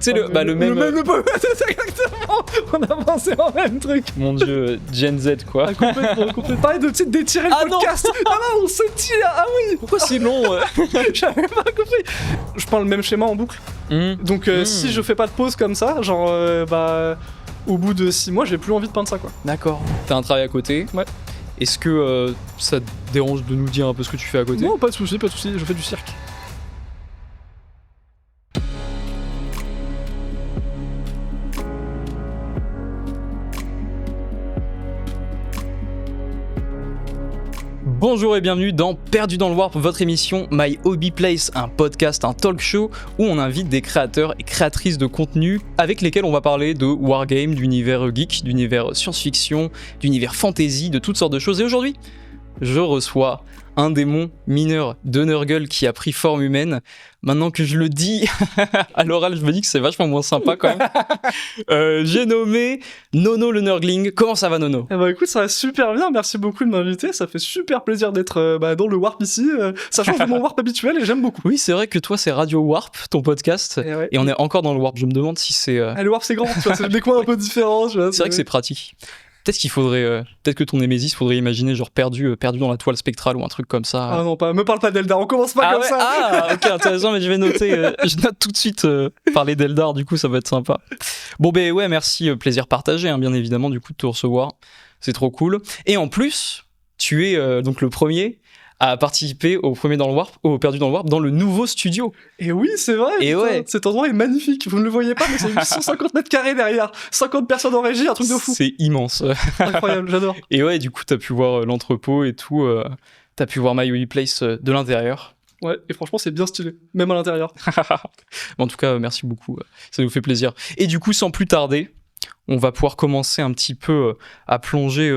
Tu sais, le même. C'est exactement. On a pensé en même truc. Mon dieu, Gen Z quoi. Ah, complètement. Pareil de d'étirer le podcast. Ah non, on se tire. Ah oui. Pourquoi c'est long J'avais pas compris. Je prends le même schéma en boucle. Donc si je fais pas de pause comme ça, genre au bout de 6 mois, j'ai plus envie de peindre ça quoi. D'accord. T'as un travail à côté. Ouais. Est-ce que ça te dérange de nous dire un peu ce que tu fais à côté? Non, pas de soucis, je fais du cirque. Bonjour et bienvenue dans Perdu dans le Warp, votre émission My Hobby Place, un podcast, un talk show où on invite des créateurs et créatrices de contenu avec lesquels on va parler de wargame, d'univers geek, d'univers science-fiction, d'univers fantasy, de toutes sortes de choses. Et aujourd'hui, je reçois un démon mineur de Nurgle qui a pris forme humaine. Maintenant que je le dis à l'oral, je me dis que c'est vachement moins sympa quand même. J'ai nommé Nono le Nurgling. Comment ça va, Nono? Eh bah écoute, ça va super bien, merci beaucoup de m'inviter, ça fait super plaisir d'être dans le Warp ici, ça change de mon Warp habituel et j'aime beaucoup. Oui, c'est vrai que toi c'est Radio Warp, ton podcast, et on est encore dans le Warp, je me demande si c'est... Ah, le Warp c'est grand, tu vois, c'est des coins un peu différents. Tu vois, c'est vrai que c'est pratique. Peut-être qu'il faudrait, peut-être que ton Némésis, faudrait imaginer genre perdu dans la toile spectrale ou un truc comme ça. Ah non, me parle pas d'Eldar, on commence pas comme ça. Ah ok, intéressant, mais je vais noter, je note tout de suite parler d'Eldar, du coup ça va être sympa. Bon ben ouais, merci, plaisir partagé, hein, bien évidemment, du coup de te recevoir, c'est trop cool. Et en plus, tu es donc le premier à participer au premier dans le Warp, au Perdu dans le Warp, dans le nouveau studio. Et oui, c'est vrai. Et putain, ouais. Cet endroit est magnifique. Vous ne le voyez pas, mais c'est 150 mètres carrés derrière. 50 personnes en régie, un truc de fou. C'est immense. Incroyable, j'adore. Et ouais, du coup, t'as pu voir l'entrepôt et tout. T'as pu voir My Hobby Place de l'intérieur. Ouais, et franchement, c'est bien stylé, même à l'intérieur. En tout cas, merci beaucoup. Ça nous fait plaisir. Et du coup, sans plus tarder, on va pouvoir commencer un petit peu à plonger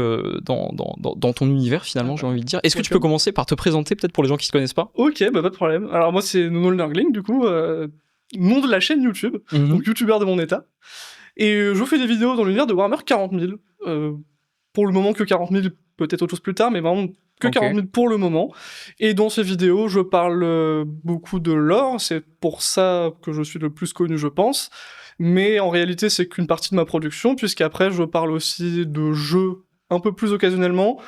dans ton univers, finalement, j'ai envie de dire. Est-ce que tu peux commencer par te présenter, peut-être pour les gens qui ne se connaissent pas? Ok, bah pas de problème. Alors moi, c'est Nono le Nurgling, du coup, nom de la chaîne YouTube, donc youtubeur de mon état. Et je fais des vidéos dans l'univers de Warhammer 40 000. Pour le moment, que 40 000, peut-être autre chose plus tard, mais vraiment que 40 000 pour le moment. Et dans ces vidéos, je parle beaucoup de lore, c'est pour ça que je suis le plus connu, je pense. Mais en réalité, c'est qu'une partie de ma production, puisqu'après, je parle aussi de jeux un peu plus occasionnellement,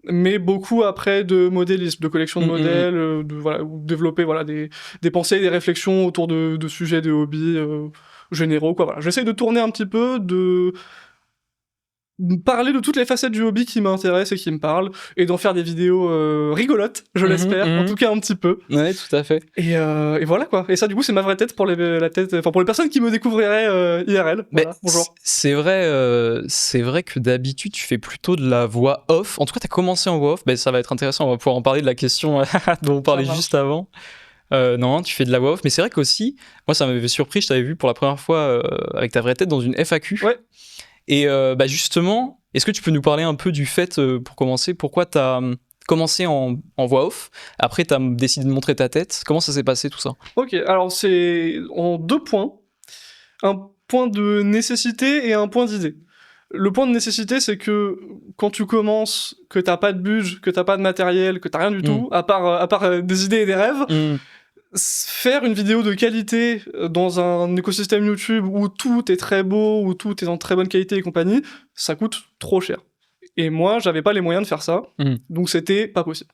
mais beaucoup après de modélisme, de collection de modèles, ou développer des pensées et des réflexions autour de sujets, de hobbies généraux, quoi. Voilà. J'essaye de tourner un petit peu, de parler de toutes les facettes du hobby qui m'intéressent et qui me parlent, et d'en faire des vidéos rigolotes, je l'espère, en tout cas un petit peu. Ouais, tout à fait. Et voilà quoi. Et ça, du coup, c'est ma vraie tête pour les personnes qui me découvriraient IRL. Voilà, bonjour. C'est vrai que d'habitude, tu fais plutôt de la voix off. En tout cas, t'as commencé en voix off. Ça va être intéressant. On va pouvoir en parler de la question dont on parlait juste avant. Non, tu fais de la voix off, mais c'est vrai qu'aussi, moi, ça m'avait surpris. Je t'avais vu pour la première fois avec ta vraie tête dans une FAQ. Ouais. Et justement, est-ce que tu peux nous parler un peu du fait, pour commencer, pourquoi t'as commencé en voix off, après t'as décidé de montrer ta tête, comment ça s'est passé tout ça? Ok, alors c'est en 2 points, un point de nécessité et un point d'idée. Le point de nécessité, c'est que quand tu commences, que t'as pas de budget, que t'as pas de matériel, que t'as rien du tout, à part des idées et des rêves, faire une vidéo de qualité dans un écosystème YouTube où tout est très beau, où tout est en très bonne qualité et compagnie, ça coûte trop cher. Et moi, j'avais pas les moyens de faire ça, donc c'était pas possible.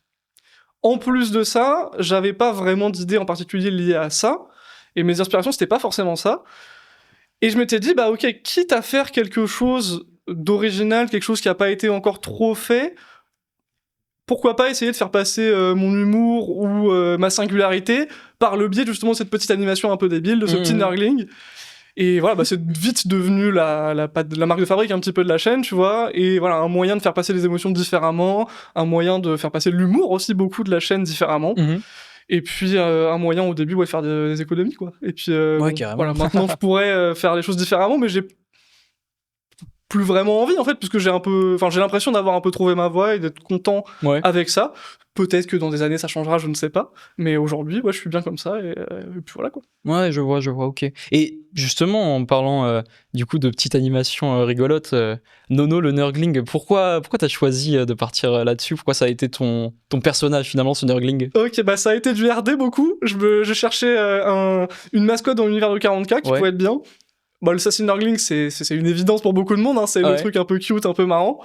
En plus de ça, j'avais pas vraiment d'idée en particulier liée à ça, et mes inspirations, c'était pas forcément ça. Et je m'étais dit, bah ok, quitte à faire quelque chose d'original, quelque chose qui a pas été encore trop fait, pourquoi pas essayer de faire passer mon humour ou ma singularité par le biais justement de cette petite animation un peu débile, de ce petit Nurgling. Et voilà, c'est vite devenu la marque de fabrique un petit peu de la chaîne, tu vois, et voilà, un moyen de faire passer les émotions différemment, un moyen de faire passer l'humour aussi beaucoup de la chaîne différemment, et puis un moyen au début, faire des économies, quoi. Et puis, carrément. voilà, maintenant je pourrais faire les choses différemment, mais j'ai plus vraiment envie en fait, puisque j'ai l'impression d'avoir un peu trouvé ma voie et d'être content avec ça. Peut-être que dans des années ça changera, je ne sais pas. Mais aujourd'hui, je suis bien comme ça et puis voilà quoi. Ouais, je vois, ok. Et justement, en parlant du coup de petites animations rigolotes, Nono le Nurgling, pourquoi t'as choisi de partir là-dessus? Pourquoi ça a été ton personnage finalement, ce Nurgling? Ok, ça a été du RD beaucoup. Je cherchais une mascotte dans l'univers de 40K qui pouvait être bien. Le Sassy Nurgling, c'est une évidence pour beaucoup de monde, hein. C'est le truc un peu cute, un peu marrant.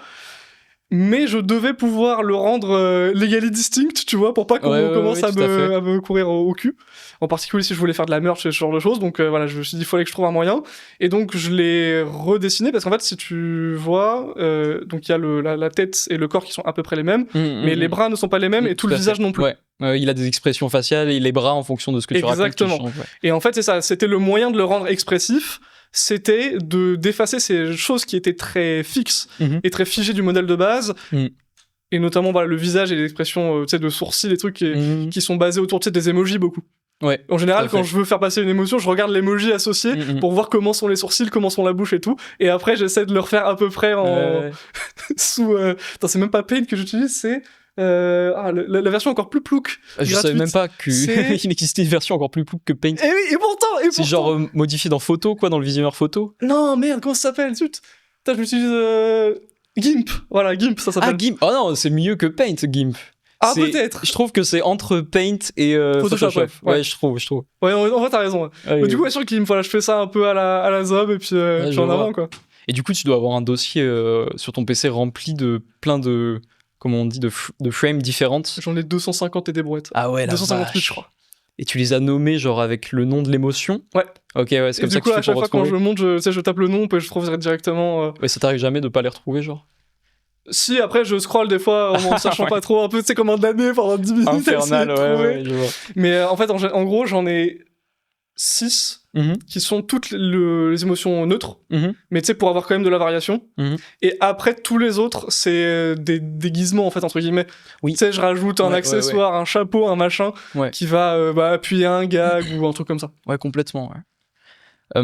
Mais je devais pouvoir le rendre legally distinct, tu vois, pour pas qu'on commence à me courir au cul. En particulier si je voulais faire de la merch et ce genre de choses. Donc voilà, je me suis dit, il fallait que je trouve un moyen. Et donc je l'ai redessiné parce qu'en fait, si tu vois, donc il y a la tête et le corps qui sont à peu près les mêmes, mais les bras ne sont pas les mêmes et tout le visage non plus. Il a des expressions faciales et les bras en fonction de ce que tu racontes. Exactement. Et en fait, c'est ça. C'était le moyen de le rendre expressif. C'était d'effacer ces choses qui étaient très fixes et très figées du modèle de base, et notamment le visage et l'expression de sourcils, des trucs qui sont basés autour des emojis beaucoup. Ouais, en général, quand je veux faire passer une émotion, je regarde l'emoji associé pour voir comment sont les sourcils, comment sont la bouche et tout, et après j'essaie de le refaire à peu près sous... c'est même pas Paint que j'utilise, c'est... la version encore plus plouc. Je savais même pas qu'il existait une version encore plus plouc que Paint. Et pourtant c'est genre modifié dans photo, dans le visionneur photo. Non, merde, comment ça s'appelle? Zut. Putain, je m'utilise GIMP. Voilà, GIMP, ça s'appelle. Ah, GIMP. Oh non, c'est mieux que Paint, GIMP. Ah, peut-être. Je trouve que c'est entre Paint et Photoshop. Ouais, je trouve. Ouais, en vrai, t'as raison. Ouais. Du coup, sur GIMP, je fais ça un peu à la zob et puis en avant, quoi. Et du coup, tu dois avoir un dossier sur ton PC rempli de plein de... Comment on dit, de frames différentes. J'en ai 250 et des brouettes. Ah ouais, 258, je crois. Et tu les as nommés genre avec le nom de l'émotion? Ouais. Ok, ouais, c'est comme ça que tu fais pour retrouver. Du coup, à chaque fois quand je monte, je tape le nom, puis je trouve directement... Ouais, ça t'arrive jamais de pas les retrouver, genre? Si, après, je scroll des fois en sachant pas trop, un peu, comme un damné pendant 10 minutes. Infernal, ouais, je vois. Mais en fait, en gros, j'en ai 6 qui sont toutes les émotions neutres, mais pour avoir quand même de la variation. Et après, tous les autres, c'est des déguisements, en fait, entre guillemets. Oui. Je rajoute un accessoire, un chapeau, un machin, qui va appuyer un gag ou un truc comme ça. Ouais, complètement, ouais.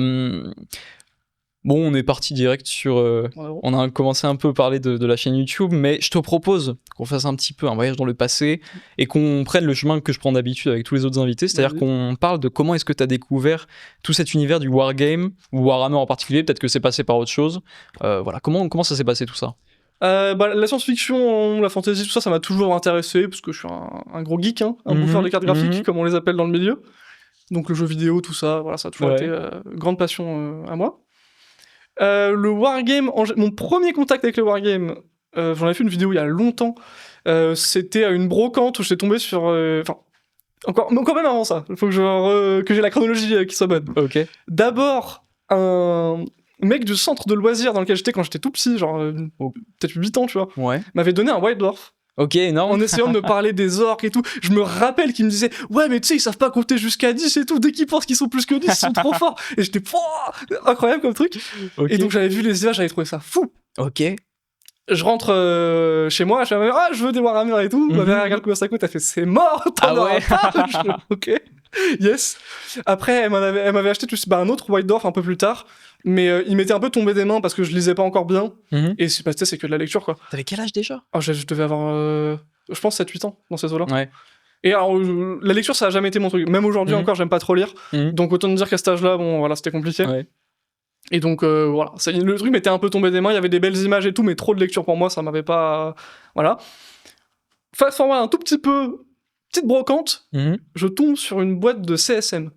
Bon, on est parti direct sur... on a commencé un peu à parler de la chaîne YouTube, mais je te propose qu'on fasse un petit peu un voyage dans le passé et qu'on prenne le chemin que je prends d'habitude avec tous les autres invités, c'est-à-dire qu'on parle de comment est-ce que tu as découvert tout cet univers du wargame, ou Warhammer en particulier, peut-être que c'est passé par autre chose. Voilà, comment ça s'est passé tout ça? La science-fiction, la fantasy, tout ça, ça m'a toujours intéressé, parce que je suis un gros geek, un bouffeur de cartes graphiques, comme on les appelle dans le milieu. Donc le jeu vidéo, tout ça, voilà, ça a toujours été grande passion à moi. Le wargame, mon premier contact avec le wargame, j'en ai fait une vidéo il y a longtemps, c'était à une brocante où j'étais tombé sur... encore même avant ça, il faut que j'ai la chronologie qui soit bonne. Ok. D'abord, un mec du centre de loisirs dans lequel j'étais quand j'étais tout petit, genre peut-être 8 ans, tu vois, m'avait donné un White Dwarf. Ok, énorme. En essayant de me parler des orques et tout. Je me rappelle qu'il me disait ouais, mais tu sais, ils savent pas compter jusqu'à 10 et tout. Dès qu'ils pensent qu'ils sont plus que 10, ils sont trop forts. Et j'étais incroyable comme truc. Okay. Et donc j'avais vu les images, j'avais trouvé ça fou. Ok. Je rentre chez moi, je fais je veux des Warhammer et tout. Ma mère regarde combien ça coûte, elle fait c'est mort, t'en auras pas. Ok. Yes. Après, elle m'avait acheté un autre White Dwarf un peu plus tard, mais il m'était un peu tombé des mains parce que je lisais pas encore bien. Et c'est que de la lecture, quoi. T'avais quel âge déjà? Je devais avoir, je pense, 7-8 ans dans ces eaux-là. Ouais. Et alors, la lecture, ça a jamais été mon truc. Même aujourd'hui encore, j'aime pas trop lire. Donc autant dire qu'à cet âge-là, bon, voilà, c'était compliqué. Ouais. Et donc, voilà, le truc m'était un peu tombé des mains. Il y avait des belles images et tout, mais trop de lecture pour moi, ça m'avait pas... Voilà. Fast forward un tout petit peu... Petite brocante, je tombe sur une boîte de CSM.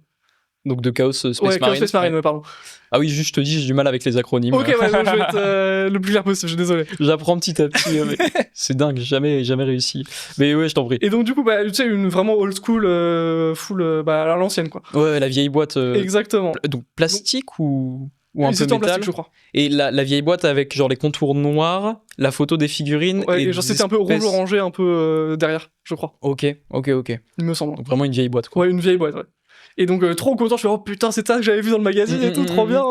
Donc de Chaos Space Marine. Chaos Space Marine, pardon. Ah oui, juste je te dis, j'ai du mal avec les acronymes. Ok, ouais, donc je vais être le plus clair possible, je suis désolé. J'apprends petit à petit, mais c'est dingue, jamais réussi. Mais ouais, je t'en prie. Et donc du coup, tu sais, une vraiment old school, full, à l'ancienne, quoi. Ouais, la vieille boîte. Exactement. Donc plastique ou un peu en métal, plastique, je crois. Et la vieille boîte avec genre les contours noirs, la photo des figurines. Ouais, et genre c'était un peu rouge orangé un peu derrière, je crois. Ok. Il me semble. Donc vraiment une vieille boîte, quoi. Ouais, une vieille boîte, ouais. Et donc trop content, je fais oh putain, c'est ça que j'avais vu dans le magazine et tout, trop bien.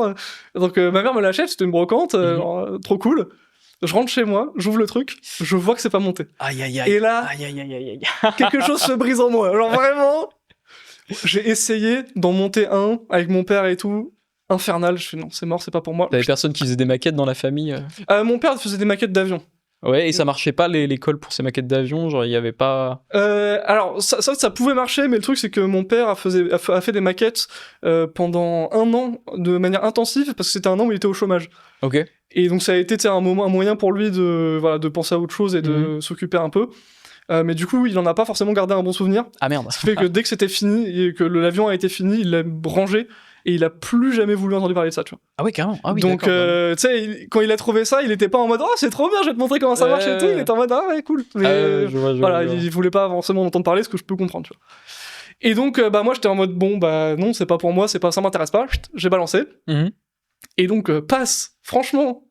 Donc ma mère me l'achète, c'était une brocante, trop cool. Je rentre chez moi, j'ouvre le truc, je vois que c'est pas monté. Aïe. Et là, quelque chose se brise en moi. Alors vraiment, j'ai essayé d'en monter un avec mon père et tout. infernal. Je fais non, c'est mort, c'est pas pour moi. T'avais personne qui faisait des maquettes dans la famille Mon père faisait des maquettes d'avions. Ouais, et ça marchait pas l'école pour ces maquettes d'avion, genre il y avait pas. Alors ça pouvait marcher, mais le truc c'est que mon père a fait des maquettes pendant 1 an de manière intensive parce que c'était 1 an où il était au chômage. Ok. Et donc ça a été un moyen pour lui de penser à autre chose et de s'occuper un peu. Mais du coup, il en a pas forcément gardé un bon souvenir. Ah merde. Ce qui fait que dès que c'était fini et que l'avion a été fini, il l'a rangé et il a plus jamais voulu entendre parler de ça, tu vois. Ah oui, carrément. Ah oui, donc, tu sais, quand il a trouvé ça, il était pas en mode oh c'est trop bien, je vais te montrer comment ça marche et tout. Il était en mode ah ouais cool. Mais je vois. il voulait pas forcément entendre parler, ce que je peux comprendre, tu vois. Et donc moi j'étais en mode bon bah non c'est pas pour moi, ça m'intéresse pas. J'ai balancé. Et donc passe franchement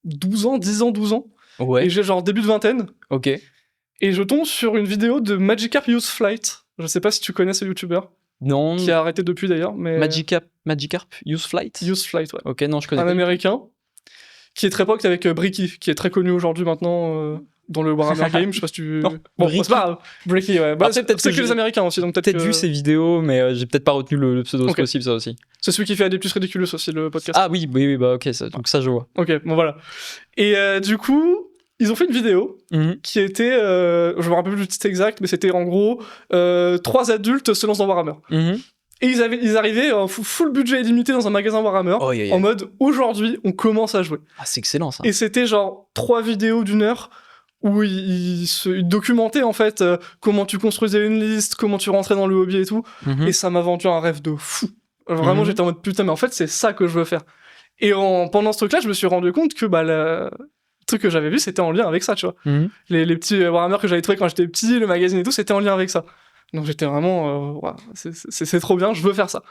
12 ans. Ouais. Et j'ai genre début de vingtaine. Ok. Et je tombe sur une vidéo de Magikarp Use Flight. Je sais pas si tu connais ce youtubeur. Non. Qui a arrêté depuis d'ailleurs. Mais... Magikarp Use Flight. Use Flight, ouais. Ok, non, je connais un pas. américain qui est très pote avec Bricky, qui est très connu aujourd'hui maintenant dans le Warhammer Game. Je sais pas si tu. Non, bon, Bricky. c'est pas grave. Bricky, ouais. Bah, Après, c'est que les Américains aussi. Donc peut-être vu ses vidéos, mais j'ai peut-être pas retenu le pseudo, Ok. c'est possible ça aussi. C'est celui qui fait Adeptus Ridiculous aussi, le podcast. Ah oui, bah ok, donc ça je vois. Ok, bon voilà. Et du coup, ils ont fait une vidéo qui était, je me rappelle plus le titre exact, mais c'était en gros 3 adultes se lancent dans Warhammer. Et ils arrivaient en full budget illimité dans un magasin Warhammer, en mode aujourd'hui on commence à jouer. Ah c'est excellent ça. Et c'était genre 3 vidéos d'1 heure où ils documentaient en fait comment tu construisais une liste, comment tu rentrais dans le hobby et tout. Et ça m'a vendu un rêve de fou. Vraiment j'étais en mode putain mais en fait c'est ça que je veux faire. Et pendant ce truc là je me suis rendu compte que bah le truc que j'avais vu c'était en lien avec ça, tu vois. Les petits Warhammer que j'avais trouvé quand j'étais petit, le magazine et tout, c'était en lien avec ça. Donc j'étais vraiment ouais, c'est trop bien, je veux faire ça.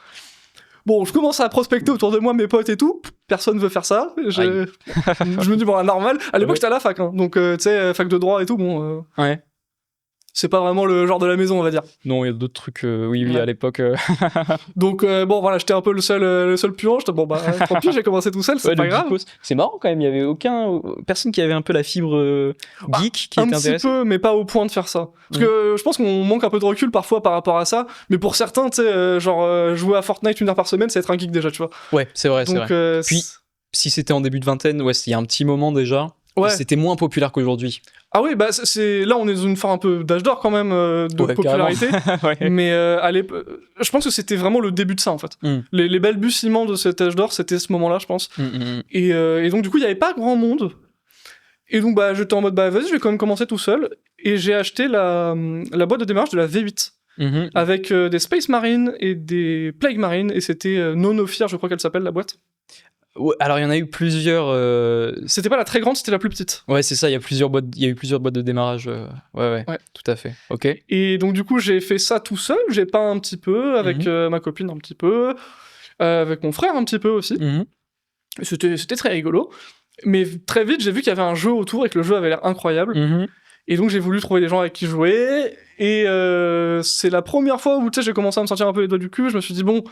Bon, je commence à prospecter autour de moi, mes potes et tout. Personne veut faire ça. Je me dis, bon, normal. À l'époque, j'étais à la fac. Hein. Donc, tu sais, fac de droit et tout, bon. Ouais. C'est pas vraiment le genre de la maison, on va dire. Non, il y a d'autres trucs, oui, Ouais. à l'époque. Donc, bon, voilà, j'étais un peu le seul puant. J'étais, bon, bah, tant pis, j'ai commencé tout seul, c'est pas grave. C'est marrant quand même, il y avait personne qui avait un peu la fibre geek qui était intéressée. Un petit peu, mais pas au point de faire ça. Parce que je pense qu'on manque un peu de recul parfois par rapport à ça. Mais pour certains, tu sais, jouer à Fortnite 1 heure par semaine, c'est être un geek déjà, tu vois. Ouais, c'est vrai, donc, c'est vrai. Puis, si c'était en début de vingtaine, ouais, il y a un petit moment déjà. Ouais. C'était moins populaire qu'aujourd'hui. Ah oui, bah là on est dans une phase un peu d'âge d'or quand même de popularité. Ouais. Mais à l'époque, je pense que c'était vraiment le début de ça en fait. Les balbutiements de cet âge d'or, c'était ce moment-là, je pense. Et donc du coup, il y avait pas grand monde. Et donc bah j'étais en mode bah vas-y, je vais quand même commencer tout seul. Et j'ai acheté la boîte de démarrage de la V8 avec des Space Marines et des Plague Marines. Et c'était No Fear, je crois qu'elle s'appelle la boîte. Ouais, alors il y en a eu plusieurs. C'était pas la très grande, c'était la plus petite. Ouais, c'est ça. Il y a eu plusieurs boîtes de démarrage. Ouais, tout à fait. Ok. Et donc du coup, j'ai fait ça tout seul. J'ai peint un petit peu avec ma copine un petit peu, avec mon frère un petit peu aussi. Et c'était très rigolo. Mais très vite, j'ai vu qu'il y avait un jeu autour et que le jeu avait l'air incroyable. Et donc j'ai voulu trouver des gens avec qui jouer. Et c'est la première fois où j'ai commencé à me sentir un peu les doigts du cul. Je me suis dit bon.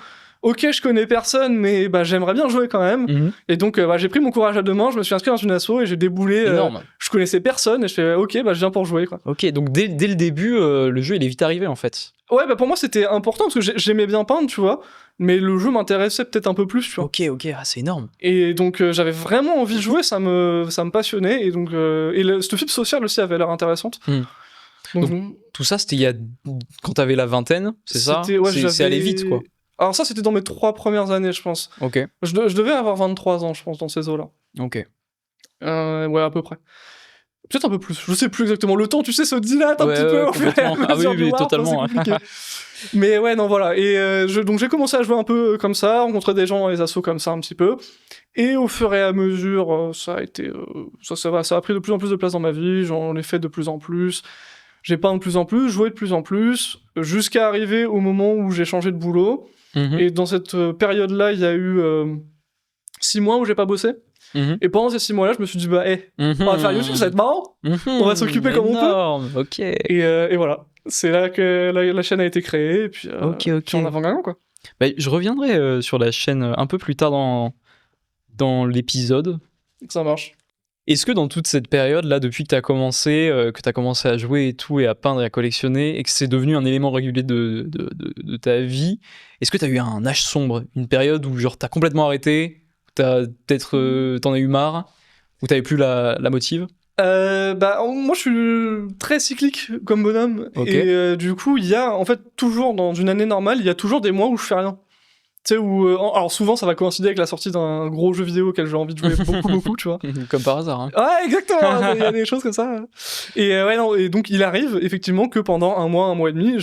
Ok, je connais personne, mais bah, j'aimerais bien jouer quand même. Et donc, j'ai pris mon courage à deux mains, je me suis inscrit dans une asso et j'ai déboulé. Je connaissais personne et je fais ok, bah, je viens pour jouer. Quoi. Ok, donc dès le début, le jeu il est vite arrivé en fait. Ouais, bah pour moi c'était important parce que j'aimais bien peindre, tu vois, mais le jeu m'intéressait peut-être un peu plus, tu vois. Ok, c'est énorme. Et donc j'avais vraiment envie de jouer, ça me passionnait et donc cette fibre sociale aussi avait l'air intéressante. Donc, tout ça c'était quand t'avais la vingtaine, c'est ça? Ouais, c'est allé vite quoi. Alors ça, c'était dans mes 3 premières années, je pense. Ok. Je devais avoir 23 ans, je pense, dans ces eaux-là. Ok. Ouais, à peu près. Peut-être un peu plus, je sais plus exactement. Le temps, tu sais, se dilate un petit peu. Ah oui, totalement. Mais ouais, non, voilà. Et donc j'ai commencé à jouer un peu comme ça, rencontrer des gens dans les assos comme ça un petit peu. Et au fur et à mesure, ça a pris de plus en plus de place dans ma vie. J'en ai fait de plus en plus. J'ai peint de plus en plus, joué de plus en plus, jusqu'à arriver au moment où j'ai changé de boulot. Et dans cette période-là, il y a eu 6 mois où j'ai pas bossé. Et pendant ces 6 mois-là, je me suis dit, bah, on va faire YouTube, ça va être marrant. On va s'occuper comme on peut. Ok. Et voilà. C'est là que la chaîne a été créée. Et puis, puis en avant-gagnant, quoi. Bah, je reviendrai sur la chaîne un peu plus tard dans l'épisode. Ça marche. Est-ce que dans toute cette période-là, depuis que tu as commencé à jouer et tout, et à peindre et à collectionner, et que c'est devenu un élément régulier de ta vie, est-ce que tu as eu un âge sombre, une période où genre t'as complètement arrêté, t'en as eu marre, où t'avais plus la motive? Moi je suis très cyclique comme bonhomme, Ok. et du coup il y a en fait toujours dans une année normale, il y a toujours des mois où je fais rien. Tu sais, où alors souvent ça va coïncider avec la sortie d'un gros jeu vidéo auquel j'ai envie de jouer beaucoup, tu vois. Comme par hasard. Hein. Ouais, exactement, il y a des choses comme ça. Et et donc il arrive effectivement que pendant un mois et demi,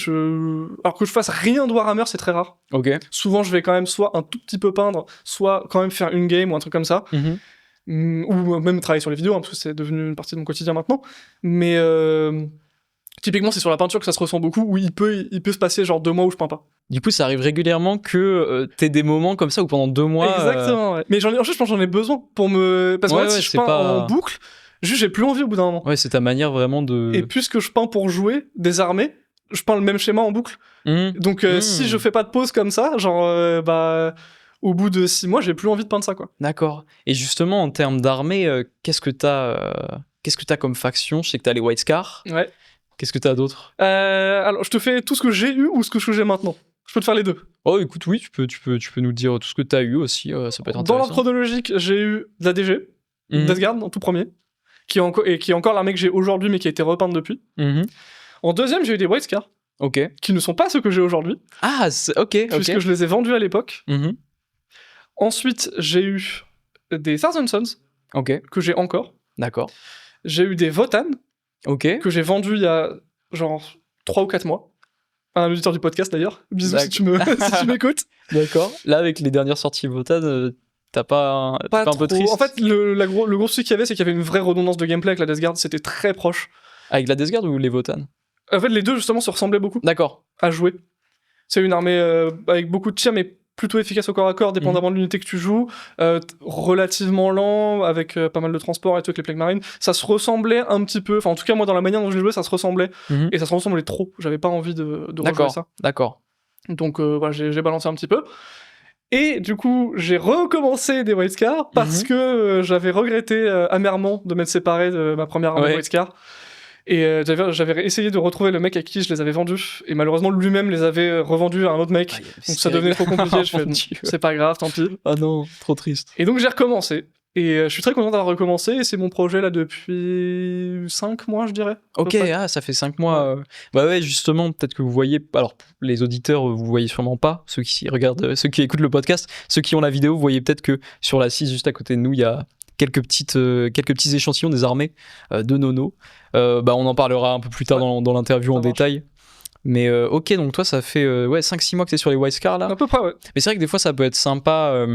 alors que je fasse rien de Warhammer, c'est très rare. Ok. Souvent je vais quand même soit un tout petit peu peindre, soit quand même faire une game ou un truc comme ça. Mhm. Ou même travailler sur les vidéos, hein, parce que c'est devenu une partie de mon quotidien maintenant. Mais typiquement, c'est sur la peinture que ça se ressent beaucoup, où il peut se passer genre 2 mois où je peins pas. Du coup, ça arrive régulièrement que t'aies des moments comme ça où pendant 2 mois. Exactement, ouais. Mais en fait, je pense que j'en ai besoin pour me. Parce que Ouais, si ouais, je c'est peins pas- en boucle, juste j'ai plus envie au bout d'un moment. Ouais, c'est ta manière vraiment de. Et puisque je peins pour jouer des armées, je peins le même schéma en boucle. Mhm. Donc si je fais pas de pause comme ça, genre au bout de 6 mois, j'ai plus envie de peindre ça, quoi. D'accord. Et justement, en termes d'armée, qu'est-ce que t'as comme faction? Je sais que t'as les White Scars. Ouais. Qu'est-ce que t'as d'autre? Alors, je te fais tout ce que j'ai eu ou ce que j'ai maintenant. Je peux te faire les deux. Oh, écoute, oui, tu peux nous dire tout ce que t'as eu aussi. Ça peut être Dans intéressant. l'ordre chronologique, j'ai eu de la DG, Mhm. Death Guard en tout premier, qui est encore l'armée que j'ai aujourd'hui, mais qui a été repeinte depuis. Mhm. En deuxième, j'ai eu des White Scars, Ok. qui ne sont pas ceux que j'ai aujourd'hui, Ah, ok. puisque je les ai vendus à l'époque. Mhm. Ensuite, j'ai eu des Thousand Sons, Ok. que j'ai encore. D'accord. J'ai eu des Votan, Ok. que j'ai vendus il y a genre 3 ou 4 mois. Un auditeur du podcast d'ailleurs. Bisous si tu m'écoutes. D'accord. Là, avec les dernières sorties Votan, t'as pas Pas un peu trop. triste? En fait, le gros souci qu'il y avait, c'est qu'il y avait une vraie redondance de gameplay avec la Death Guard, c'était très proche. Avec la Death Guard ou les Votan? En fait, les deux justement se ressemblaient beaucoup D'accord. à jouer. C'est une armée avec beaucoup de tirs, mais plutôt efficace au corps à corps, dépendamment de l'unité que tu joues. Relativement lent, avec pas mal de transport et tout, avec les Plague Marines. Ça se ressemblait un petit peu. Enfin, en tout cas, moi, dans la manière dont je les jouais, ça se ressemblait. Mhm. Et ça se ressemblait trop. J'avais pas envie de rejouer D'accord. ça. D'accord. Donc, voilà, j'ai balancé un petit peu. Et du coup, j'ai recommencé des White Scars parce que j'avais regretté amèrement de m'être séparé de ma première armée White Scar. Et j'avais essayé de retrouver le mec à qui je les avais vendus. Et malheureusement, lui-même les avait revendus à un autre mec. Donc ça devenait trop compliqué. Je fais, c'est pas grave, tant pis. Ah non, trop triste. Et donc j'ai recommencé. Et je suis très content d'avoir recommencé. Et c'est mon projet là depuis 5 mois, je dirais. Ok, ça fait 5 mois. Bah ouais, justement, peut-être que vous voyez. Alors, les auditeurs, vous voyez sûrement pas. Ceux qui regardent, ceux qui écoutent le podcast, ceux qui ont la vidéo, vous voyez peut-être que sur la 6 juste à côté de nous, il y a quelques petits échantillons des armées de Nono. On en parlera un peu plus tard dans l'interview en détail. Mais ok, donc toi, ça fait 5-6 mois que t'es sur les White Scars là. À peu près, ouais. Mais c'est vrai que des fois, ça peut être sympa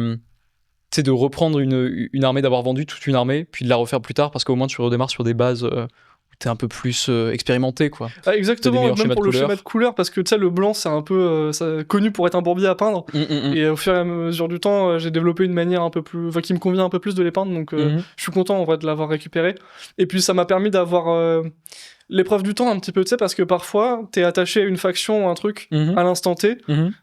de reprendre une armée, d'avoir vendu toute une armée, puis de la refaire plus tard, parce qu'au moins tu redémarres sur des bases où t'es un peu plus expérimenté, quoi. Ah, exactement, même pour le schéma de couleur, parce que tu sais, le blanc, c'est un peu connu pour être un bourbier à peindre. Et au fur et à mesure du temps, j'ai développé une manière un peu plus. Enfin, qui me convient un peu plus de les peindre, donc je suis content en vrai de l'avoir récupéré. Et puis ça m'a permis d'avoir l'épreuve du temps un petit peu, tu sais, parce que parfois, t'es attaché à une faction ou un truc à l'instant T,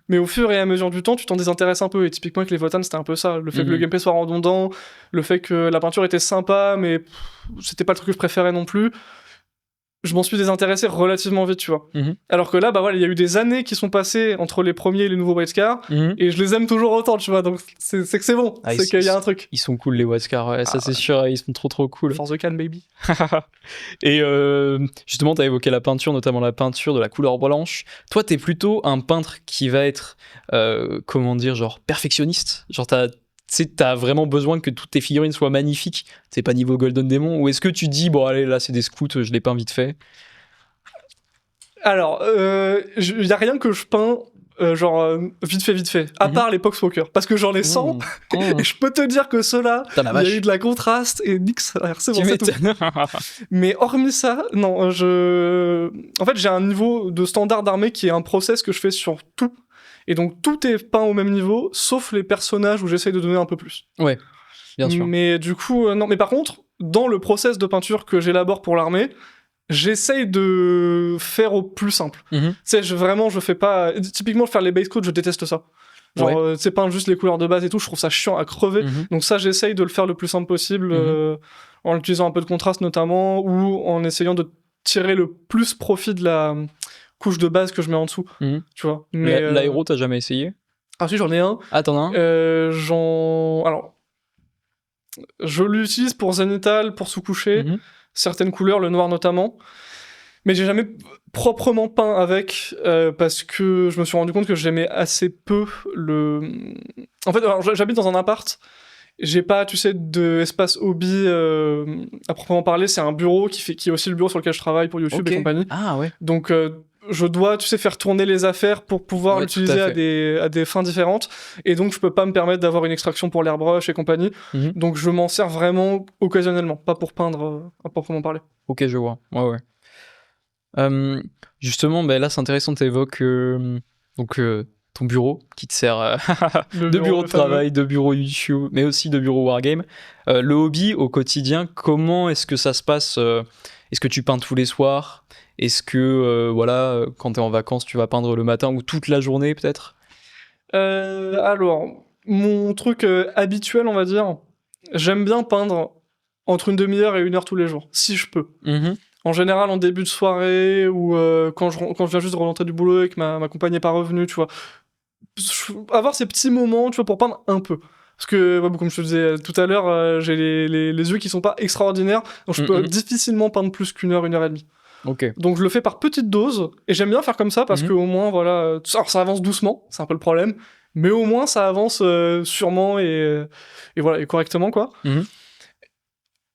mais au fur et à mesure du temps, tu t'en désintéresses un peu. Et typiquement, avec les Votan, c'était un peu ça. Le fait que le gameplay soit redondant, le fait que la peinture était sympa, mais c'était pas le truc que je préférais non plus. Je m'en suis désintéressé relativement vite, tu vois. Alors que là, bah voilà, il y a eu des années qui sont passées entre les premiers et les nouveaux White Scars, et je les aime toujours autant, tu vois. Donc c'est que c'est bon, c'est qu'il y a un truc. Ils sont cool les White Scars, ouais, ça c'est sûr, ils sont trop cool. Force the can, baby. Et justement, t'as évoqué la peinture, notamment la peinture de la couleur blanche. Toi, t'es plutôt un peintre qui va être, genre perfectionniste. Genre t'as vraiment besoin que toutes tes figurines soient magnifiques. C'est pas niveau Golden Demon. Ou est-ce que tu dis, bon allez, là c'est des scouts, je les peins vite fait? Alors, y a rien que je peins vite fait, à part les Poxwalker, parce que j'en ai 100, et je peux te dire que ceux-là, il y a eu de la contraste, et nix, c'est bon, c'est tout. Mais hormis ça, non, en fait, j'ai un niveau de standard d'armée qui est un process que je fais sur tout. Et donc tout est peint au même niveau, sauf les personnages où j'essaye de donner un peu plus. Ouais, bien sûr. Mais du coup, non. Mais par contre, dans le process de peinture que j'élabore pour l'armée, j'essaye de faire au plus simple. Tu sais, je fais pas... Typiquement, faire les base coats, je déteste ça. Genre, c'est peindre juste les couleurs de base et tout, je trouve ça chiant à crever. Donc ça, j'essaye de le faire le plus simple possible. en utilisant un peu de contraste notamment, ou en essayant de tirer le plus profit de la couche de base que je mets en dessous, tu vois. Mais L'aéro, t'as jamais essayé? Ah si, j'en ai un. Ah, t'en as un? Alors, je l'utilise pour zénithal, pour sous-coucher, certaines couleurs, le noir notamment. Mais j'ai jamais proprement peint avec, parce que je me suis rendu compte que j'aimais assez peu le... En fait, alors, j'habite dans un appart, j'ai pas, tu sais, d'espace hobby à proprement parler, c'est un bureau qui est aussi le bureau sur lequel je travaille pour YouTube et compagnie. Ah ouais. Donc je dois, tu sais, faire tourner les affaires pour pouvoir l'utiliser à des fins différentes, et donc je peux pas me permettre d'avoir une extraction pour l'airbrush et compagnie, donc je m'en sers vraiment occasionnellement, pas pour peindre à proprement parler. Ok, je vois, ouais. Justement, là c'est intéressant, t'évoques donc ton bureau qui te sert de bureau de travail, de bureau YouTube, mais aussi de bureau Wargame. Le hobby au quotidien, comment est-ce que ça se passe? Est-ce que tu peins tous les soirs? Est-ce que voilà, quand t'es en vacances, tu vas peindre le matin ou toute la journée peut-être? Alors, mon truc habituel, on va dire, j'aime bien peindre entre une demi-heure et 1 heure tous les jours, si je peux. En général, en début de soirée, ou quand je viens juste de rentrer du boulot et que ma compagne n'est pas revenue, tu vois. Avoir ces petits moments, tu vois, pour peindre un peu. Parce que, comme je te disais tout à l'heure, j'ai les yeux qui sont pas extraordinaires, donc je peux difficilement peindre plus qu'1 heure, 1 heure et demie. Okay. Donc je le fais par petites doses, et j'aime bien faire comme ça parce que au moins, voilà. Alors ça avance doucement, c'est un peu le problème, mais au moins ça avance sûrement et voilà, et correctement, quoi.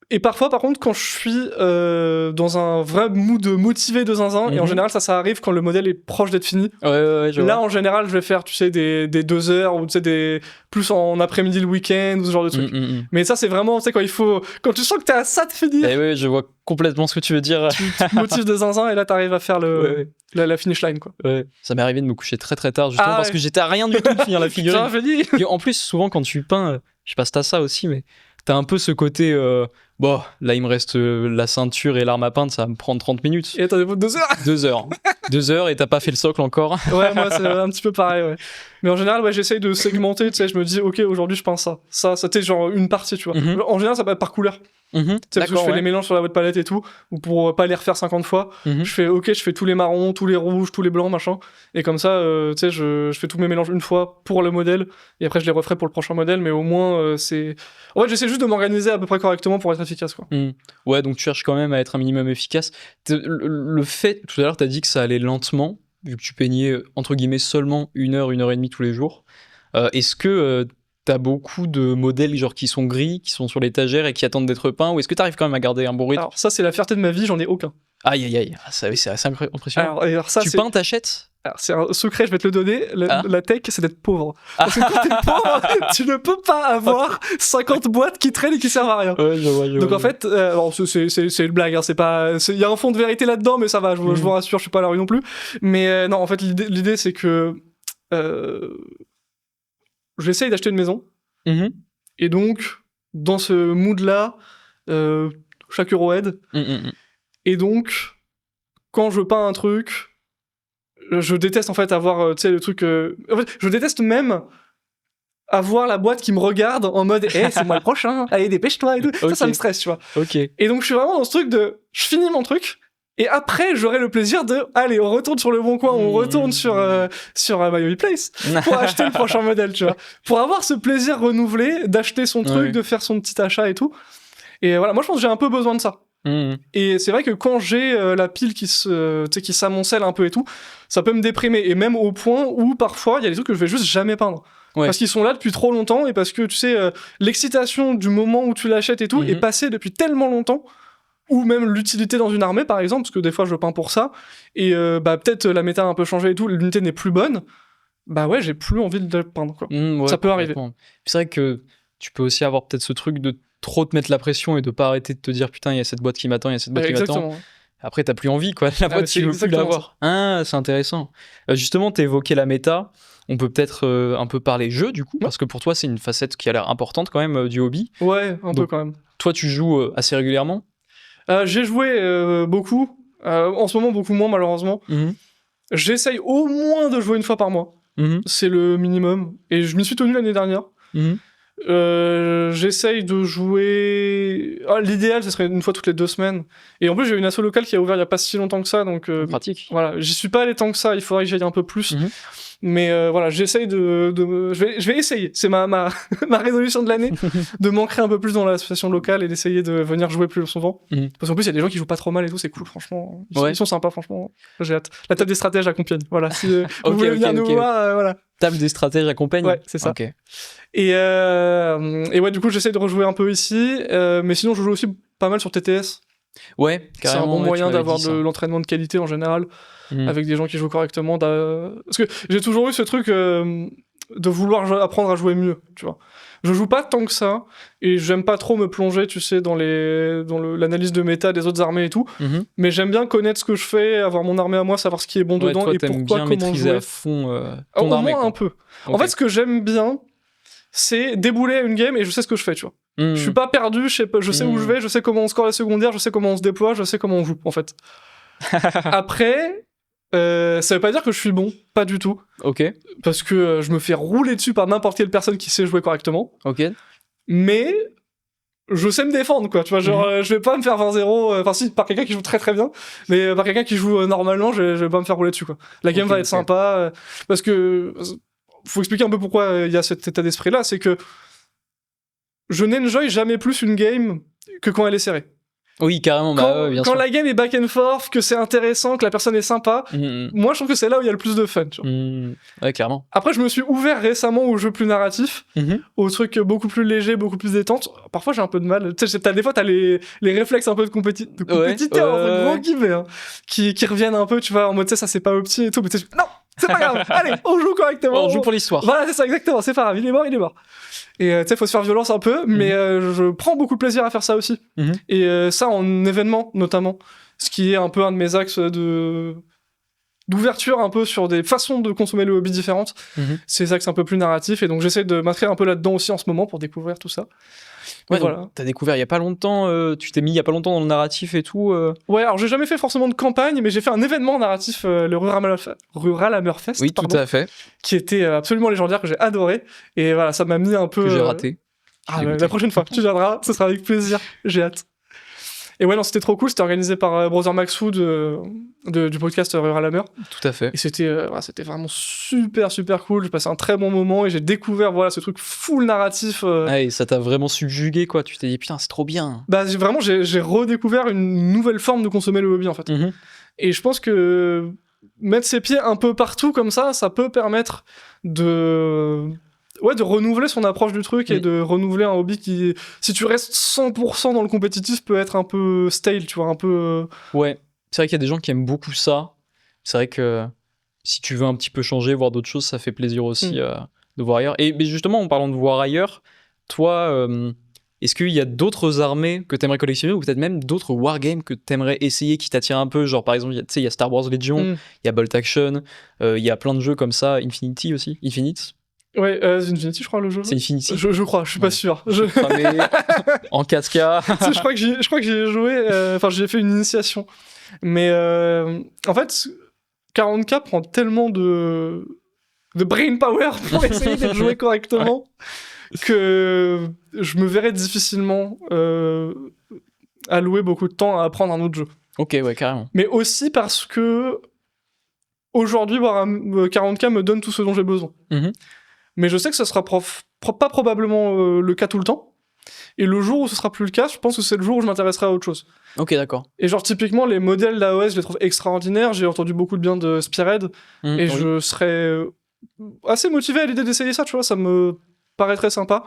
Et parfois, par contre, quand je suis dans un vrai mood motivé de zinzin, et en général, ça arrive quand le modèle est proche d'être fini. Ouais, là, en général, je vais faire, tu sais, des 2 heures, ou tu sais, plus en après-midi le week-end, ou ce genre de truc. Mais ça, c'est vraiment, tu sais, quand tu sens que t'es à ça de finir. Ouais, je vois complètement ce que tu veux dire. Tu te motives de zinzin, et là, t'arrives à faire la finish line, quoi. Ouais. Ça m'est arrivé de me coucher très très tard, justement, parce que j'étais à rien du tout de finir la figurine. Et en plus, souvent, quand tu peins, je sais pas si t'as ça aussi, mais t'as un peu ce côté... Bon, là, il me reste la ceinture et l'arme à peindre, ça va me prendre 30 minutes. Et attends, 2 heures 2 heures. 2 heures et t'as pas fait le socle encore. Ouais, moi, c'est un petit peu pareil, ouais. Mais en général, j'essaye de segmenter, tu sais, je me dis, ok, aujourd'hui, je peins ça. Ça, c'était genre une partie, tu vois. En général, ça va être par couleur. Tu sais, parce que je fais les mélanges sur la boîte palette et tout, ou pour pas les refaire 50 fois, je fais tous les marrons, tous les rouges, tous les blancs, machin. Et comme ça, tu sais, je fais tous mes mélanges une fois pour le modèle, et après, je les referai pour le prochain modèle, mais au moins, c'est... En fait, j'essaie juste de m'organiser à peu près correctement pour être efficace, quoi. Ouais, donc tu cherches quand même à être un minimum efficace. Le fait, tout à l'heure, t'as dit que ça allait lentement, vu que tu peignais, entre guillemets, seulement 1 heure, 1 heure et demie tous les jours. Est-ce que t'as beaucoup de modèles genre qui sont gris, qui sont sur l'étagère et qui attendent d'être peints, ou est-ce que t'arrives quand même à garder un bon rythme? Alors ça, c'est la fierté de ma vie, j'en ai aucun. Aïe, c'est assez impressionnant. Alors ça, tu peins, t'achètes? Alors, c'est un secret, je vais te le donner. La tech, c'est d'être pauvre. Parce que quand t'es pauvre, tu ne peux pas avoir 50 boîtes qui traînent et qui servent à rien. Ouais, je vois. Donc en fait, alors, c'est une blague, hein, il y a un fond de vérité là-dedans, mais ça va, je vous rassure, je suis pas à la rue non plus. Mais non, en fait, l'idée c'est que j'essaye d'acheter une maison. Et donc, dans ce mood-là, chaque euro aide. Et donc, quand je peins un truc, je déteste en fait avoir, tu sais, le truc... En fait, je déteste même avoir la boîte qui me regarde en mode « c'est moi le prochain, allez, dépêche-toi » et tout. Okay. Ça me stresse, tu vois. Et donc, je suis vraiment dans ce truc de... Je finis mon truc, et après, j'aurai le plaisir de... Allez, on retourne sur le Bon Coin, on retourne sur My Hobby Place pour acheter le prochain modèle, tu vois. Pour avoir ce plaisir renouvelé d'acheter son truc, de faire son petit achat et tout. Et voilà, moi, je pense que j'ai un peu besoin de ça. Et c'est vrai que quand j'ai la pile qui s'amoncelle un peu et tout, ça peut me déprimer, et même au point où parfois il y a des trucs que je vais juste jamais peindre parce qu'ils sont là depuis trop longtemps, et parce que tu sais, l'excitation du moment où tu l'achètes et tout est passée depuis tellement longtemps, ou même l'utilité dans une armée par exemple, parce que des fois je peins pour ça, et peut-être la méta a un peu changé et tout, l'unité n'est plus bonne, j'ai plus envie de le peindre, quoi. Ça peut arriver. C'est vrai que tu peux aussi avoir peut-être ce truc de trop te mettre la pression et de pas arrêter de te dire putain, il y a cette boîte qui m'attend, il y a cette boîte qui m'attend. Après t'as plus envie, quoi. La boîte tu veux plus l'avoir. C'est intéressant. Justement, t'as évoqué la méta. On peut peut-être un peu parler jeu du coup, parce que pour toi c'est une facette qui a l'air importante quand même du hobby. Ouais, un peu quand même. Toi tu joues assez régulièrement? J'ai joué beaucoup. En ce moment beaucoup moins malheureusement. J'essaye au moins de jouer une fois par mois. C'est le minimum. Et je m'y suis tenu l'année dernière. J'essaye de jouer. L'idéal, ce serait une fois toutes les 2 semaines. Et en plus, j'ai une asso locale qui a ouvert il y a pas si longtemps que ça, donc Pratique. voilà, j'y suis pas allé tant que ça. Il faudrait que j'y aille un peu plus. Mhm. Mais voilà, j'essaye je vais essayer. C'est ma résolution de l'année de m'ancrer un peu plus dans l'association locale et d'essayer de venir jouer plus souvent. Mhm. Parce qu'en plus, il y a des gens qui jouent pas trop mal et tout, c'est cool, franchement. Ouais. Ils sont sympas, franchement. J'ai hâte. La table des stratèges à Compiègne. Voilà, si vous Ok, voulez venir nous ok. voir, voilà. Table des stratèges accompagne. Ouais, c'est ça. Ok. Et ouais, du coup, j'essaie de rejouer un peu ici. Mais sinon, je joue aussi pas mal sur TTS. Ouais, C'est un carrément. bon ouais, moyen tu m'avais d'avoir dit de ça. l'entraînement de qualité en général, Mhm. avec des gens qui jouent correctement. Parce que j'ai toujours eu ce truc de vouloir apprendre à jouer mieux, tu vois. Je joue pas tant que ça, et j'aime pas trop me plonger, tu sais, dans l'analyse de méta des autres armées et tout. Mhm. Mais j'aime bien connaître ce que je fais, avoir mon armée à moi, savoir ce qui est bon Ouais, dedans toi, et t'aimes pourquoi, bien comment maîtriser jouer. à fond Au ton armée, moins quoi. un peu. En Ok. fait, ce que j'aime bien, c'est débouler une game et je sais ce que je fais, tu vois. Mhm. Je suis pas perdu, je sais où je vais, je sais comment on score les secondaires, je sais comment on se déploie, je sais comment on joue, en fait. Après, ça veut pas dire que je suis bon, pas du tout. Ok, Parce que je me fais rouler dessus par n'importe quelle personne qui sait jouer correctement. ok. Mais je sais me défendre, quoi. Tu vois, genre, je vais pas me faire 20-0. Enfin, si, par quelqu'un qui joue très très bien. Mais par quelqu'un qui joue normalement, je vais pas me faire rouler dessus, quoi. La game Ok, va être ok. sympa. Parce que. Faut expliquer un peu pourquoi il y a cet état d'esprit-là. C'est que je n'enjoy jamais plus une game que quand elle est serrée. Oui, carrément, bah ouais, bien Quand sûr. la game est back and forth, que c'est intéressant, que la personne est sympa, Mhm. moi je trouve que c'est là où il y a le plus de fun. Tu vois. Mhm. Ouais, clairement. Après, je me suis ouvert récemment aux jeux plus narratifs, Mhm. aux trucs beaucoup plus légers, beaucoup plus détente. Parfois, j'ai un peu de mal. Tu sais, des fois, t'as les réflexes un peu de compétiteur, entre ouais. gros guillemets, hein, qui reviennent un peu, tu vois, en mode, tu sais, ça c'est pas opti et tout. Mais tu sais, non, c'est pas grave, allez, on joue correctement. On joue pour l'histoire. Voilà, c'est ça, exactement, c'est pas grave, il est mort, il est mort. Et tu sais, faut se faire violence un peu, mais je prends beaucoup de plaisir à faire ça aussi. Mhm. Et ça en événement, notamment. Ce qui est un peu un de mes axes d'ouverture un peu sur des façons de consommer le hobby différentes, ces axes un peu plus narratifs, et donc j'essaie de m'inscrire un peu là-dedans aussi en ce moment pour découvrir tout ça. Ouais, voilà. donc, t'as découvert il y a pas longtemps, tu t'es mis il y a pas longtemps dans le narratif et tout. Ouais, alors j'ai jamais fait forcément de campagne, mais j'ai fait un événement narratif, le Rural Hammerfest, Oui, tout à fait. qui était absolument légendaire, que j'ai adoré, et voilà, ça m'a mis un peu... Que j'ai raté. La prochaine fois, tu viendras, ce sera avec plaisir, j'ai hâte. Et ouais, non, c'était trop cool, c'était organisé par Brother Maxwood du podcast Rural Hammer. Tout à fait. Et c'était vraiment super super cool, j'ai passé un très bon moment et j'ai découvert ce truc full narratif. Ouais, ça t'a vraiment subjugué, quoi. Tu t'es dit, putain, c'est trop bien. Bah, j'ai redécouvert une nouvelle forme de consommer le hobby, en fait. Mhm. Et je pense que mettre ses pieds un peu partout comme ça peut permettre de renouveler son approche du truc et de renouveler un hobby qui, si tu restes 100% dans le compétitif, peut être un peu stale, tu vois, un peu... Ouais, c'est vrai qu'il y a des gens qui aiment beaucoup ça. C'est vrai que si tu veux un petit peu changer, voir d'autres choses, ça fait plaisir aussi de voir ailleurs. Et mais justement, en parlant de voir ailleurs, toi, est-ce qu'il y a d'autres armées que t'aimerais collectionner ou peut-être même d'autres wargames que t'aimerais essayer qui t'attirent un peu? Genre par exemple, il y a Star Wars Legion, il y a Bolt Action, il y a plein de jeux comme ça, Infinity aussi, Infinite. Ouais, Infinity, je crois, le jeu. C'est Infinity. Je crois, je suis pas sûr. En 4K. Je crois que j'y ai joué, enfin, j'ai fait une initiation. Mais en fait, 40K prend tellement de brain power pour essayer de jouer correctement que je me verrais difficilement allouer beaucoup de temps à apprendre un autre jeu. Ok, ouais, carrément. Mais aussi parce que aujourd'hui, 40K me donne tout ce dont j'ai besoin. Mais je sais que ce sera pas probablement le cas tout le temps. Et le jour où ce sera plus le cas, je pense que c'est le jour où je m'intéresserai à autre chose. Ok, d'accord. Et genre, typiquement, les modèles d'AOS, je les trouve extraordinaires. J'ai entendu beaucoup de bien de Spearhead. Et je serais assez motivé à l'idée d'essayer ça, tu vois. Ça me paraît très sympa.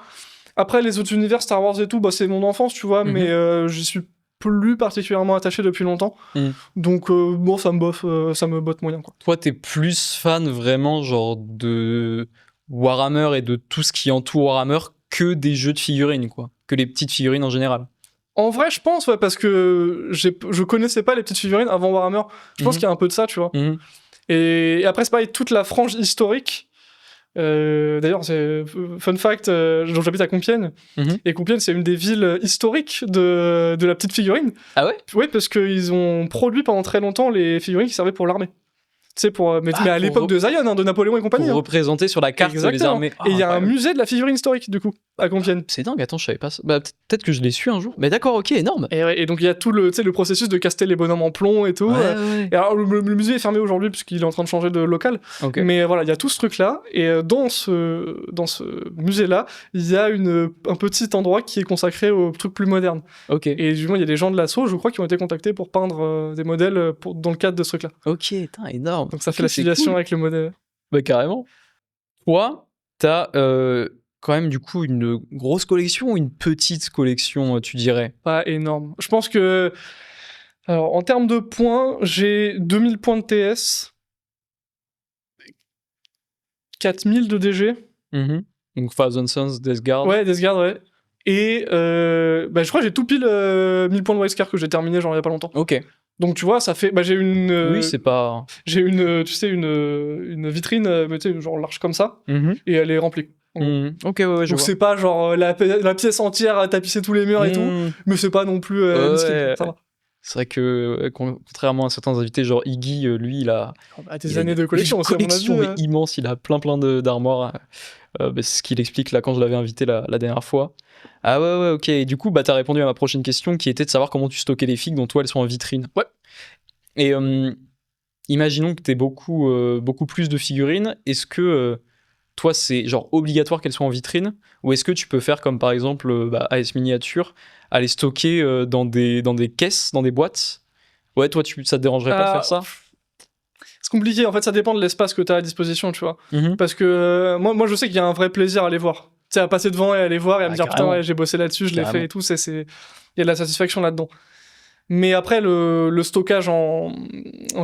Après, les autres univers, Star Wars et tout, bah, c'est mon enfance, tu vois. Mais j'y suis plus particulièrement attaché depuis longtemps. Donc, bon, ça me botte moyen, quoi. Toi, t'es plus fan vraiment, genre, de Warhammer et de tout ce qui entoure Warhammer que des jeux de figurines, quoi. Que les petites figurines en général. En vrai, je pense, ouais, parce que je connaissais pas les petites figurines avant Warhammer. Je pense qu'il y a un peu de ça, tu vois. Et après, c'est pareil, toute la frange historique. D'ailleurs, c'est fun fact, dont j'habite à Compiègne. Et Compiègne, c'est une des villes historiques de la petite figurine. Ah ouais? Oui, parce qu'ils ont produit pendant très longtemps les figurines qui servaient pour l'armée. sais, mais à l'époque de Zion, hein, de Napoléon et compagnie. Pour Hein. représenter sur la carte les Exactement. armées. Et il y a un musée de la figurine historique, du coup, à Compiègne. C'est dingue, attends, je savais pas ça. Bah, peut-être que je l'ai su un jour. Mais d'accord, ok, énorme. Et donc, il y a tout le processus de caster les bonhommes en plomb et tout. Ouais. Et alors, le musée est fermé aujourd'hui, puisqu'il est en train de changer de local. Ok. Mais voilà, il y a tout ce truc-là. Et dans ce musée-là, il y a un petit endroit qui est consacré aux trucs plus modernes. Ok. Et du moins, il y a des gens de l'assaut, je crois, qui ont été contactés pour peindre des modèles dans le cadre de ce truc-là. Ok, putain, énorme. Donc ça fait Ok, la c'est filiation cool. avec le modèle. Bah, carrément. Toi, t'as quand même du coup une grosse collection ou une petite collection, tu dirais? Pas énorme. Je pense que... Alors, en termes de points, j'ai 2000 points de TS, 4000 de DG. Donc Thousand Sons, Death Guard. Ouais, Death Guard, ouais. Et je crois que j'ai tout pile 1000 points de Wildcard que j'ai terminé genre il y a pas longtemps. Ok. Donc tu vois, ça fait... j'ai une... Oui, c'est pas... J'ai une vitrine, mais tu sais, genre large comme ça, et elle est remplie. Ok, ouais, je Donc vois. c'est pas genre la pièce entière à tapisser tous les murs et tout, mais c'est pas non plus miskin, ça va. C'est vrai que contrairement à certains invités, genre Iggy, lui, il a Des années de collection, une c'est collection immense, il a plein d'armoires. C'est ce qu'il explique là quand je l'avais invité la dernière fois. Ah ouais, ok. Et du coup, t'as répondu à ma prochaine question qui était de savoir comment tu stockais les figues dont toi elles sont en vitrine. Ouais. Et imaginons que t'aies beaucoup plus de figurines. Est-ce que toi c'est genre obligatoire qu'elles soient en vitrine ou est-ce que tu peux faire comme par exemple AS Miniature, aller stocker dans des caisses, dans des boîtes? Ouais, toi ça te dérangerait pas de faire ça? C'est compliqué, en fait ça dépend de l'espace que t'as à disposition, tu vois. Parce que moi je sais qu'il y a un vrai plaisir à les voir. Tu sais, à passer devant et à les voir et à me dire putain ouais, j'ai bossé là-dessus, je l'ai fait et tout, il y a de la satisfaction là-dedans. Mais après le stockage en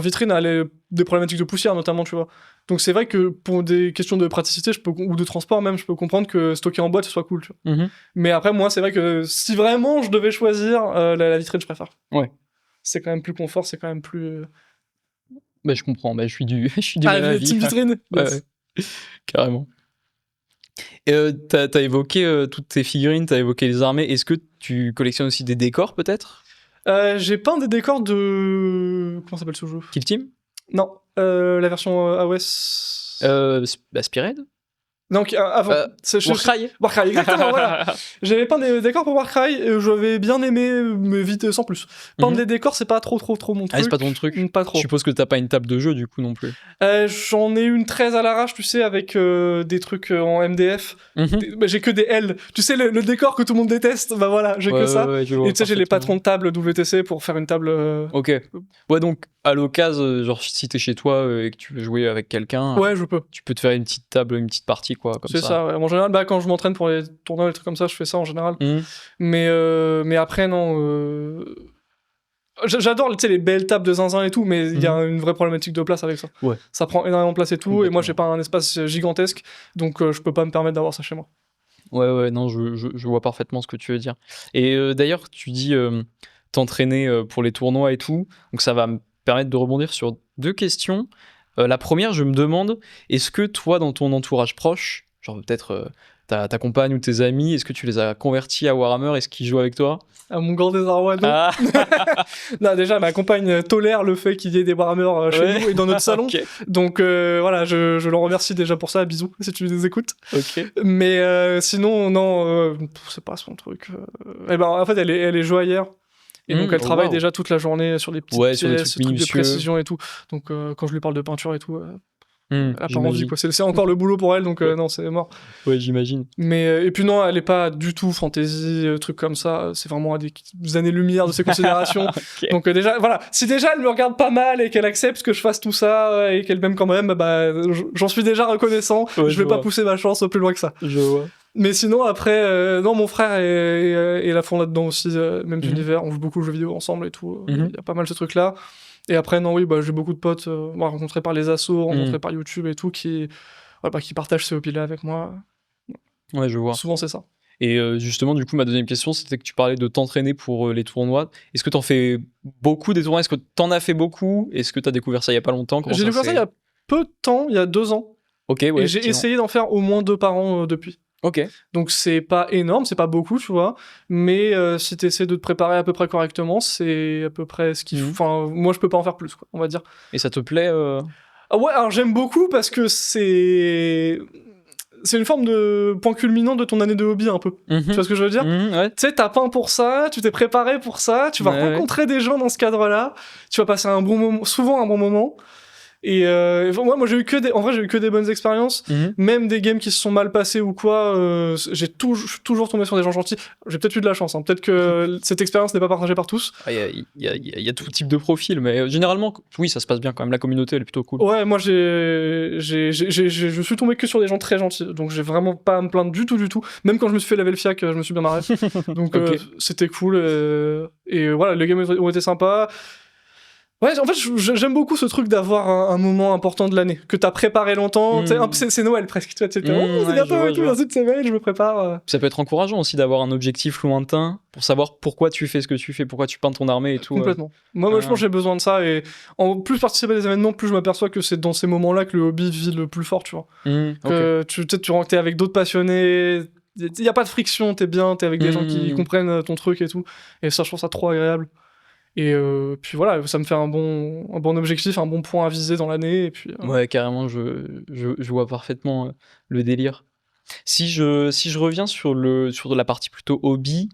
vitrine a des problématiques de poussière notamment, tu vois. Donc c'est vrai que pour des questions de praticité ou de transport même, je peux comprendre que stocker en boîte ce soit cool, tu vois. Mais après moi c'est vrai que si vraiment je devais choisir, la vitrine je préfère. Ouais. C'est quand même plus confort, c'est quand même plus... je comprends, je suis du même avis. Team vitrine. Ouais. Carrément. Et t'as évoqué toutes tes figurines, t'as évoqué les armées. Est-ce que tu collectionnes aussi des décors peut-être? J'ai peint des décors de... Comment s'appelle ce jeu? Kill Team? Non, la version AOS... Spired? Donc avant... Warcry? Warcry, exactement, voilà. J'avais peint des décors pour Warcry, et j'avais bien aimé, mais vite sans plus. Peindre des décors, c'est pas trop mon truc. Ah, c'est pas ton truc? Pas trop. Je suppose que t'as pas une table de jeu du coup non plus. J'en ai une 13 à l'arrache, tu sais, avec des trucs en MDF. J'ai que des L. Tu sais, le décor que tout le monde déteste, bah voilà, j'ai que ça. Ouais, et tu sais, j'ai les patrons de table WTC pour faire une table... Ok. Ouais, donc à l'occasion, genre si t'es chez toi et que tu veux jouer avec quelqu'un, ouais, je peux. Tu peux te faire une petite table, une petite partie quoi. C'est ça, ouais. En général, quand je m'entraîne pour les tournois, les trucs comme ça, je fais ça en général. Mais après, non... J'adore les belles tables de zinzin et tout, mais il y a une vraie problématique de place avec ça. Ouais. Ça prend énormément de place et tout, et moi j'ai pas un espace gigantesque, donc je peux pas me permettre d'avoir ça chez moi. Ouais, non, je vois parfaitement ce que tu veux dire. Et d'ailleurs, tu dis t'entraîner pour les tournois et tout, donc ça va me permettre de rebondir sur 2 questions. La première, je me demande, est-ce que toi, dans ton entourage proche, genre peut-être ta compagne ou tes amis, est-ce que tu les as convertis à Warhammer? Est-ce qu'ils jouent avec toi? À mon grand désarroi, non. Ah. Non, déjà, ma compagne tolère le fait qu'il y ait des Warhammer chez nous et dans notre salon. Okay. Donc voilà, je le remercie déjà pour ça. Bisous, si tu les écoutes. Ok. Mais sinon, non, c'est pas son truc. En fait, elle est joaillère. Et donc, elle travaille déjà toute la journée sur des petites pièces, sur des trucs de précision et tout. Donc, quand je lui parle de peinture et tout, elle a pas envie, quoi. C'est encore le boulot pour elle, donc non, c'est mort. Ouais, j'imagine. Mais, et puis non, elle est pas du tout fantasy, truc comme ça. C'est vraiment à des années-lumière de ses considérations. Okay. Donc, déjà, voilà. Si déjà elle me regarde pas mal et qu'elle accepte que je fasse tout ça et qu'elle m'aime quand même, j'en suis déjà reconnaissant. Ouais, je vais pas pousser ma chance plus loin que ça. Je vois. Mais sinon, après, non, mon frère est à fond là-dedans aussi, même d'univers. On joue beaucoup aux jeux vidéo ensemble et tout. Il y a pas mal ce truc-là. Et après, non, oui, j'ai beaucoup de potes rencontrés par les assos, rencontrés par YouTube et tout, qui partagent ces hobbies-là avec moi. Ouais, je vois. Souvent, c'est ça. Et justement, du coup, ma deuxième question, c'était que tu parlais de t'entraîner pour les tournois. Est-ce que t'en fais beaucoup des tournois? Est-ce que t'en as fait beaucoup? Est-ce que t'as découvert ça il y a pas longtemps? J'ai découvert ça il y a peu de temps, il y a 2 ans. Ok, ouais. Et j'ai essayé d'en faire au moins 2 par an depuis. Ok. Donc c'est pas énorme, c'est pas beaucoup, tu vois. Mais si t'essaies de te préparer à peu près correctement, c'est à peu près ce qu'il faut. Enfin, moi, je peux pas en faire plus, quoi, on va dire. Et ça te plaît Ah ouais, alors j'aime beaucoup parce que c'est une forme de point culminant de ton année de hobby un peu. Tu vois ce que je veux dire? Ouais. Tu sais, t'as peint pour ça, tu t'es préparé pour ça, tu vas rencontrer des gens dans ce cadre-là, tu vas passer un bon moment, souvent un bon moment. Et moi j'ai eu que des bonnes expériences, même des games qui se sont mal passés ou quoi, j'ai toujours tombé sur des gens gentils. J'ai peut-être eu de la chance, hein. Peut-être que cette expérience n'est pas partagée par tous. Il y a tout type de profil, mais généralement, oui, ça se passe bien quand même. La communauté, elle est plutôt cool. Ouais, moi je suis tombé que sur des gens très gentils, donc j'ai vraiment pas à me plaindre du tout. Même quand je me suis fait laver le fiac, je me suis bien marré. Donc c'était cool. Et voilà, les games ont été sympas. Ouais, en fait, j'aime beaucoup ce truc d'avoir un moment important de l'année, que t'as préparé longtemps. C'est Noël presque. Tu vois, c'est bientôt et tout, dans cette semaine, je me prépare. Ça peut être encourageant aussi d'avoir un objectif lointain pour savoir pourquoi tu fais ce que tu fais, pourquoi tu peins ton armée et tout. Complètement. Moi, je pense que j'ai besoin de ça. Et en plus participer à des événements, plus je m'aperçois que c'est dans ces moments-là que le hobby vit le plus fort, tu vois. Que tu rentres, t'es avec d'autres passionnés. Il y a pas de friction, t'es bien, t'es avec des gens qui comprennent ton truc et tout. Et ça, je trouve ça trop agréable. Et puis voilà, ça me fait un bon objectif, un bon point à viser dans l'année. Et puis, Ouais, carrément, je vois parfaitement le délire. Si je reviens sur la partie plutôt hobby,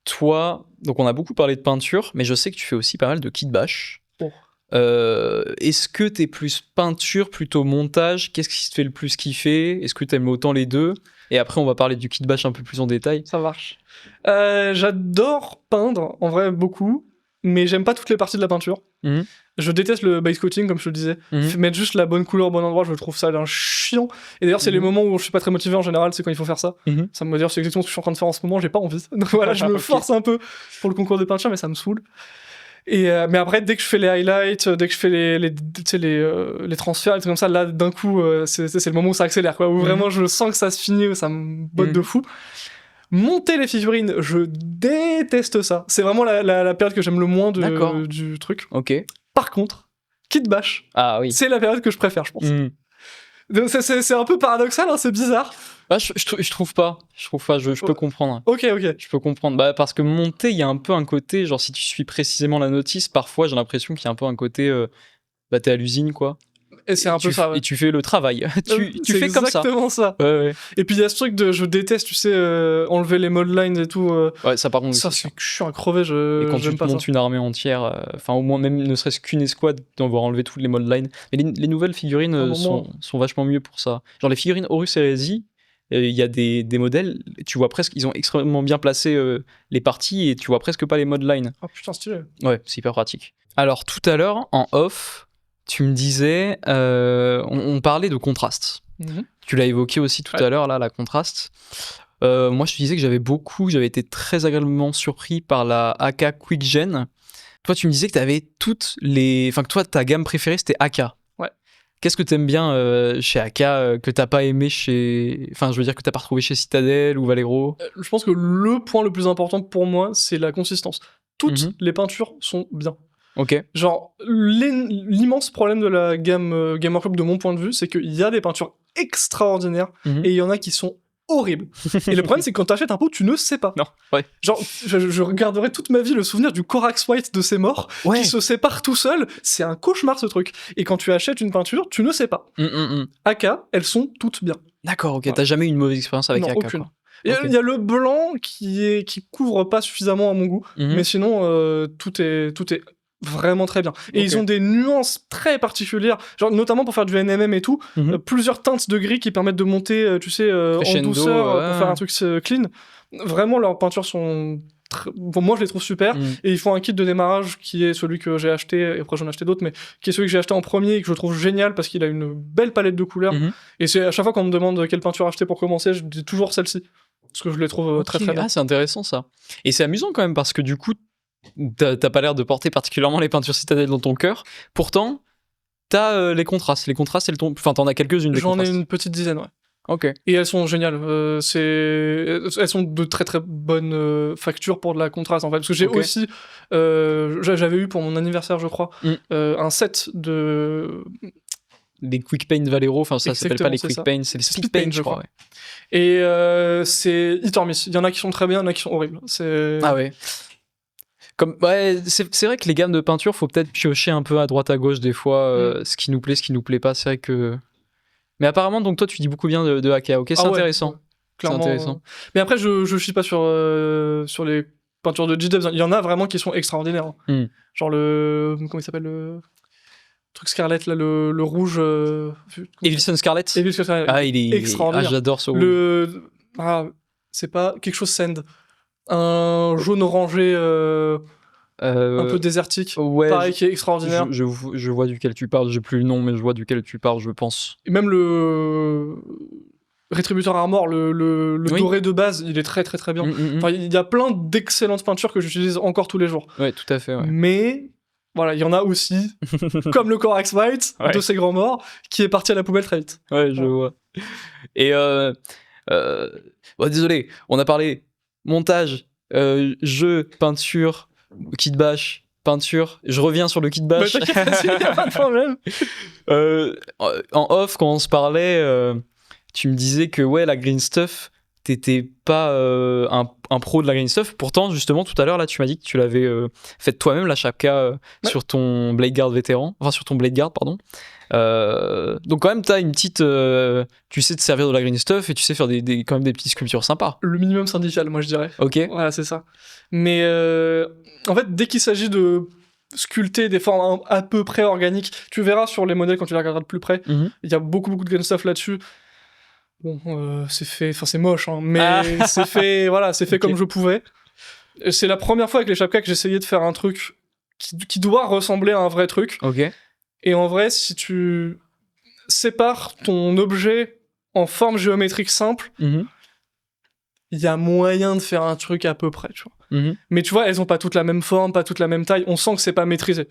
toi, donc on a beaucoup parlé de peinture, mais je sais que tu fais aussi pas mal de kit bash. Oh. Est-ce que t'es plus peinture, plutôt montage? Qu'est-ce qui te fait le plus kiffer? Est-ce que t'aimes autant les deux? Et après, on va parler du kit bash un peu plus en détail. Ça marche. J'adore peindre, en vrai, beaucoup, mais j'aime pas toutes les parties de la peinture. Je déteste le base coating, comme je te le disais. Mettre juste la bonne couleur au bon endroit, je trouve ça d'un chiant. Et d'ailleurs, c'est les moments où je suis pas très motivé en général, c'est quand il faut faire ça. Ça me dire, c'est exactement ce que je suis en train de faire en ce moment, j'ai pas envie. Donc voilà, je me force un peu pour le concours de peinture, mais ça me saoule. Et mais après, dès que je fais les highlights, dès que je fais les transferts, les trucs comme ça, là, d'un coup, c'est le moment où ça accélère, quoi, où vraiment je sens que ça se finit, où ça me botte de fou. Monter les figurines, je déteste ça. C'est vraiment la période que j'aime le moins du truc. Ok. Par contre, kit bash, c'est la période que je préfère, je pense. C'est un peu paradoxal, hein, c'est bizarre. Bah, je trouve pas. Je peux comprendre. Ok. Je peux comprendre. Bah, parce que monter, il y a un peu un côté, genre si tu suis précisément la notice, parfois j'ai l'impression qu'il y a un peu un côté, bah t'es à l'usine, quoi. Et c'est un peu ça, ouais. Et tu fais le travail. tu fais comme ça. C'est exactement ça. Ouais. Et puis il y a ce truc de, je déteste, tu sais, enlever les mod lines et tout. Ouais, ça par contre. Ça, c'est chiant à crever, et quand tu montes une armée entière, enfin au moins même ne serait-ce qu'une escouade, devoir enlever toutes les mod lines. Mais les nouvelles figurines sont vachement mieux pour ça. Genre les figurines Horus Heresy, il y a des modèles, tu vois presque, ils ont extrêmement bien placé les parties et tu vois presque pas les mod lines. Oh putain, stylé. Ouais, c'est hyper pratique. Alors tout à l'heure, en off, tu me disais, on parlait de contraste. Tu l'as évoqué aussi tout à l'heure, là, la contraste. Moi, je te disais que j'avais été très agréablement surpris par la AK Quick Gen. Toi, tu me disais que que toi, ta gamme préférée, c'était AK. Ouais. Qu'est-ce que t'aimes bien chez AK que t'as pas aimé enfin, je veux dire que t'as pas retrouvé chez Citadel ou Valero? Je pense que le point le plus important pour moi, c'est la consistance. Toutes les peintures sont bien. Ok. Genre, l'immense problème de la gamme Game Workshop, de mon point de vue, c'est qu'il y a des peintures extraordinaires et il y en a qui sont horribles. Et le problème, c'est que quand t'achètes un pot, tu ne sais pas. Non, ouais. Genre, je regarderai toute ma vie le souvenir du Corax White de ses morts qui se sépare tout seul. C'est un cauchemar, ce truc. Et quand tu achètes une peinture, tu ne sais pas. AK, elles sont toutes bien. D'accord, ok. Voilà. T'as jamais eu une mauvaise expérience avec AK? Aucune. Il y a le blanc qui couvre pas suffisamment à mon goût, mais sinon, tout est vraiment très bien. Et ils ont des nuances très particulières, genre notamment pour faire du NMM et tout, plusieurs teintes de gris qui permettent de monter, tu sais, en douceur pour faire un truc clean. Vraiment, leurs peintures sont... Bon, moi je les trouve super, et ils font un kit de démarrage qui est celui que j'ai acheté, et après j'en ai acheté d'autres, mais qui est celui que j'ai acheté en premier et que je trouve génial parce qu'il a une belle palette de couleurs. Et c'est à chaque fois qu'on me demande quelle peinture acheter pour commencer, je dis toujours celle-ci, parce que je les trouve très très bien. Ah, c'est intéressant ça. Et c'est amusant quand même parce que du coup, t'as pas l'air de porter particulièrement les peintures Citadel dans ton cœur. Pourtant, t'as les contrastes. Les contrastes, enfin, t'en as quelques-unes. J'en ai une petite dizaine, ouais. Ok. Et elles sont géniales. Elles sont de très très bonnes factures pour de la contraste en fait. Parce que j'ai aussi, j'avais eu pour mon anniversaire, je crois, un set de des Quick Paint Valero. Enfin, ça s'appelle pas les Quick Paint, c'est les Speed Paint, je crois. Ouais. Et c'est hit or miss. Il y en a qui sont très bien, il y en a qui sont horribles. Ah ouais. c'est vrai que les gammes de peinture, faut peut-être piocher un peu à droite à gauche des fois, ce qui nous plaît, ce qui nous plaît pas. C'est vrai que. Mais apparemment, donc toi, tu dis beaucoup bien de Haka. Ok, c'est intéressant. Ouais, clairement. C'est intéressant. Mais après, je chie pas sur les peintures de G-Dubs. Il y en a vraiment qui sont extraordinaires. Mm. Genre comment il s'appelle le truc Scarlett là, le rouge. Evilson Scarlett. Evilson Scarlett. Ah, il est extraordinaire. j'adore ce rouge. C'est pas quelque chose Sand. Un jaune orangé un peu désertique. Ouais, pareil, qui est extraordinaire. Je vois duquel tu parles. J'ai plus le nom, mais je vois duquel tu parles, je pense. Et même le Rétributeur Armor, le doré de base, il est très très très bien. Enfin, il y a plein d'excellentes peintures que j'utilise encore tous les jours. Ouais, tout à fait. Ouais. Mais voilà, il y en a aussi, comme le Corax White de ces grands morts, qui est parti à la poubelle très vite. Ouais, je vois. Et désolé, on a parlé montage, jeu, peinture, kit bash, peinture. Je reviens sur le kit bash. Bah, t'inquiète, y a pas de problème. En off, quand on se parlait, tu me disais que ouais, la green stuff, t'étais pas un pro de la green stuff. Pourtant, justement, tout à l'heure, là, tu m'as dit que tu l'avais faite toi-même, la chapka, sur ton Blade Guard vétéran. Enfin, sur ton Blade Guard, pardon. Donc quand même t'as une petite tu sais te servir de la green stuff et tu sais faire quand même des petites sculptures sympas. Le minimum syndical, moi je dirais. Ok. Voilà, c'est ça. Mais en fait, dès qu'il s'agit de sculpter des formes à peu près organiques, tu verras sur les modèles quand tu les regarderas de plus près, il y a beaucoup de green stuff là-dessus. Bon, c'est fait, enfin c'est moche, hein, mais c'est fait, voilà, c'est fait comme je pouvais. Et c'est la première fois avec les chapkas que j'essayais de faire un truc qui doit ressembler à un vrai truc. Ok. Et en vrai, si tu sépares ton objet en forme géométrique simple, il y a moyen de faire un truc à peu près, tu vois. Mais tu vois, elles ont pas toutes la même forme, pas toutes la même taille. On sent que c'est pas maîtrisé.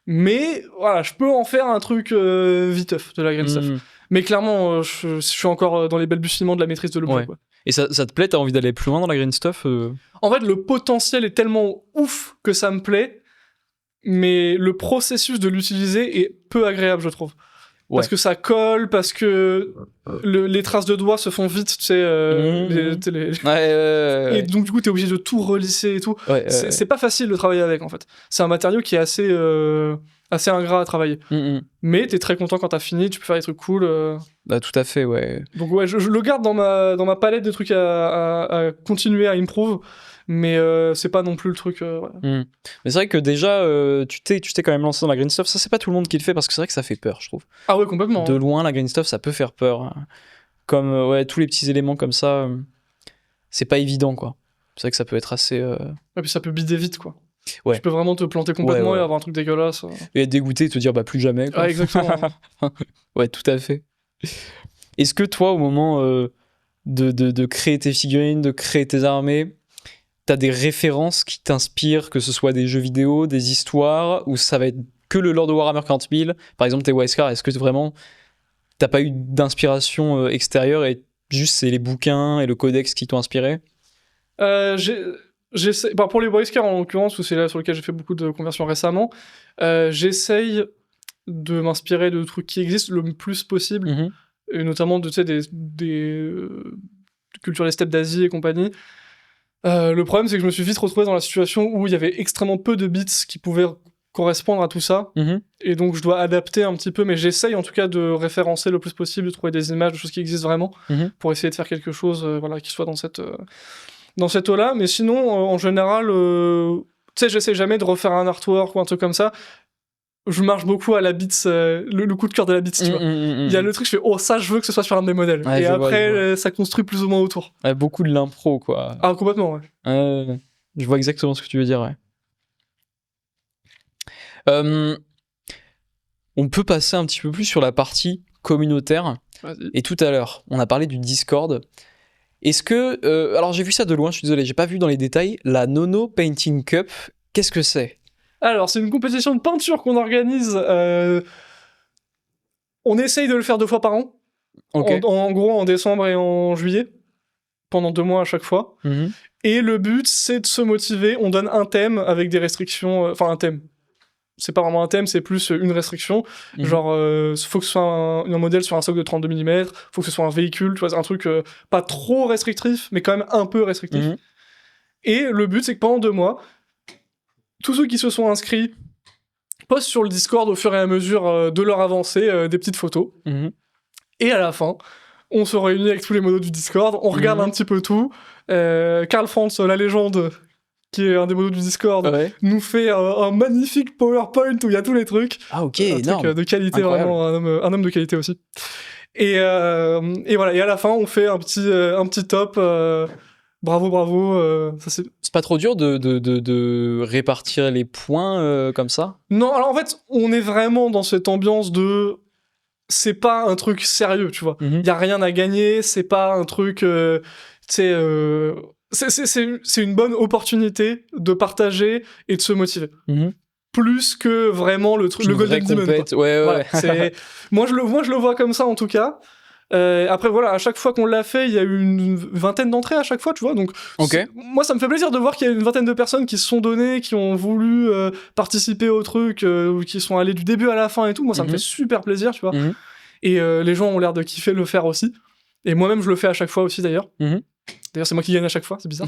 Mais voilà, je peux en faire un truc viteuf de la green stuff. Mais clairement, je suis encore dans les balbutiements de la maîtrise de l'objet. Ouais. Quoi. Et ça te plaît? T'as envie d'aller plus loin dans la green stuff En fait, le potentiel est tellement ouf que ça me plaît. Mais le processus de l'utiliser est peu agréable, je trouve. Ouais. Parce que ça colle, parce que les traces de doigts se font vite, tu sais. Et donc, du coup, t'es obligé de tout relisser et tout. C'est pas facile de travailler avec, en fait. C'est un matériau qui est assez ingrat à travailler. Mais t'es très content quand t'as fini, tu peux faire des trucs cool. Bah, tout à fait, ouais. Donc, ouais, je le garde dans ma palette de trucs à continuer à improve. Mais c'est pas non plus le truc. Mais c'est vrai que déjà, tu t'es quand même lancé dans la green stuff. Ça, c'est pas tout le monde qui le fait parce que c'est vrai que ça fait peur, je trouve. Ah ouais, complètement. De loin, la green stuff, ça peut faire peur. Comme tous les petits éléments comme ça, c'est pas évident, quoi. C'est vrai que ça peut être assez. Et puis ça peut bider vite, quoi. Ouais. Tu peux vraiment te planter complètement et avoir un truc dégueulasse. Et être dégoûté et te dire, bah plus jamais, quoi. Ah, exactement. Ouais, tout à fait. Est-ce que toi, au moment de créer tes figurines, de créer tes armées, t'as des références qui t'inspirent, que ce soit des jeux vidéo, des histoires, ou ça va être que le lore de Warhammer 40 000? Par exemple, tes Wisecar, est-ce que vraiment t'as pas eu d'inspiration extérieure et juste c'est les bouquins et le codex qui t'ont inspiré? Pour les Wisecar en l'occurrence, où c'est là sur lequel j'ai fait beaucoup de conversions récemment, j'essaye de m'inspirer de trucs qui existent le plus possible, et notamment des cultures des steppes d'Asie et compagnie. Le problème, c'est que je me suis vite retrouvé dans la situation où il y avait extrêmement peu de bits qui pouvaient correspondre à tout ça. Et donc, je dois adapter un petit peu, mais j'essaye en tout cas de référencer le plus possible, de trouver des images, de choses qui existent vraiment, pour essayer de faire quelque chose qui soit dans cette eau-là. Mais sinon, en général, tu sais, j'essaie jamais de refaire un artwork ou un truc comme ça. Je marche beaucoup à la bits, le coup de cœur de la bits, tu vois. Il y a le truc, je fais, oh, ça, je veux que ce soit sur un de mes modèles. Ouais, et après, ça construit plus ou moins autour. Ouais, beaucoup de l'impro, quoi. Ah, complètement, ouais. Je vois exactement ce que tu veux dire, ouais. On peut passer un petit peu plus sur la partie communautaire. Vas-y. Et tout à l'heure, on a parlé du Discord. Est-ce que... alors, j'ai vu ça de loin, je suis désolé, j'ai pas vu dans les détails. La Nono Painting Cup, qu'est-ce que c'est ? Alors, c'est une compétition de peinture qu'on organise. On essaye de le faire 2 fois par an. Okay. En gros, en décembre et en juillet. Pendant 2 mois à chaque fois. Et le but, c'est de se motiver. On donne un thème avec des restrictions. Enfin, un thème. C'est pas vraiment un thème, c'est plus une restriction. Genre, faut que ce soit un modèle sur un socle de 32 mm. Faut que ce soit un véhicule. Tu vois, c'est un truc pas trop restrictif, mais quand même un peu restrictif. Et le but, c'est que pendant 2 mois, tous ceux qui se sont inscrits postent sur le Discord au fur et à mesure de leur avancée des petites photos. Et à la fin, on se réunit avec tous les modos du Discord, on regarde un petit peu tout. Karl Franz, la légende, qui est un des modos du Discord, nous fait un magnifique PowerPoint où il y a tous les trucs. Ah ok, un énorme. truc de qualité, Incroyable. vraiment, un homme de qualité aussi. Et voilà, et à la fin, on fait un petit top. Bravo. Ça, c'est pas trop dur de répartir les points comme ça? Non, alors en fait, on est vraiment dans cette ambiance de... C'est pas un truc sérieux, tu vois. Y a rien à gagner, c'est pas un truc... tu sais... c'est une bonne opportunité de partager et de se motiver. Plus que vraiment le Golden Demon. Ouais. Voilà, moi, je le vois comme ça, en tout cas. Après, voilà, à chaque fois qu'on l'a fait, il y a eu une vingtaine d'entrées à chaque fois, tu vois. Donc, moi, ça me fait plaisir de voir qu'il y a une vingtaine de personnes qui se sont données, qui ont voulu participer au truc, qui sont allées du début à la fin et tout. Moi, ça me fait super plaisir, tu vois. Et les gens ont l'air de kiffer le faire aussi. Et moi-même, je le fais à chaque fois aussi, d'ailleurs. D'ailleurs, c'est moi qui gagne à chaque fois, c'est bizarre.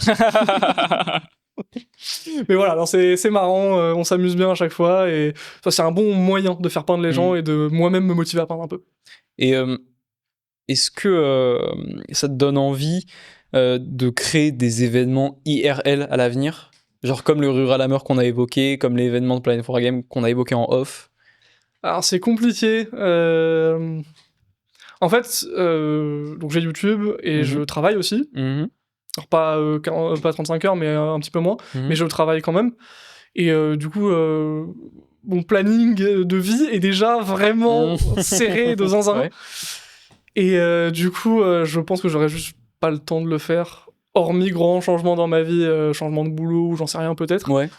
Mais voilà, alors c'est marrant, on s'amuse bien à chaque fois. Et c'est un bon moyen de faire peindre les gens et de moi-même me motiver à peindre un peu. Et... est-ce que ça te donne envie de créer des événements IRL à l'avenir? Genre comme le Rural Hammer qu'on a évoqué, comme l'événement de Planet Wargame qu'on a évoqué en off? Alors c'est compliqué. En fait, donc j'ai YouTube et je travaille aussi. Alors pas 35 heures, mais un petit peu moins. Mais je travaille quand même. Et du coup... mon planning de vie est déjà vraiment serré de zinzin. Ouais. Et du coup, je pense que j'aurais juste pas le temps de le faire, hormis grand changement dans ma vie, changement de boulot ou j'en sais rien peut-être. Ouais.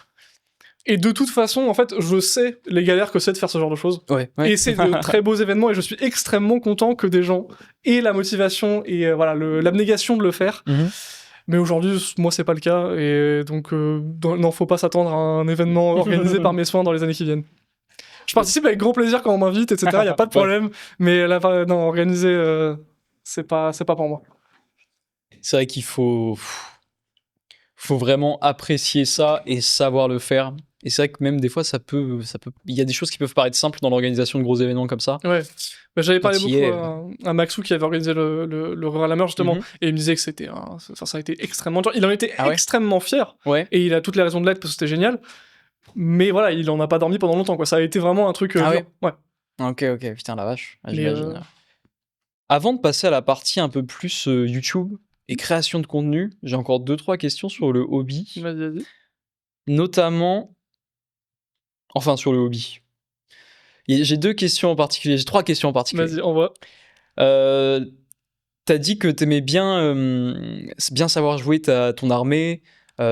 Et de toute façon, en fait, je sais les galères que c'est de faire ce genre de choses. Ouais. Et c'est de très beaux événements et je suis extrêmement content que des gens aient la motivation et voilà l'abnégation de le faire. Mais aujourd'hui, moi, c'est pas le cas. Et donc, non, faut pas s'attendre à un événement organisé par mes soins dans les années qui viennent. Je participe avec grand plaisir quand on m'invite, etc. Il n'y a pas de problème. Mais là, non, organiser, c'est pas pour moi. C'est vrai qu'il faut vraiment apprécier ça et savoir le faire. Et c'est vrai que même des fois, il y a des choses qui peuvent paraître simples dans l'organisation de gros événements comme ça. Ouais. Bah, j'avais parlé beaucoup à Maxou qui avait organisé le Rural Hammer justement, et il me disait que ça a été extrêmement dur. Il en était extrêmement fier. Ouais. Et il a toutes les raisons de l'être parce que c'était génial. Mais voilà, il en a pas dormi pendant longtemps, quoi. Ça a été vraiment un truc dur. Ouais. Ok, putain la vache. J'imagine. Avant de passer à la partie un peu plus YouTube et création de contenu, j'ai encore 2-3 questions sur le hobby. Vas-y. Notamment... Enfin, sur le hobby. J'ai 3 questions en particulier. Vas-y, envoie. T'as dit que t'aimais bien savoir jouer ton armée,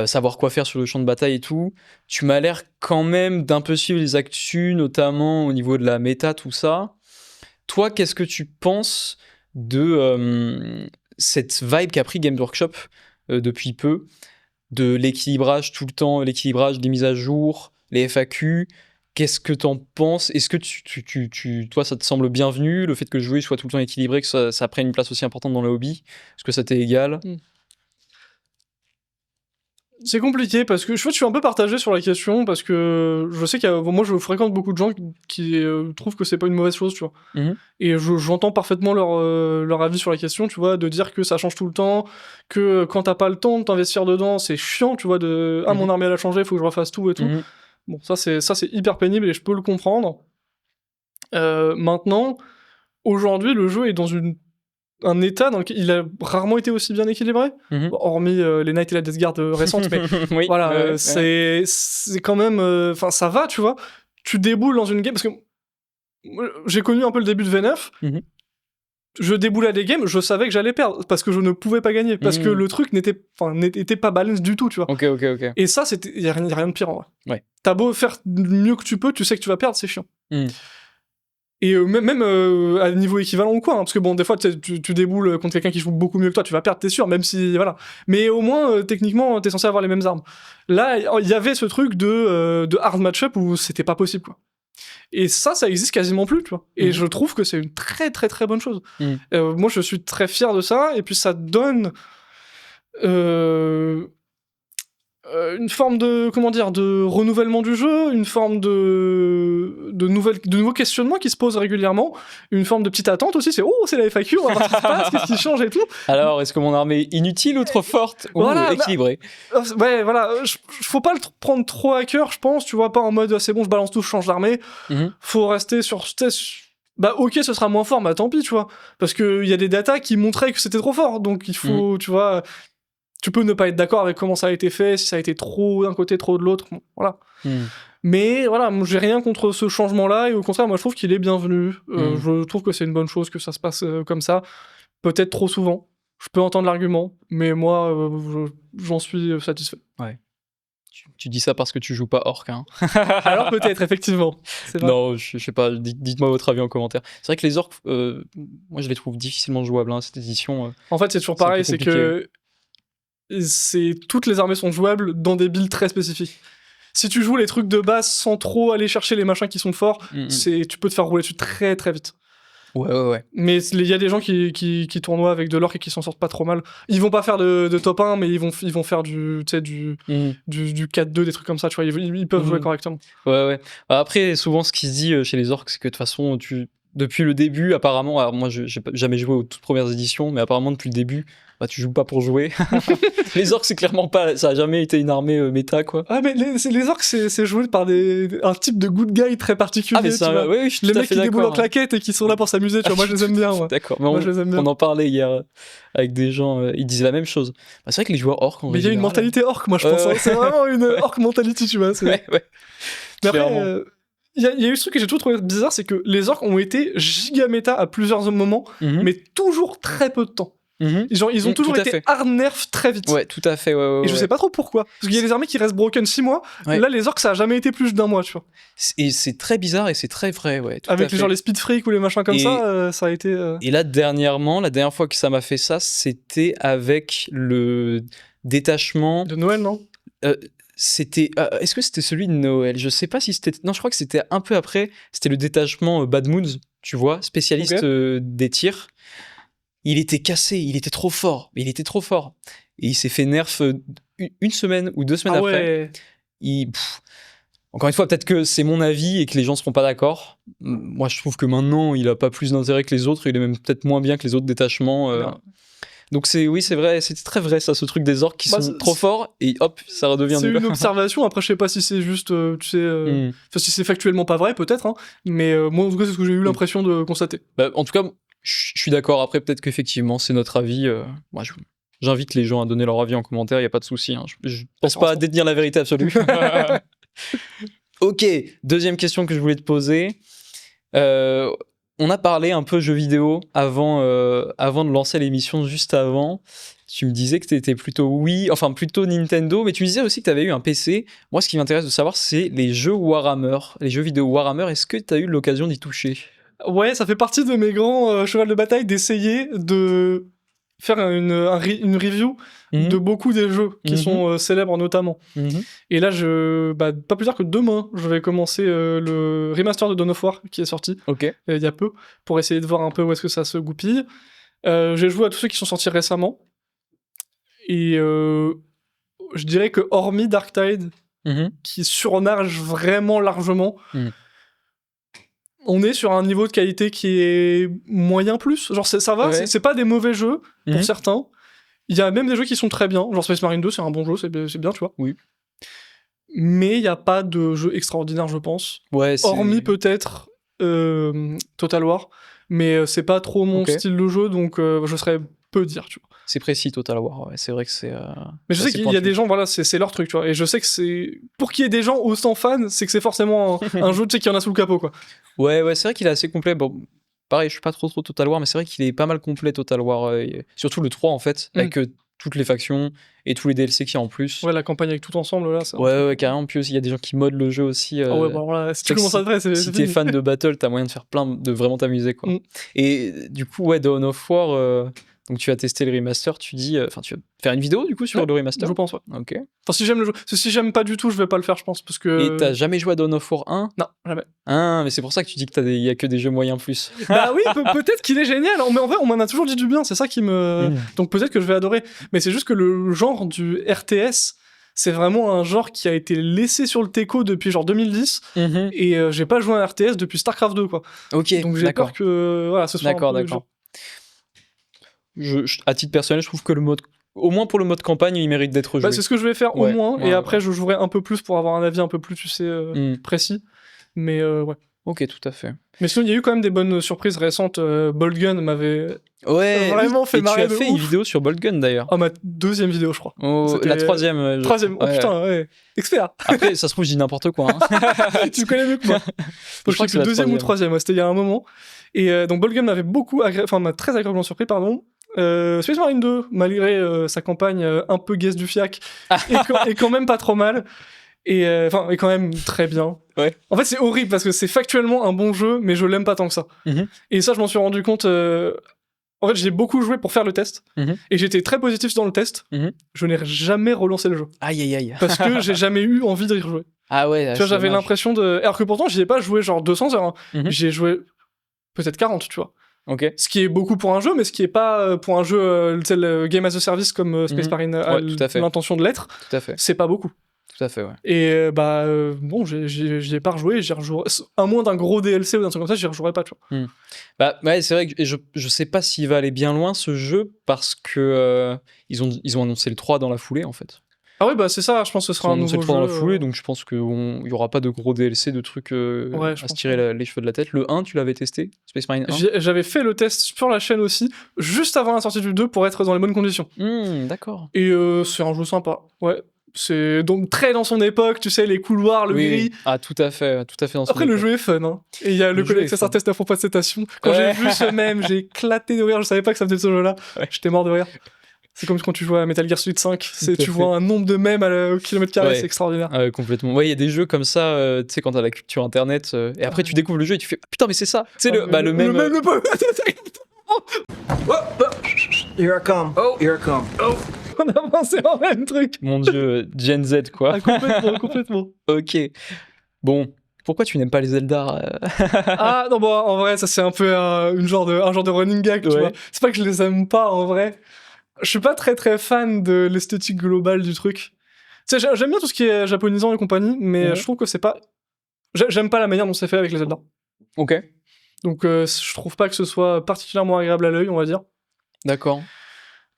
savoir quoi faire sur le champ de bataille et tout. Tu m'as l'air quand même d'un peu suivre les actus, notamment au niveau de la méta, tout ça. Toi, qu'est-ce que tu penses de cette vibe qu'a pris Games Workshop depuis peu, de l'équilibrage tout le temps, l'équilibrage des mises à jour, les FAQ? Qu'est-ce que t'en penses? Est-ce que toi, ça te semble bienvenu, le fait que le jeu soit tout le temps équilibré, que ça prenne une place aussi importante dans le hobby? Est-ce que ça t'est égal? C'est compliqué parce que je suis un peu partagé sur la question parce que je sais moi je fréquente beaucoup de gens qui trouvent que c'est pas une mauvaise chose, tu vois. Et j'entends parfaitement leur avis sur la question, tu vois, de dire que ça change tout le temps, que quand t'as pas le temps de t'investir dedans, c'est chiant, tu vois, mon armée elle a changé, faut que je refasse tout et tout. Bon, ça c'est hyper pénible et je peux le comprendre. Maintenant, aujourd'hui, le jeu est dans un état dans lequel il a rarement été aussi bien équilibré, hormis les Night et la Death Guard récentes, mais oui, voilà, c'est quand même... Enfin, ça va, tu vois. Tu déboules dans une game, parce que j'ai connu un peu le début de V9, je déboulais à des games, je savais que j'allais perdre, parce que je ne pouvais pas gagner, parce que le truc n'était pas balance du tout, tu vois. Ok. Et ça, il y a rien de pire, en vrai. Ouais. T'as beau faire mieux que tu peux, tu sais que tu vas perdre, c'est chiant. Et même à niveau équivalent ou quoi, hein, parce que bon, des fois, tu déboules contre quelqu'un qui joue beaucoup mieux que toi, tu vas perdre, t'es sûr, même si, voilà. Mais au moins, techniquement, t'es censé avoir les mêmes armes. Là, il y avait ce truc de hard match-up où c'était pas possible, quoi. Et ça existe quasiment plus, tu vois. Et je trouve que c'est une très, très, très bonne chose. Moi, je suis très fier de ça, et puis ça donne... une une forme de, comment dire, de renouvellement du jeu, une forme de nouveaux questionnements qui se posent régulièrement, une forme de petite attente aussi, c'est la FAQ, on va voir ce qui se passe, qu'est-ce qui change et tout. Alors, est-ce que mon armée est inutile ou trop forte ou équilibrée? Ouais, voilà, faut pas le prendre trop à cœur, je pense, tu vois, pas en mode c'est bon, je balance tout, je change d'armée. Faut rester sur ok, ce sera moins fort, mais tant pis, tu vois, parce que il y a des datas qui montraient que c'était trop fort, donc il faut, tu vois, tu peux ne pas être d'accord avec comment ça a été fait, si ça a été trop d'un côté, trop de l'autre, bon, voilà. Mais voilà, moi, j'ai rien contre ce changement-là, et au contraire, moi je trouve qu'il est bienvenu. Je trouve que c'est une bonne chose que ça se passe comme ça, peut-être trop souvent. Je peux entendre l'argument, mais moi, j'en suis satisfait. Ouais. Tu dis ça parce que tu joues pas Orc, hein. Alors peut-être, effectivement. C'est vrai. Non, je sais pas, dites-moi votre avis en commentaire. C'est vrai que les orques, moi je les trouve difficilement jouables, hein, cette édition. En fait, c'est toujours pareil, c'est que toutes les armées sont jouables dans des builds très spécifiques. Si tu joues les trucs de base sans trop aller chercher les machins qui sont forts, tu peux te faire rouler dessus très très vite. Ouais. Mais il y a des gens qui tournoient avec de l'orc et qui s'en sortent pas trop mal. Ils vont pas faire de top 1, mais ils vont faire du 4-2, des trucs comme ça, tu vois. Ils peuvent jouer correctement. Ouais. Après, souvent, ce qui se dit chez les orcs, c'est que de toute façon, depuis le début, apparemment, alors moi, j'ai jamais joué aux toutes premières éditions, mais apparemment, depuis le début, tu joues pas pour jouer. Les orcs, c'est clairement pas, ça a jamais été une armée méta, quoi. Ah, mais les orcs, c'est joué par un type de good guy très particulier. Ah, mais ça, oui, je suis les tout à mecs fait qui déboulent en d'accord. claquettes et qui sont là pour s'amuser, tu vois. Moi, je les aime bien, moi. D'accord, mais on en parlait hier avec des gens, ils disaient la même chose. Bah, c'est vrai que les joueurs orcs, mais il y a une mentalité orc, moi, je pense. Hein. C'est vraiment une orc mentality, tu vois. Ouais. Mais après, il y a eu ce truc que j'ai toujours trouvé bizarre, c'est que les orcs ont été giga méta à plusieurs moments, mais toujours très peu de temps. Genre, ils ont toujours été hard nerf très vite. Ouais, tout à fait. Et je sais pas trop pourquoi. Parce qu'il y a des armées qui restent broken 6 mois. Là, les orcs, ça a jamais été plus d'1 mois, tu vois. Et c'est très bizarre et c'est très vrai, ouais. Avec genre les speed freak ou les machins comme ça, ça a été. Et là, la dernière fois que ça m'a fait ça, c'était avec le détachement. De Noël, non? C'était. Est-ce que c'était celui de Noël? Je sais pas si c'était. Non, je crois que c'était un peu après. C'était le détachement Bad Moons, tu vois, spécialiste des tirs. Il était cassé, il était trop fort. Et il s'est fait nerf une semaine ou 2 semaines après. Encore une fois, peut-être que c'est mon avis et que les gens seront pas d'accord. Moi, je trouve que maintenant, il a pas plus d'intérêt que les autres. Il est même peut-être moins bien que les autres détachements. Donc c'est vrai, c'est très vrai ça, ce truc des orques qui sont trop forts et hop, ça redevient nul. C'est une observation. Après, je sais pas si c'est juste, si c'est factuellement pas vrai, peut-être. Hein, mais moi, en tout cas, c'est ce que j'ai eu l'impression de constater. Bah, en tout cas, je suis d'accord. Après, peut-être qu'effectivement, c'est notre avis. Moi, j'invite les gens à donner leur avis en commentaire. Il y a pas de souci. Hein. Je pense pas à détenir la vérité absolue. Ok, deuxième question que je voulais te poser. On a parlé un peu jeux vidéo avant de lancer l'émission, juste avant. Tu me disais que tu étais plutôt plutôt Nintendo, mais tu me disais aussi que tu avais eu un PC. Moi, ce qui m'intéresse de savoir, c'est les jeux Warhammer, les jeux vidéo Warhammer. Est-ce que tu as eu l'occasion d'y toucher? Ouais, ça fait partie de mes grands chevals de bataille d'essayer de faire une review de beaucoup des jeux qui sont célèbres notamment. Et là, pas plus tard que demain, je vais commencer le remaster de Dawn of War qui est sorti il y a peu, pour essayer de voir un peu où est-ce que ça se goupille. J'ai joué à tous ceux qui sont sortis récemment. Et je dirais que hormis Darktide, qui surnage vraiment largement, on est sur un niveau de qualité qui est moyen plus. Genre, ça va, c'est pas des mauvais jeux pour certains. Il y a même des jeux qui sont très bien. Genre Space Marine 2, c'est un bon jeu, c'est bien, tu vois. Oui. Mais il n'y a pas de jeu extraordinaire, je pense. Ouais, hormis peut-être Total War. Mais c'est pas trop mon style de jeu, donc je saurais peu dire, tu vois. C'est précis, Total War, ouais. C'est vrai que c'est... Mais je sais qu'il y a des gens, voilà, c'est leur truc, tu vois. Et je sais que c'est... Pour qu'il y ait des gens autant fans, c'est que c'est forcément un jeu, tu sais, qui en a sous le capot, quoi. Ouais, c'est vrai qu'il est assez complet. Bon, pareil, je suis pas trop Total War, mais c'est vrai qu'il est pas mal complet, Total War. Surtout le 3, en fait, avec toutes les factions et tous les DLC qu'il y a en plus. Ouais, la campagne avec tout ensemble, là, ça... Ouais, carrément. Puis il y a des gens qui modent le jeu aussi. Ah ouais, bon, voilà, si tu commences à te faire, si t'es fan de Battle, t'as moyen de faire de vraiment t'amuser, quoi. Et du coup, ouais, Dawn of War... Donc tu vas tester le remaster, tu vas faire une vidéo du coup sur le remaster? Je pense, ouais. Ok. Enfin, si j'aime le jeu. Si j'aime pas du tout, je vais pas le faire, je pense, parce que... Et t'as jamais joué à Dawn of War 1? Non, jamais. Ah, mais c'est pour ça que tu dis qu'il y a que des jeux moyens plus. Bah oui, peut-être qu'il est génial, mais en vrai, on m'en a toujours dit du bien, c'est ça qui me... Donc peut-être que je vais adorer. Mais c'est juste que le genre du RTS, c'est vraiment un genre qui a été laissé sur le teco depuis genre 2010, et j'ai pas joué à un RTS depuis StarCraft 2, quoi. Ok, Donc j'ai d'accord. peur que voilà, ce soit un peu le D'accord. À titre personnel, je trouve que le mode, au moins pour le mode campagne, il mérite d'être joué. Bah, c'est ce que je vais faire Ouais, au moins, ouais, et après je jouerai un peu plus pour avoir un avis un peu plus, tu sais, Mm. précis. Mais ouais. Ok, tout à fait. Mais sinon, il y a eu quand même des bonnes surprises récentes. Boltgun m'avait vraiment fait et marrer tu as de fait ouf. une vidéo sur Boltgun d'ailleurs. Oh, ma deuxième vidéo, je crois. C'était- La troisième. Troisième. Oh Ouais. putain, ouais. Expert. Après, ça se trouve, je dis n'importe quoi. Hein. Tu connais mieux que moi. Je Je crois crois que que c'est la c'est deuxième ou troisième. troisième. Ouais, c'était il y a un moment. Et donc Boltgun m'avait m'a très agréablement surpris, pardon. Space Marine 2, malgré sa campagne un peu gaze du fiac, est quand même pas trop mal. Et est quand même très bien. Ouais. En fait, c'est horrible parce que c'est factuellement un bon jeu, mais je l'aime pas tant que ça. Mhm. Et ça, je m'en suis rendu compte. En fait, j'ai beaucoup joué pour faire le test, et j'étais très positif dans le test. Je n'ai jamais relancé le jeu Aïe. parce que j'ai jamais eu envie d'y rejouer. Ah ouais. Tu vois, j'avais l'impression de. Alors que pourtant, j'y ai pas joué genre 200 heures. Mhm. J'ai joué peut-être 40, tu vois. Ok. Ce qui est beaucoup pour un jeu, mais ce qui est pas pour un jeu, tu sais, le Game as a Service comme Space Marine a Ouais, tout à fait. l'intention de l'être. Tout à fait. C'est pas beaucoup. Tout à fait, ouais. Et bon, j'y ai pas rejoué, j'y rejouerai. À moins d'un gros DLC ou d'un truc comme ça, j'y rejouerai pas, tu vois. Bah ouais, c'est vrai que je sais pas s'il va aller bien loin ce jeu parce que ils ont annoncé le 3 dans la foulée en fait. Ah ouais, bah c'est ça, je pense que ce Ils sera ont un annoncé nouveau le 3 dans jeu. la foulée, donc je pense qu'il y aura pas de gros DLC, de trucs à se tirer les cheveux de la tête. Le 1, tu l'avais testé, Space Marine 1? J'avais fait le test sur la chaîne aussi, juste avant la sortie du 2 pour être dans les bonnes conditions. D'accord. Et c'est un jeu sympa, ouais. C'est donc très dans son époque, tu sais, les couloirs, le gris. Ah, tout à fait dans son Après, le jeu est fun, hein. Et il y a le collecteur test à fond pas de citation. Quand j'ai vu ce même, j'ai éclaté de rire, je savais pas que ça faisait ce jeu-là. Ouais. J'étais mort de rire. C'est comme quand tu joues à Metal Gear Solid 5, tu vois un nombre de mèmes au kilomètre carré, c'est extraordinaire. Ah ouais, complètement. Ouais, il y a des jeux comme ça, tu sais, quand t'as la culture internet, et après tu découvres le jeu et tu fais putain, mais c'est ça. Tu sais, le même. Here I come. Oh, here I come. Oh. On a pensé en même truc. Mon dieu, Gen Z quoi. Ah, complètement. Ok. Bon, pourquoi tu n'aimes pas les Zelda Ah non, bon, en vrai, ça c'est un peu un genre de running gag, tu vois. C'est pas que je les aime pas en vrai. Je suis pas très très fan de l'esthétique globale du truc. Tu sais, j'aime bien tout ce qui est japonisant et compagnie, mais je trouve que c'est pas. J'aime pas la manière dont c'est fait avec les Zelda. Ok. Donc je trouve pas que ce soit particulièrement agréable à l'œil, on va dire. D'accord.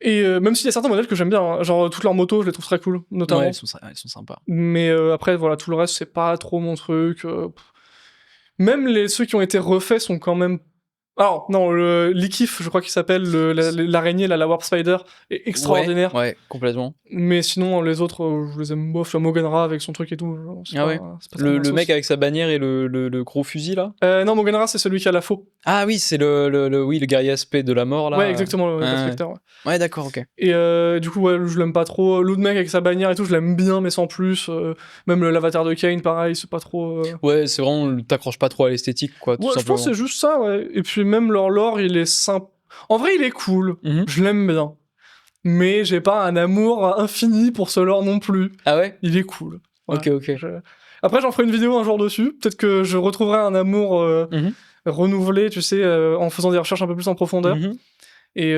Et même s'il y a certains modèles que j'aime bien, hein, genre toutes leurs motos, je les trouve très cool, notamment. Ouais, elles sont sympas. Mais après, voilà, tout le reste, c'est pas trop mon truc. Même ceux qui ont été refaits sont quand même. Alors, non, l'Ikif, je crois qu'il s'appelle, l'araignée, la Warp Spider, est extraordinaire. Ouais, complètement. Mais sinon, les autres, je les aime bof. La Moganra avec son truc et tout. Ouais. Le mec avec sa bannière et le gros fusil, là non, Moganra, c'est celui qui a la faux. Ah oui, c'est le guerrier aspect de la mort, là. Ouais, exactement, le Spectre, ouais. Ouais, d'accord, ok. Et du coup, ouais, je l'aime pas trop. L'autre mec avec sa bannière et tout, je l'aime bien, mais sans plus. Même l'avatar de Kane, pareil, c'est pas trop. Ouais, c'est vraiment. T'accroches pas trop à l'esthétique, quoi. Tout ouais, je pense que c'est juste ça, ouais. Et puis même leur lore, il est simple. En vrai, il est cool. Je l'aime bien. Mais j'ai pas un amour infini pour ce lore non plus. Ah ouais? Il est cool. Ouais. Ok. Après, j'en ferai une vidéo un jour dessus. Peut-être que je retrouverai un amour renouvelé, tu sais, en faisant des recherches un peu plus en profondeur. Et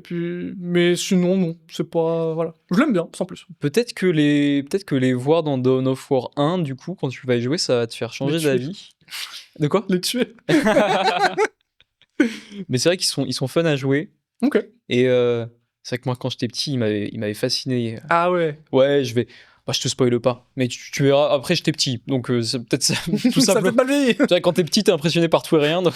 puis, mais sinon, non, c'est pas. Voilà. Je l'aime bien, sans plus. Peut-être que les voir dans Dawn of War 1, du coup, quand tu vas y jouer, ça va te faire changer d'avis. De quoi? Les tuer. Mais c'est vrai qu'ils sont fun à jouer. Ok. Et c'est vrai que moi, quand j'étais petit, il m'avait fasciné. Ah ouais. Ouais, je te spoile pas. Mais tu verras, après, j'étais petit. Donc, c'est peut-être ça. Tout ça simplement. fait mal vieillir. Tu vois, quand t'es petit, t'es impressionné par tout et rien. Donc...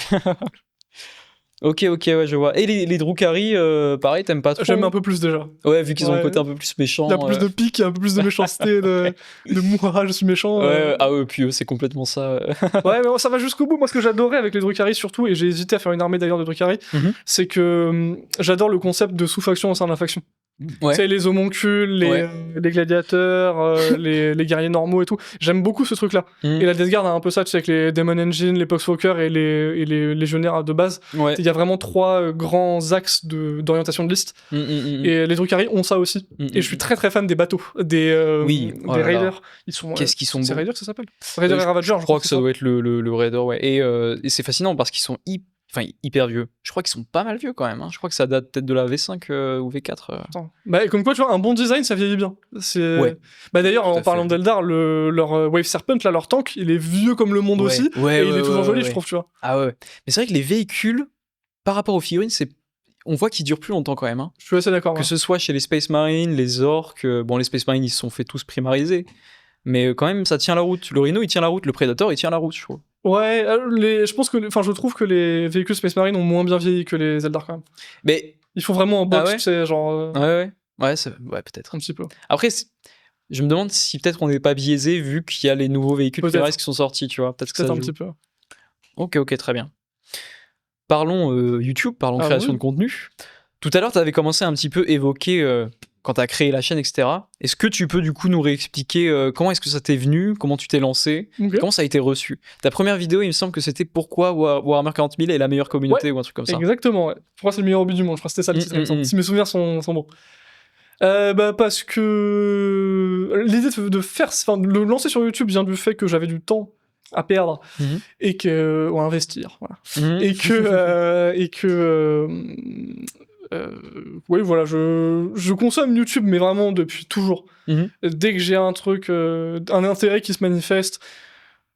Ok, ouais, je vois. Et les Drukhari, pareil, t'aimes pas trop? J'aime un peu plus déjà. Ouais, vu qu'ils ont un côté un peu plus méchant. Il y a plus de pique, un peu plus de méchanceté, de moi, je suis méchant. Ouais, ah ouais, puis eux, c'est complètement ça. Ouais, mais ça va jusqu'u bout. Moi, ce que j'adorais avec les Drukhari surtout, et j'ai hésité à faire une armée d'ailleurs de Drukhari, c'est que j'adore le concept de sous-faction au sein de la faction. Ouais. Tu sais, les homoncules, les gladiateurs, les guerriers normaux et tout. J'aime beaucoup ce truc-là. Et la Death Guard a un peu ça, tu sais, avec les Demon Engine, les Poxwalker et les légionnaires de base. Ouais. Il y a vraiment 3 grands axes d'orientation de liste. Et les Drukhari ont ça aussi. Et je suis très très fan des bateaux, des Raiders. Ils sont. Qu'est-ce qu'ils sont beaux. C'est Raiders que ça s'appelle? Raiders et Ravagers. Je crois que ça doit être le Raider, ouais. Et c'est fascinant parce qu'ils sont Enfin, hyper vieux. Je crois qu'ils sont pas mal vieux quand même. Hein. Je crois que ça date peut-être de la V5 ou V4. Attends. Bah, et comme quoi, tu vois, un bon design, ça vieillit bien. Ouais. Bah, d'ailleurs, Tout à en parlant fait. d'Eldar, leur Wave Serpent, là, leur tank, il est vieux comme le monde aussi. Ouais, Et il est toujours joli, ouais. je trouve, tu vois. Ah ouais. Mais c'est vrai que les véhicules, par rapport aux figurines, on voit qu'ils durent plus longtemps quand même. Hein. Je suis assez d'accord. Que Ouais. ce soit chez les Space Marines, les orques. Bon, les Space Marines, ils se sont fait tous primariser. Mais quand même, ça tient la route. Le Rhino, il tient la route. Le Predator, il tient la route, je trouve. Ouais, je trouve que les véhicules Space Marine ont moins bien vieilli que les Eldar quand même. Mais. Ils font vraiment en box, ouais tu sais, genre. Ouais, peut-être. Un petit peu. Après, je me demande si peut-être on n'est pas biaisé vu qu'il y a les nouveaux véhicules Peut-être. Primaris qui sont sortis, tu vois. Peut-être que ça un joue. petit peu. Ok, très bien. Parlons YouTube, parlons création de contenu. Tout à l'heure, tu avais commencé à un petit peu évoquer quand tu as créé la chaîne, etc. Est-ce que tu peux du coup nous réexpliquer comment est-ce que ça t'est venu, comment tu t'es lancé, Ok. comment ça a été reçu? Ta première vidéo, il me semble que c'était pourquoi Warhammer 40 000 est la meilleure communauté ou un truc comme ça. Exactement, ouais. Je crois que c'est le meilleur hobby du monde. Je crois que c'était ça le titre, il me semble. Si mes souvenirs sont bons. Bah parce que l'idée de le lancer sur YouTube vient du fait que j'avais du temps à perdre et que ou à investir, voilà. Et que oui, voilà, je consomme YouTube, mais vraiment depuis toujours. Dès que j'ai un truc, un intérêt qui se manifeste,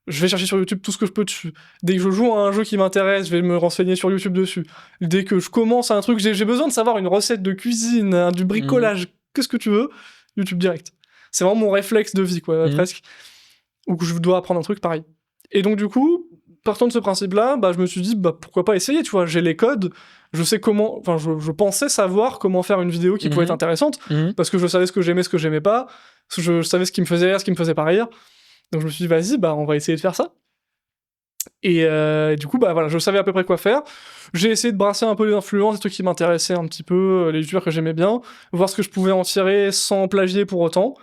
je vais chercher sur YouTube tout ce que je peux dessus. Dès que je joue à un jeu qui m'intéresse, je vais me renseigner sur YouTube dessus. Dès que je commence un truc, j'ai besoin de savoir une recette de cuisine, du bricolage, qu'est-ce que tu veux, YouTube direct. C'est vraiment mon réflexe de vie, quoi, presque. Ou que je dois apprendre un truc pareil. Et donc, du coup, partant de ce principe-là, bah, je me suis dit, bah, pourquoi pas essayer, tu vois. J'ai les codes, je sais comment. Enfin, je pensais savoir comment faire une vidéo qui pouvait être intéressante, parce que je savais ce que j'aimais pas, je savais ce qui me faisait rire, ce qui me faisait pas rire. Donc, je me suis dit, vas-y, bah, on va essayer de faire ça. Et du coup, bah, voilà, je savais à peu près quoi faire. J'ai essayé de brasser un peu les influences, des trucs qui m'intéressaient un petit peu, les youtubeurs que j'aimais bien, voir ce que je pouvais en tirer sans plagier pour autant.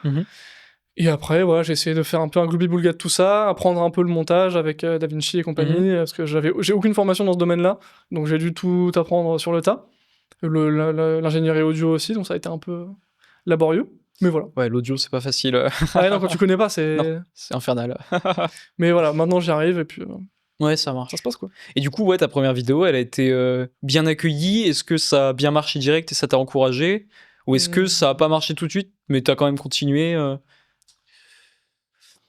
Et après, voilà, j'ai essayé de faire un peu un gloubi-boulga de tout ça, apprendre un peu le montage avec DaVinci et compagnie, parce que j'ai aucune formation dans ce domaine-là, donc j'ai dû tout apprendre sur le tas. L'ingénierie audio aussi, donc ça a été un peu laborieux, mais voilà. Ouais, l'audio, c'est pas facile. Ah non, quand tu connais pas, c'est... Non, c'est infernal. Mais voilà, maintenant j'y arrive, et puis... ouais, ça marche. Ça se passe, quoi. Et du coup, ouais, ta première vidéo, elle a été bien accueillie. Est-ce que ça a bien marché direct et ça t'a encouragé? Ou est-ce que ça a pas marché tout de suite, mais t'as quand même continué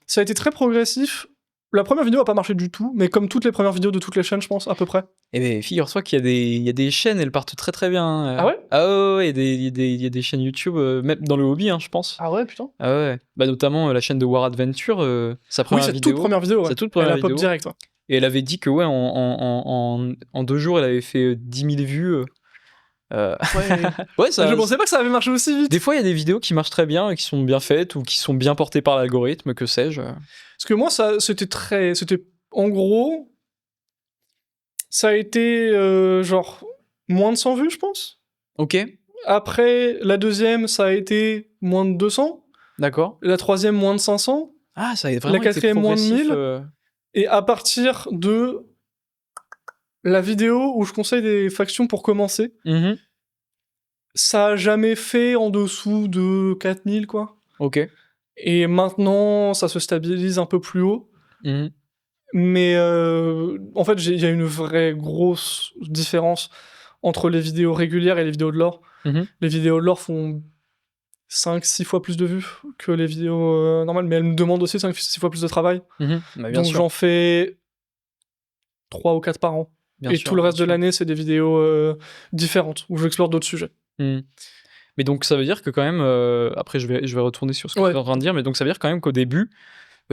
Ça a été très progressif. La première vidéo a pas marché du tout, mais comme toutes les premières vidéos de toutes les chaînes, je pense, à peu près. Eh bien, figure-toi qu'il y a des chaînes, elles partent très très bien. Ah ouais? Ah ouais, il y a des chaînes YouTube, même dans le hobby, hein, je pense. Ah ouais, putain. Ah ouais. Bah, notamment la chaîne de War Adventure, sa première vidéo. Toute première vidéo, ouais. Sa toute première elle a vidéo. pop direct, ouais. Et elle avait dit que, ouais, en 2 jours, elle avait fait 10 000 vues. Ouais, ça. Je pensais pas que ça avait marché aussi vite. Des fois, il y a des vidéos qui marchent très bien, qui sont bien faites ou qui sont bien portées par l'algorithme, que sais-je. Parce que moi, c'était en gros, ça a été genre moins de 100 vues, je pense. Ok, Après, la deuxième, ça a été moins de 200. d'accord. La troisième, moins de 500. Ah, ça a vraiment La quatrième, été moins de progressif, 1000. Et à partir de la vidéo où je conseille des factions pour commencer, ça a jamais fait en dessous de 4000, quoi. Ok. Et maintenant, ça se stabilise un peu plus haut. Mais en fait, il y a une vraie grosse différence entre les vidéos régulières et les vidéos de lore. Les vidéos de lore font 5-6 fois plus de vues que les vidéos normales, mais elles me demandent aussi 5-6 fois plus de travail. Bah, bien Donc sûr. j'en fais 3 ou 4 par an. Bien Et sûr, tout le reste bien de sûr. l'année, c'est des vidéos différentes, où j'explore d'autres sujets. Mais donc ça veut dire que quand même, après je vais retourner sur ce que tu es en train de dire, mais donc ça veut dire quand même qu'au début,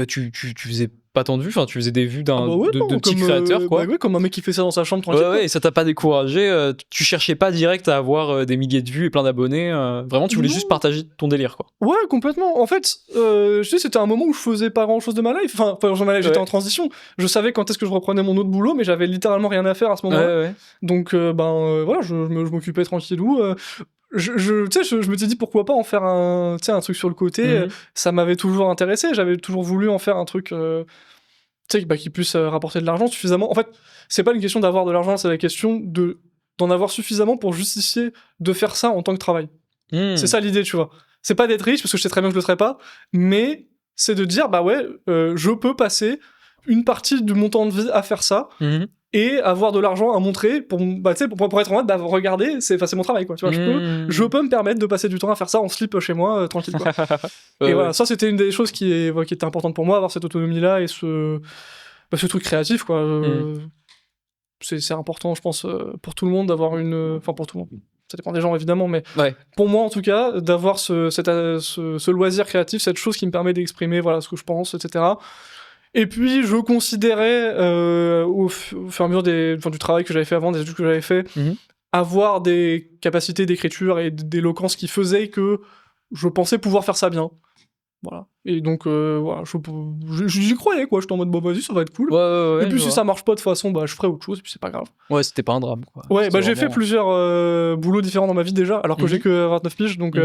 tu faisais pas tant de vues, enfin tu faisais des vues de petits créateurs, quoi. Bah oui, comme un mec qui fait ça dans sa chambre tranquille. Ouais, et ça t'a pas découragé, tu cherchais pas direct à avoir des milliers de vues et plein d'abonnés, vraiment tu voulais juste partager ton délire, quoi. Ouais, complètement. En fait, je sais, c'était un moment où je faisais pas grand chose de ma life. Enfin, pas grand chose de ma life, j'étais en transition. Je savais quand est-ce que je reprenais mon autre boulot, mais j'avais littéralement rien à faire à ce moment-là. Donc, voilà, je m'occupais tranquillou. Tu sais, je m'étais dit pourquoi pas en faire un truc sur le côté. Ça m'avait toujours intéressé. J'avais toujours voulu en faire un truc tu sais, qui puisse rapporter de l'argent suffisamment. En fait, c'est pas une question d'avoir de l'argent, c'est la question d'en avoir suffisamment pour justifier de faire ça en tant que travail. C'est ça l'idée, tu vois. C'est pas d'être riche, parce que je sais très bien que je le serais pas, mais c'est de dire, bah ouais, je peux passer une partie de mon temps de vie à faire ça, et avoir de l'argent à montrer pour, bah, tu sais, pour être en mode, bah, regardez, c'est mon travail, quoi. Tu vois, je peux me permettre de passer du temps à faire ça en slip chez moi, tranquille, quoi. Et voilà, ça, c'était une des choses qui était importante pour moi, avoir cette autonomie-là et ce truc créatif, quoi. C'est important, je pense, pour tout le monde d'avoir enfin, pour tout le monde. Ça dépend des gens, évidemment, mais pour moi, en tout cas, d'avoir ce loisir créatif, cette chose qui me permet d'exprimer, voilà, ce que je pense, etc. Et puis, je considérais, au fur et à mesure du travail que j'avais fait avant, des études que j'avais fait, avoir des capacités d'écriture et d'éloquence qui faisaient que je pensais pouvoir faire ça bien. Voilà. Et donc, voilà, j'y croyais, quoi. J'étais en mode, bon, vas-y, ça va être cool. Et puis, si ça marche pas de toute façon, bah, je ferai autre chose, et puis c'est pas grave. Ouais, c'était pas un drame, quoi. Ouais, bah, j'ai fait plusieurs boulots différents dans ma vie déjà, alors que j'ai que 29 piges, donc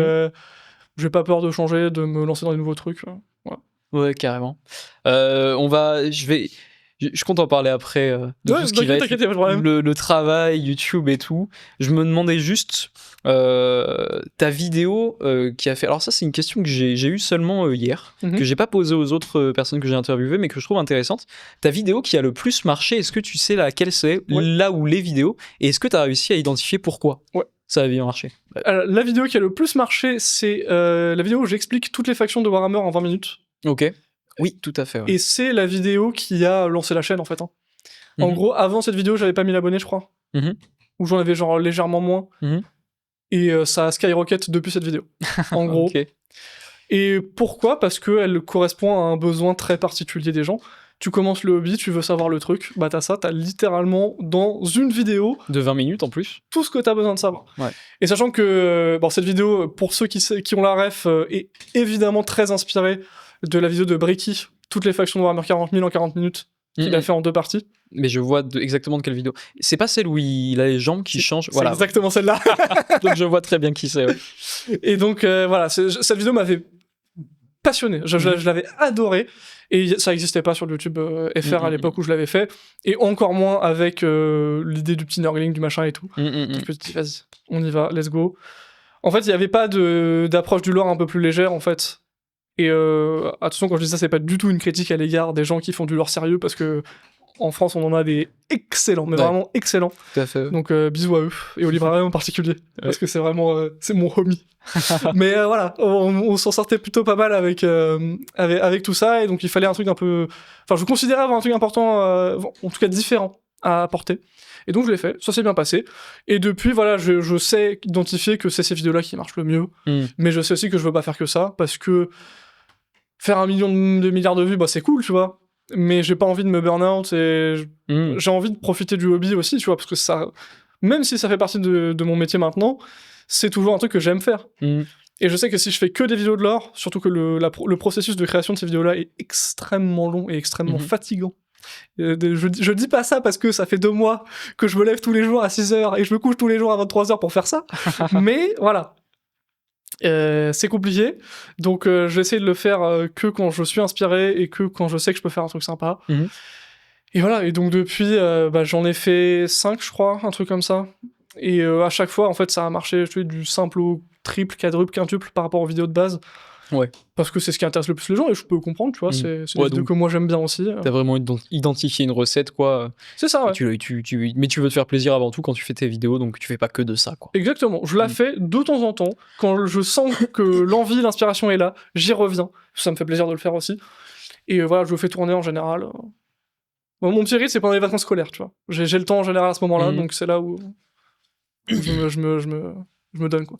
j'ai pas peur de changer, de me lancer dans des nouveaux trucs. Voilà. Ouais, carrément. Je compte en parler après de tout ce qui va être le travail, YouTube et tout. Je me demandais juste ta vidéo qui a fait... Alors ça, c'est une question que j'ai eue seulement hier, que j'ai pas posée aux autres personnes que j'ai interviewées, mais que je trouve intéressante. Ta vidéo qui a le plus marché, est-ce que tu sais laquelle c'est, là où les vidéos, et est-ce que tu as réussi à identifier pourquoi ça a bien marché? Alors, la vidéo qui a le plus marché, c'est la vidéo où j'explique toutes les factions de Warhammer en 20 minutes. Ok. Oui, tout à fait. Ouais. Et c'est la vidéo qui a lancé la chaîne, en fait. En gros, avant cette vidéo, j'avais pas 1000 abonnés, je crois. Ou j'en avais genre légèrement moins. Et ça a skyrocket depuis cette vidéo. En gros. Okay. Et pourquoi ? Parce qu'elle correspond à un besoin très particulier des gens. Tu commences le hobby, tu veux savoir le truc, bah t'as littéralement dans une vidéo... De 20 minutes en plus. Tout ce que t'as besoin de savoir. Ouais. Et sachant que cette vidéo, pour ceux qui ont la ref, est évidemment très inspirée de la vidéo de Breaky, toutes les factions de Warhammer 40 000 en 40 minutes, qu'il a fait en 2 parties. Mais je vois exactement de quelle vidéo. C'est pas celle où il a les jambes qui changent. C'est exactement celle-là. Donc je vois très bien qui c'est. Ouais. Et donc voilà, cette vidéo m'avait passionné. Je l'avais adoré. Et ça n'existait pas sur le YouTube FR à l'époque où je l'avais fait. Et encore moins avec l'idée du petit nurgling, du machin et tout. Donc je me dis, vas-y, on y va, let's go. En fait, il n'y avait pas d'approche du lore un peu plus légère, en fait. Et attention, quand je dis ça, c'est pas du tout une critique à l'égard des gens qui font du lore sérieux, parce que en France, on en a des excellents, mais vraiment excellents. Tout à fait. Donc bisous à eux, et au libraire en particulier, parce que c'est vraiment c'est mon homie. Mais voilà, on s'en sortait plutôt pas mal avec tout ça, et donc il fallait un truc un peu... Enfin, je considérais avoir un truc important, en tout cas différent, à apporter. Et donc je l'ai fait, ça s'est bien passé. Et depuis, voilà, je sais identifier que c'est ces vidéos-là qui marchent le mieux, mais je sais aussi que je veux pas faire que ça, parce que faire 1 million de milliards de vues, bah c'est cool, tu vois. Mais j'ai pas envie de me burn out et j'ai envie de profiter du hobby aussi, tu vois, parce que ça, même si ça fait partie de mon métier maintenant, c'est toujours un truc que j'aime faire. Et je sais que si je fais que des vidéos de lore, surtout que le processus de création de ces vidéos-là est extrêmement long et extrêmement fatigant. Je dis pas ça parce que ça fait 2 mois que je me lève tous les jours à 6h et je me couche tous les jours à 23h pour faire ça. Mais voilà. C'est compliqué, donc j'essaie de le faire que quand je suis inspiré et que quand je sais que je peux faire un truc sympa. Et voilà, et donc depuis, j'en ai fait 5, je crois, un truc comme ça. Et à chaque fois, en fait, ça a marché, je fais du simple au triple, quadruple, quintuple par rapport aux vidéos de base. Ouais. Parce que c'est ce qui intéresse le plus les gens, et je peux comprendre, tu vois, c'est des vidéos que moi j'aime bien aussi. T'as vraiment identifié une recette, quoi. C'est ça, ouais. Mais tu veux te faire plaisir avant tout quand tu fais tes vidéos, donc tu fais pas que de ça, quoi. Exactement, je la fais de temps en temps, quand je sens que l'envie, l'inspiration est là, j'y reviens. Ça me fait plaisir de le faire aussi. Et voilà, je le fais tourner en général. Bon, mon petit rythme, c'est pendant les vacances scolaires, tu vois. J'ai le temps en général à ce moment-là, donc c'est là où je me donne, quoi.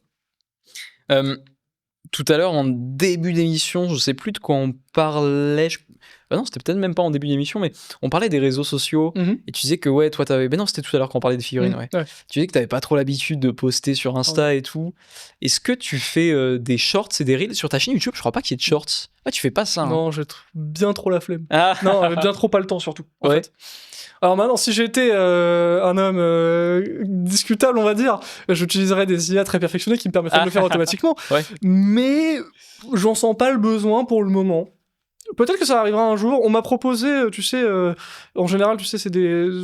Tout à l'heure, en début d'émission, je sais plus de quoi on parlait. Non, c'était peut-être même pas en début d'émission, mais on parlait des réseaux sociaux. Et tu disais que, ouais, toi, t'avais. Ben non, c'était tout à l'heure quand on parlait des figurines, ouais. Tu disais que t'avais pas trop l'habitude de poster sur Insta et tout. Est-ce que tu fais des shorts et des reels sur ta chaîne YouTube? Je crois pas qu'il y ait de shorts. Ah, tu fais pas ça. Non, j'ai bien trop la flemme. Non, bien trop pas le temps, surtout. En fait. Alors maintenant, si j'étais un homme discutable, on va dire, j'utiliserais des IA très perfectionnées qui me permettraient de le faire automatiquement. Mais j'en sens pas le besoin pour le moment. Peut-être que ça arrivera un jour. On m'a proposé, tu sais, en général, tu sais, c'est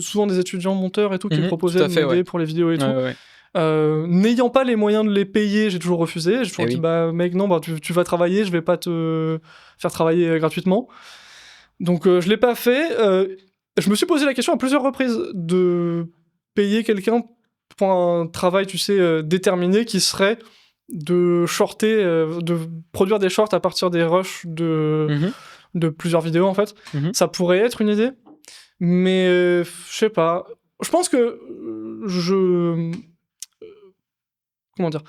souvent des étudiants monteurs et tout qui me proposaient de m'aider pour les vidéos et tout. N'ayant pas les moyens de les payer, j'ai toujours refusé. J'ai toujours dit, bah mec, non, bah, tu vas travailler, je vais pas te faire travailler gratuitement. Donc je l'ai pas fait. je me suis posé la question à plusieurs reprises de payer quelqu'un pour un travail, tu sais, déterminé qui serait de shorter, de produire des shorts à partir des rushs de plusieurs vidéos en fait. Ça pourrait être une idée, mais je sais pas. Je pense que comment dire,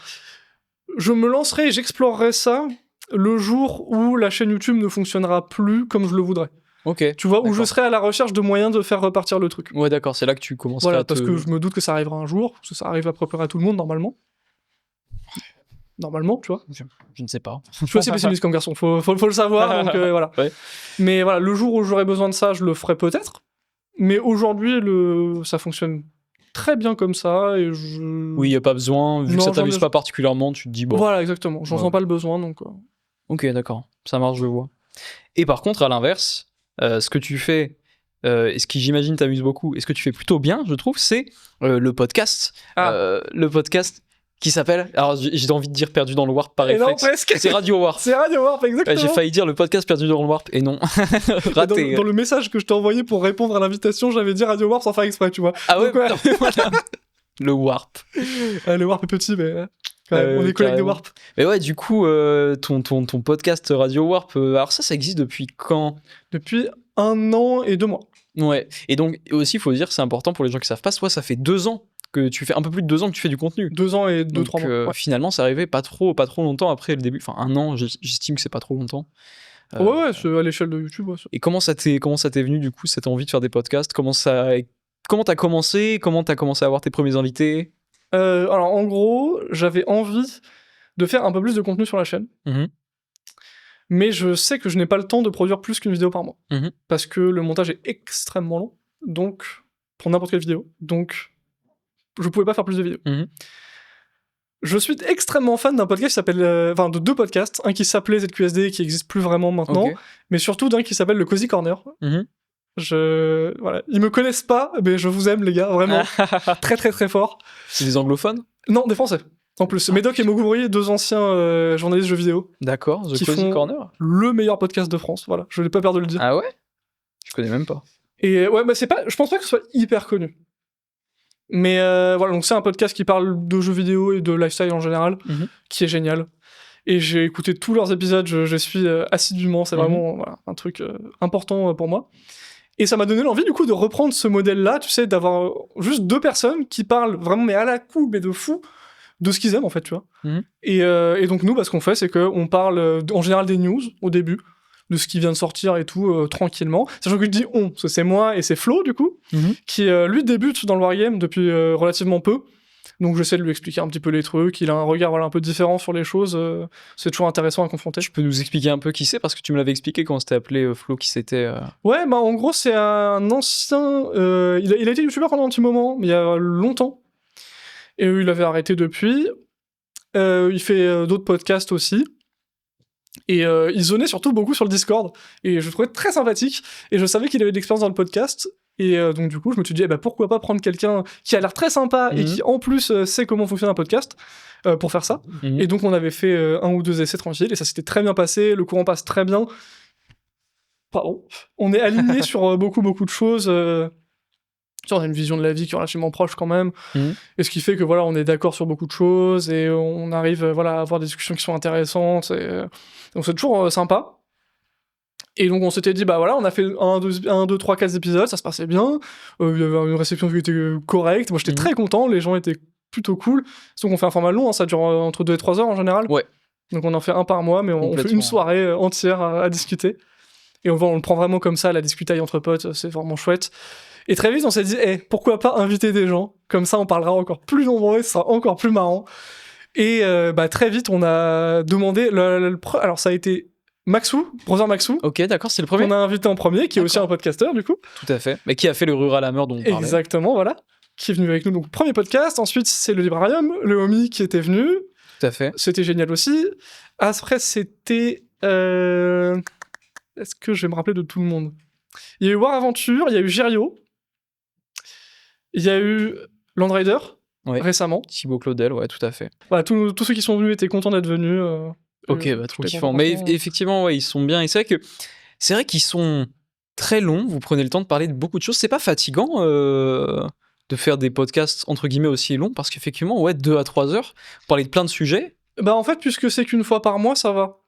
je me lancerai et j'explorerai ça le jour où la chaîne YouTube ne fonctionnera plus comme je le voudrais. Ok. Tu vois, où D'accord. je serai à la recherche de moyens de faire repartir le truc. Ouais, d'accord, c'est là que tu commenceras Voilà, à te... parce que je me doute que ça arrivera un jour, parce que ça arrive à peu près à tout le monde normalement. Normalement, tu vois. Je ne sais pas. Je suis assez pessimiste comme garçon, faut le savoir, donc voilà. Ouais. Mais voilà, le jour où j'aurai besoin de ça, je le ferai peut-être. Mais aujourd'hui, ça fonctionne très bien comme ça, et Oui, il n'y a pas besoin, vu que Non, ça j'en t'amuse ai- pas particulièrement, tu te dis bon. Voilà, exactement. J'en Ouais. sens pas le besoin, donc... Ok, d'accord, ça marche, je vois. Et par contre, à l'inverse, ce que tu fais, et ce qui j'imagine t'amuse beaucoup, et ce que tu fais plutôt bien, je trouve, c'est le podcast. Le podcast qui s'appelle, alors j'ai envie de dire Perdu dans le Warp par Et non, réflexe. presque. C'est Radio Warp. C'est Radio Warp, exactement. J'ai failli dire le podcast Perdu dans le Warp, et non. Raté. Dans le message que je t'ai envoyé pour répondre à l'invitation, j'avais dit Radio Warp sans faire exprès, tu vois. Ah ouais, Donc, ouais. voilà. Le Warp. Le Warp est petit, mais quand même, on est collègues des carrément. Warp. Mais ouais, du coup, ton podcast Radio Warp, alors ça existe depuis quand? Depuis 1 an et 2 mois. Ouais, et donc aussi, il faut dire, c'est important pour les gens qui savent pas, toi, ça fait 2 ans que tu fais, un peu plus de 2 ans que tu fais du contenu. 2 ans et 2-3 Donc, mois. Ouais. finalement, ça arrivait pas trop longtemps après le début. Enfin, 1 an, j'estime que c'est pas trop longtemps. Ouais, c'est à l'échelle de YouTube. Ouais, Et comment ça t'est venu, du coup, cette envie de faire des podcasts? Comment t'as commencé? Comment t'as commencé à avoir tes premiers invités? Alors, en gros, j'avais envie de faire un peu plus de contenu sur la chaîne. Mais je sais que je n'ai pas le temps de produire plus qu'une vidéo par mois. Parce que le montage est extrêmement long, donc, pour n'importe quelle vidéo. Donc, je pouvais pas faire plus de vidéos. Je suis extrêmement fan d'un podcast qui s'appelle... Enfin, de 2 podcasts. Un qui s'appelait ZQSD, qui existe plus vraiment maintenant. Ok. Mais surtout d'un qui s'appelle le Cozy Corner. Voilà. Ils me connaissent pas, mais je vous aime, les gars. Vraiment. Très, très, très fort. C'est des anglophones? Non, des Français. En plus, Médoc et Moguri, 2 anciens journalistes jeux vidéo. D'accord, The Qui Cozy font- Corner. Le meilleur podcast de France. Voilà. Je n'ai pas peur de le dire. Ah ouais? Je connais même pas. Et ouais, bah je pense pas que ce soit hyper connu. Mais voilà, donc c'est un podcast qui parle de jeux vidéo et de lifestyle en général, qui est génial. Et j'ai écouté tous leurs épisodes, je suis assidûment, c'est vraiment voilà, un truc important pour moi. Et ça m'a donné l'envie du coup de reprendre ce modèle-là, tu sais, d'avoir juste 2 personnes qui parlent vraiment, mais à la coupe, mais de fou, de ce qu'ils aiment en fait, tu vois. Et donc nous, bah, ce qu'on fait, c'est qu'on parle en général des news au début, de ce qui vient de sortir et tout, tranquillement. Sachant que je dis on, parce que c'est moi et c'est Flo, du coup, qui lui débute dans le wargame depuis relativement peu. Donc j'essaie de lui expliquer un petit peu les trucs, il a un regard voilà, un peu différent sur les choses, c'est toujours intéressant à confronter. Tu peux nous expliquer un peu qui c'est, parce que tu me l'avais expliqué quand on s'était appelé Flo, qui c'était. Ouais, bah en gros c'est un ancien... il a été youtubeur pendant un petit moment, mais il y a longtemps. Et il avait arrêté depuis. Il fait d'autres podcasts aussi. Et il zonait surtout beaucoup sur le Discord. Et je le trouvais très sympathique. Et je savais qu'il avait de l'expérience dans le podcast. Et donc du coup, je me suis dit, pourquoi pas prendre quelqu'un qui a l'air très sympa et qui en plus sait comment fonctionne un podcast pour faire ça. Et donc on avait fait 1 ou 2 essais tranquilles. Et ça s'était très bien passé. Le courant passe très bien. Pardon. On est aligné sur beaucoup de choses. On a une vision de la vie qui est relativement proche quand même. Et ce qui fait que voilà, on est d'accord sur beaucoup de choses et on arrive voilà, à avoir des discussions qui sont intéressantes. Donc c'est toujours sympa. Et donc on s'était dit, bah voilà, on a fait 1, 2, 3, 4 épisodes, ça se passait bien. Il y avait une réception qui était correcte. Moi j'étais très content, les gens étaient plutôt cool. Donc on fait un format long, ça dure entre 2 et 3 heures en général. Ouais. Donc on en fait un par mois, mais on fait une soirée entière à discuter. Et on le prend vraiment comme ça, la discutaille entre potes, c'est vraiment chouette. Et très vite, on s'est dit, pourquoi pas inviter des gens? Comme ça, on parlera encore plus nombreux, ce sera encore plus marrant. Et très vite, on a demandé... Alors, ça a été Maxou, Brother Maxou. Ok, d'accord, c'est le premier. On a invité en premier, qui est aussi un podcasteur, du coup. Tout à fait. Mais qui a fait le Rural Hammer dont on parlait. Exactement, voilà. Qui est venu avec nous, donc premier podcast. Ensuite, c'est le Librarium, le Homie qui était venu. Tout à fait. C'était génial aussi. Après, c'était... Est-ce que je vais me rappeler de tout le monde? Il y a eu War Aventure, il y a eu Girio. Il y a eu Land Rider, récemment. Thibaut Claudel, ouais, tout à fait. Voilà, tous ceux qui sont venus étaient contents d'être venus. Ok, trop kiffant. Mais effectivement, ouais, ils sont bien. Et c'est vrai qu'ils sont très long, vous prenez le temps de parler de beaucoup de choses. C'est pas fatigant de faire des podcasts entre guillemets aussi longs, parce qu'effectivement, 2 à 3 heures, parler de plein de sujets. Bah en fait, puisque c'est qu'une fois par mois, ça va.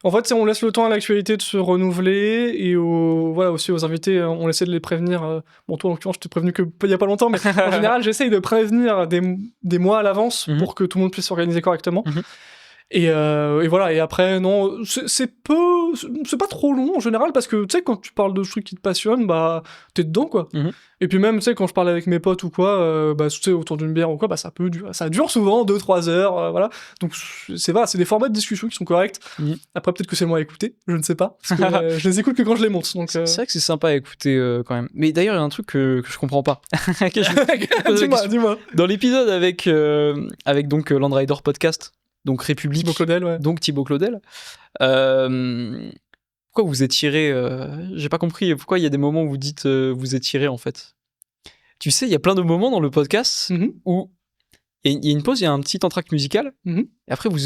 En fait, on laisse le temps à l'actualité de se renouveler et aussi aux invités, on essaie de les prévenir. Bon, toi en l'occurrence, je t'ai prévenu il y a pas longtemps, mais en général, j'essaye de prévenir des mois à l'avance pour que tout le monde puisse s'organiser correctement. Et voilà, et après, non, c'est pas trop long en général, parce que tu sais, quand tu parles de trucs qui te passionnent, bah t'es dedans quoi. Et puis même, tu sais, quand je parle avec mes potes ou quoi, bah tu sais, autour d'une bière ou quoi, bah ça dure souvent 2-3 heures, voilà. Donc c'est des formats de discussion qui sont corrects. Après, peut-être que c'est moi à écouter, je ne sais pas, parce que je les écoute que quand je les monte. Donc, C'est vrai que c'est sympa à écouter quand même. Mais d'ailleurs, il y a un truc que je comprends pas. Dis-moi. Dans l'épisode avec donc Landrider Podcast, donc République, Thibaut Claudel, ouais. donc Thibaut Claudel, pourquoi vous étirez j'ai pas compris, pourquoi il y a des moments où vous dites vous étirez en fait. Tu sais, il y a plein de moments dans le podcast où il y a une pause, il y a un petit entracte musical, et après vous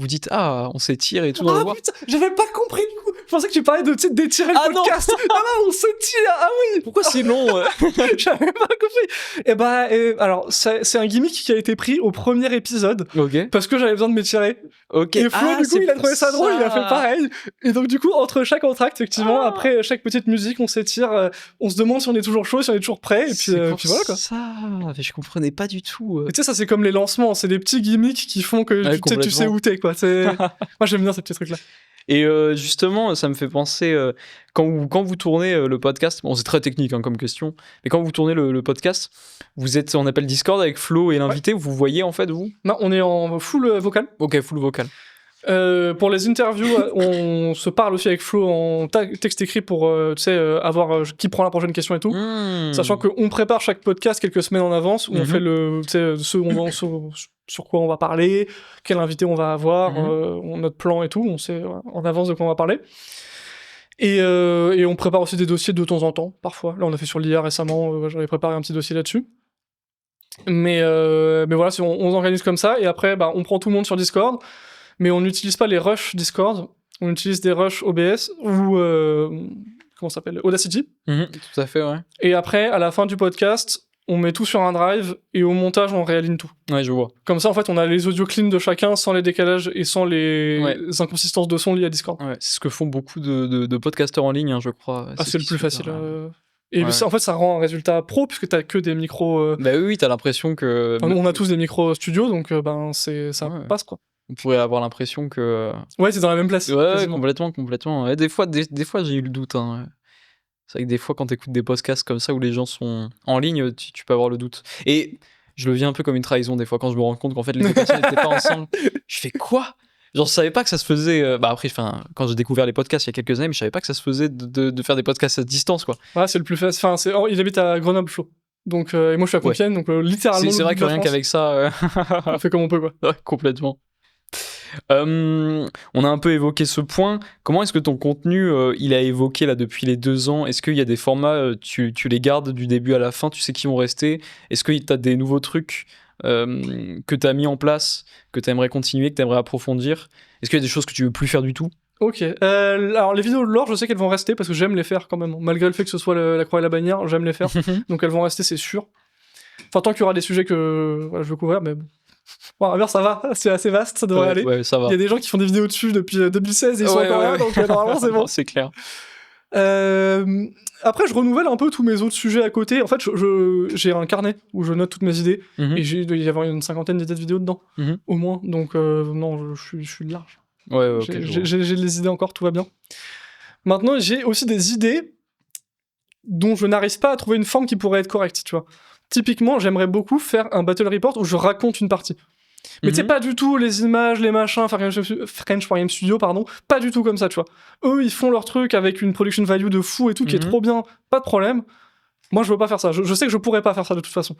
dites on s'étire et tout dans le voir. Putain, j'avais pas compris du coup. Je pensais que tu parlais d'étirer le podcast. Non, on s'étire. Ah oui. Pourquoi c'est long J'avais pas compris. Alors c'est un gimmick qui a été pris au premier épisode. Ok. Parce que j'avais besoin de m'étirer. Ok. Et Flo, du coup, il a trouvé ça drôle, il a fait pareil. Et donc, du coup, entre chaque entracte, effectivement, après chaque petite musique, on s'étire, on se demande si on est toujours chaud, si on est toujours prêt, et puis voilà, quoi. Ça, je comprenais pas du tout. Et tu sais, ça, c'est comme les lancements, c'est des petits gimmicks qui font que tu sais où t'es, quoi. Moi, j'aime bien ces petits trucs-là. Et justement, ça me fait penser, quand vous tournez le podcast, bon, c'est très technique comme question, mais quand vous tournez le podcast, vous êtes en appel Discord avec Flo et l'invité, vous voyez en fait, vous ? Non, on est en full vocal. Ok, full vocal. Pour les interviews, on se parle aussi avec Flo en texte écrit pour avoir qui prend la prochaine question et tout. Sachant qu'on prépare chaque podcast quelques semaines en avance, où on fait sur quoi on va parler, quel invité on va avoir, notre plan et tout, on sait en avance de quoi on va parler. Et on prépare aussi des dossiers de temps en temps, parfois. Là, on a fait sur l'IA récemment, j'avais préparé un petit dossier là-dessus. Mais voilà, on organise comme ça, et après, on prend tout le monde sur Discord. Mais on n'utilise pas les rushs Discord, on utilise des rushs OBS ou comment ça s'appelle, Audacity. Tout à fait, ouais. Et après, à la fin du podcast, on met tout sur un drive et au montage, on réaligne tout. Ouais, je vois. Comme ça, en fait, on a les audios clean de chacun sans les décalages et sans les inconsistances de son liées à Discord. Ouais, c'est ce que font beaucoup de podcasteurs en ligne, je crois. C'est le plus facile. Et en fait, ça rend un résultat pro puisque t'as que des micros. Bah oui, t'as l'impression que. Enfin, nous, on a tous des micros studio, donc ça passe quoi. On pourrait avoir l'impression que. Ouais, c'est dans la même place. Ouais, complètement. Ouais, des fois, j'ai eu le doute. C'est vrai que des fois, quand t'écoutes des podcasts comme ça où les gens sont en ligne, tu peux avoir le doute. Et je le vis un peu comme une trahison des fois quand je me rends compte qu'en fait les deux personnes n'étaient pas ensemble. Je fais quoi ? Genre, je savais pas que ça se faisait. Après, quand j'ai découvert les podcasts il y a quelques années, mais je savais pas que ça se faisait de faire des podcasts à distance, quoi. Ouais, c'est le plus facile. Enfin, il habite à Grenoble, Flo. Donc, et moi je suis à Compiègne, donc littéralement. C'est vrai que rien qu'avec ça. On fait comme on peut, quoi. Ouais, complètement. On a un peu évoqué ce point. Comment est-ce que ton contenu il a évoqué là depuis les 2 ans ? Est-ce qu'il y a des formats, tu les gardes du début à la fin, tu sais qu'ils vont rester ? Est-ce que tu as des nouveaux trucs que tu as mis en place, que tu aimerais continuer, que tu aimerais approfondir ? Est-ce qu'il y a des choses que tu veux plus faire du tout ? Ok. Alors les vidéos de lore, je sais qu'elles vont rester parce que j'aime les faire quand même. Malgré le fait que ce soit la croix et la bannière, j'aime les faire. Donc elles vont rester, c'est sûr. Enfin, tant qu'il y aura des sujets que je veux couvrir, mais bon. Bon, ça va, c'est assez vaste, ça devrait aller. Ouais, ça va. Il y a des gens qui font des vidéos dessus depuis 2016 et ils sont encore là, donc normalement c'est bon. C'est clair. Après, je renouvelle un peu tous mes autres sujets à côté. En fait, j'ai un carnet où je note toutes mes idées et il doit y avoir une 50aine d'idées de vidéos dedans, au moins. Donc non, je suis large. Ouais, j'ai les idées encore, tout va bien. Maintenant, j'ai aussi des idées dont je n'arrive pas à trouver une forme qui pourrait être correcte, tu vois. Typiquement, j'aimerais beaucoup faire un battle report où je raconte une partie. Mais tu sais, pas du tout les images, les machins, French Wargame Studio, pardon, pas du tout comme ça, tu vois. Eux, ils font leur truc avec une production value de fou et tout, qui est trop bien, pas de problème. Moi, je veux pas faire ça. Je sais que je pourrais pas faire ça de toute façon.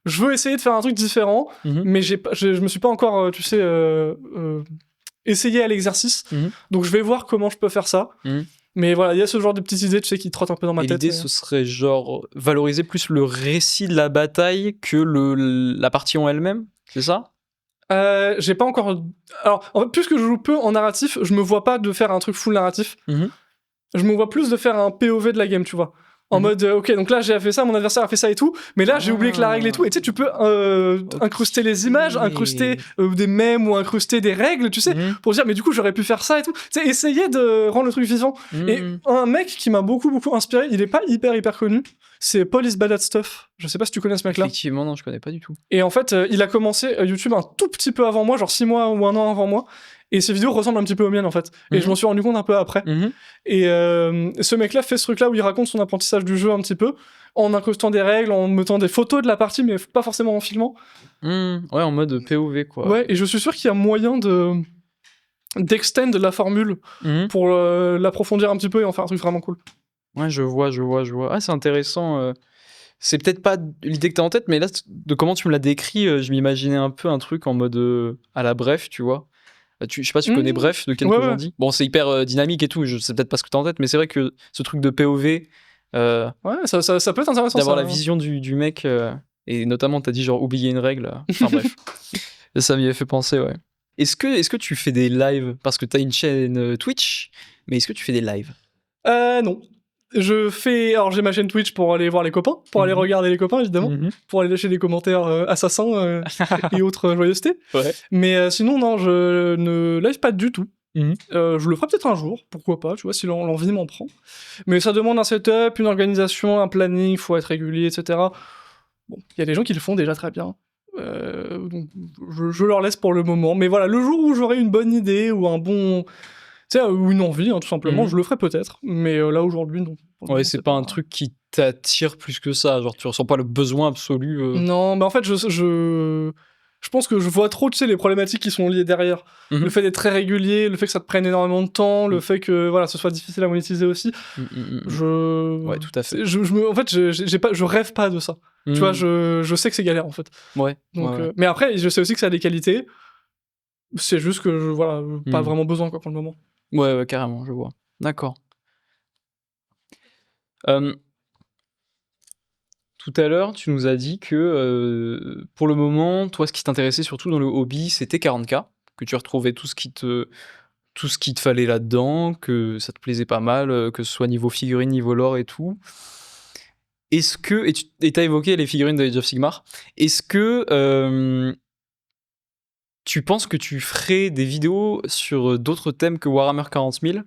Je veux essayer de faire un truc différent, mais je me suis pas encore, essayé à l'exercice. Donc, je vais voir comment je peux faire ça. Mais voilà, il y a ce genre de petites idées, tu sais, qui trottent un peu dans ma tête. L'idée, ce serait genre valoriser plus le récit de la bataille que la partie en elle-même, c'est ça ? J'ai pas encore. Alors, en fait, puisque je joue peu en narratif, je me vois pas de faire un truc full narratif. je me vois plus de faire un POV de la game, tu vois. En mode, ok, donc là j'ai fait ça, mon adversaire a fait ça et tout, mais là j'ai oublié que la règle et tout. Et tu sais, tu peux incruster les images, incruster des mèmes ou incruster des règles, tu sais, pour dire, mais du coup j'aurais pu faire ça et tout. Tu sais, essayer de rendre le truc vivant. Et un mec qui m'a beaucoup inspiré, il est pas hyper connu, c'est Paul is Bad at Stuff. Je sais pas si tu connais ce mec-là. Effectivement, non, je connais pas du tout. Et en fait, il a commencé YouTube un tout petit peu avant moi, genre 6 mois ou 1 an avant moi. Et ses vidéos ressemblent un petit peu aux miennes en fait. Et je m'en suis rendu compte un peu après. Et ce mec-là fait ce truc-là où il raconte son apprentissage du jeu un petit peu, en incrustant des règles, en mettant des photos de la partie, mais pas forcément en filmant. Ouais, en mode POV quoi. Ouais, et je suis sûr qu'il y a moyen d'extend la formule pour l'approfondir un petit peu et en faire un truc vraiment cool. Ouais, je vois. Ah, c'est intéressant. C'est peut-être pas l'idée que t'as en tête, mais là, de comment tu me l'as décrit, je m'imaginais un peu un truc en mode à la Bref, tu vois. Je sais pas si tu connais Bref de Ken Kojandi. Bon, c'est hyper dynamique et tout, je sais peut-être pas ce que t'as en tête, mais c'est vrai que ce truc de POV, ouais, ça peut être intéressant. D'avoir la vision du mec, et notamment t'as dit genre oublier une règle. Enfin bref, ça m'y avait fait penser, ouais. Est-ce que tu fais des lives? Parce que t'as une chaîne Twitch, mais est-ce que tu fais des lives? Non. Alors j'ai ma chaîne Twitch pour aller voir les copains, pour aller regarder les copains évidemment, pour aller lâcher des commentaires assassins et autres joyeusetés. Ouais. Mais sinon non, je ne live pas du tout. Je le ferai peut-être un jour, pourquoi pas, tu vois, si l'envie m'en prend. Mais ça demande un setup, une organisation, un planning, faut être régulier, etc. Bon, il y a des gens qui le font déjà très bien. Donc je leur laisse pour le moment. Mais voilà, le jour où j'aurai une bonne idée ou un bon... Tu sais, ou une envie, hein, tout simplement, je le ferai peut-être. Mais là, aujourd'hui, non. Ouais, c'est pas un truc qui t'attire plus que ça. Genre, tu ressens pas le besoin absolu. Non, mais en fait, je pense que je vois trop, tu sais, les problématiques qui sont liées derrière. Le fait d'être très régulier, le fait que ça te prenne énormément de temps, le fait que voilà, ce soit difficile à monétiser aussi. Ouais, tout à fait. En fait, je rêve pas de ça. Tu vois, je sais que c'est galère, en fait. Ouais. Donc, mais après, je sais aussi que ça a des qualités. C'est juste que, voilà, pas vraiment besoin, quoi, pour le moment. Ouais, carrément, je vois. D'accord. Tout à l'heure, tu nous as dit que pour le moment, toi, ce qui t'intéressait surtout dans le hobby, c'était 40K, que tu retrouvais tout ce qui te fallait là-dedans, que ça te plaisait pas mal, que ce soit niveau figurine, niveau lore et tout. Est-ce que, et t'as évoqué les figurines de Age of Sigmar, est-ce que tu penses que tu ferais des vidéos sur d'autres thèmes que Warhammer 40 000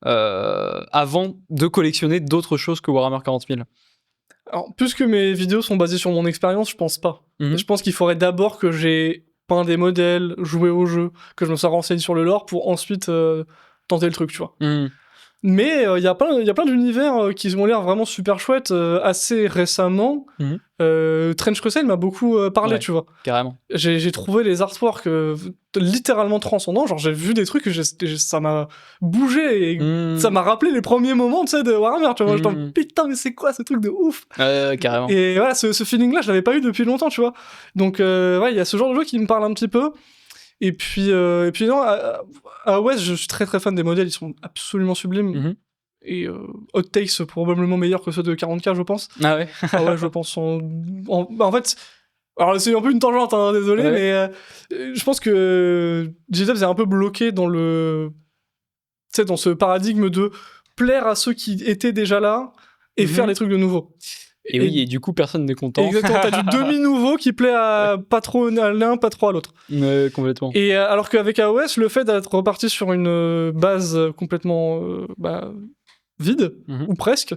avant de collectionner d'autres choses que Warhammer 40 000? Alors, puisque mes vidéos sont basées sur mon expérience, je pense pas. Je pense qu'il faudrait d'abord que j'ai peint des modèles, joué au jeu, que je me sois renseigné sur le lore pour ensuite tenter le truc, tu vois. Mais il y a plein d'univers qui ont l'air vraiment super chouettes assez récemment. Trench Crusade m'a beaucoup parlé, tu vois. Carrément. J'ai trouvé les artworks littéralement transcendants. Genre, j'ai vu des trucs que ça m'a bougé et ça m'a rappelé les premiers moments, tu sais, de Warhammer. Tu vois, j'étais en putain, mais c'est quoi ce truc de ouf? Carrément. Et voilà, ce feeling-là, je l'avais pas eu depuis longtemps, tu vois. Donc, ouais, il y a ce genre de jeu qui me parle un petit peu. Et puis non, à West, je suis très très fan des modèles, ils sont absolument sublimes. Et Hot Takes probablement meilleurs que ceux de 40K, je pense. Ah ouais? Ah ouais, je pense. En fait, alors c'est un peu une tangente, hein, désolé, mais je pense que GDub est un peu bloqué dans dans ce paradigme de plaire à ceux qui étaient déjà là et faire des trucs de nouveau. Et oui, et du coup, personne n'est content. Exactement, t'as du demi-nouveau qui plaît à pas trop à l'un, pas trop à l'autre. Complètement. Et alors qu'avec AOS, le fait d'être reparti sur une base complètement vide, ou presque,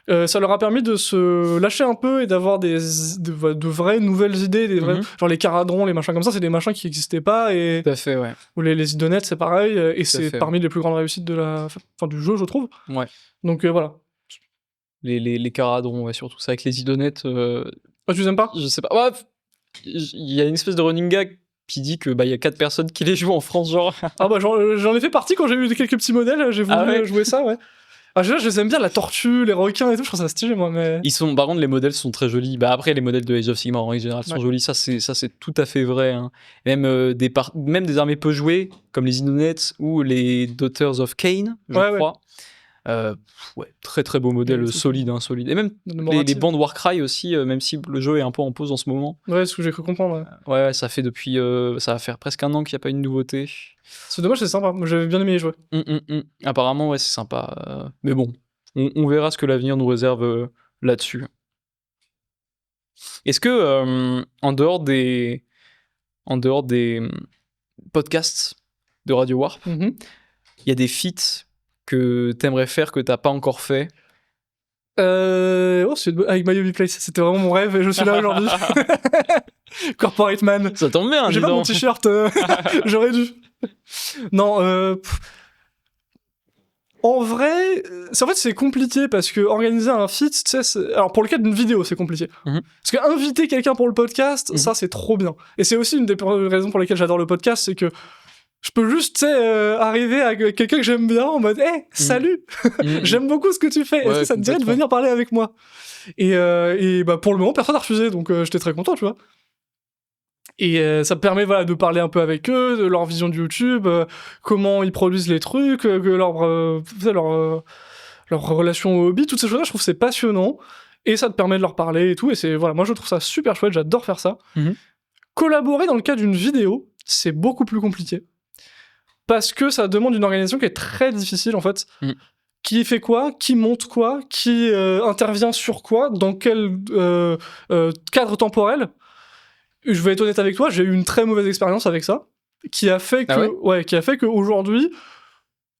ça leur a permis de se lâcher un peu et d'avoir de vraies nouvelles idées, genre les caradrons, les machins comme ça, c'est des machins qui n'existaient pas. Et... Tout à fait, ouais. Ou les idonettes, c'est pareil, et c'est parmi les plus grandes réussites du jeu, je trouve. Ouais. Donc voilà. Les caradrons, ouais, surtout ça avec les idonettes. Ah, tu les aimes pas? Je sais pas. Ouais, il y a une espèce de running gag qui dit que y a 4 personnes qui les jouent en France, genre. Ah bah j'en ai fait partie quand j'ai eu quelques petits modèles, j'ai voulu jouer ça, ouais. Ah, je les aime bien, la tortue, les requins et tout, je trouve ça stylé, moi, mais... Par contre, les modèles sont très jolis. Après, les modèles de Age of Sigmar, en général, sont jolis. Ça, c'est tout à fait vrai. Hein. Même des armées peu jouées, comme les Idonettes ou les Daughters of Cain, je crois. Ouais, très très beau modèle, Ouais, c'est solide, hein, solide. Et même De les Morathi. bandes Warcry aussi, même si le jeu est un peu en pause en ce moment. Ouais, c'est ce que j'ai cru comprendre. Ouais. Ouais, ça fait depuis, ça va faire presque un an qu'il n'y a pas une nouveauté. C'est dommage, c'est sympa. Moi, j'avais bien aimé y jouer. Apparemment, ouais, c'est sympa. Mais bon, on verra ce que l'avenir nous réserve là-dessus. Est-ce que, en dehors des podcasts de Radio Warp, Mhm. il y a des feats que t'aimerais faire que t'as pas encore fait? Avec My Hobby Place, c'était vraiment mon rêve et je suis là aujourd'hui. Corporate Man. Ça tombe bien, J'ai dis pas mon donc. t-shirt, j'aurais dû. Non, en vrai, en fait c'est compliqué parce que organiser un feat, tu sais, alors pour le cas d'une vidéo c'est compliqué. Mhm. Parce que inviter quelqu'un pour le podcast, Mhm. ça c'est trop bien. Et c'est aussi une des raisons pour lesquelles j'adore le podcast, c'est que je peux juste, tu sais, arriver à quelqu'un que j'aime bien en mode, hey, salut, j'aime beaucoup ce que tu fais. Est-ce Ouais, que ça te dirait de complètement. venir parler avec moi? Et bah pour le moment personne n'a refusé, donc j'étais très content, tu vois. Et ça me permet voilà, de parler un peu avec eux, de leur vision de YouTube, comment ils produisent les trucs, que leur relation au hobby, toutes ces choses-là, je trouve que c'est passionnant. Et ça te permet de leur parler et tout. Et c'est voilà, moi je trouve ça super chouette, j'adore faire ça. Mhm. Collaborer dans le cas d'une vidéo, c'est beaucoup plus compliqué. Parce que ça demande une organisation qui est très difficile en fait. Mhm. Qui fait quoi, qui monte quoi, qui intervient sur quoi, dans quel cadre temporel. Je vais être honnête avec toi, j'ai eu une très mauvaise expérience avec ça, qui a fait que, Ah qui a fait qu'aujourd'hui,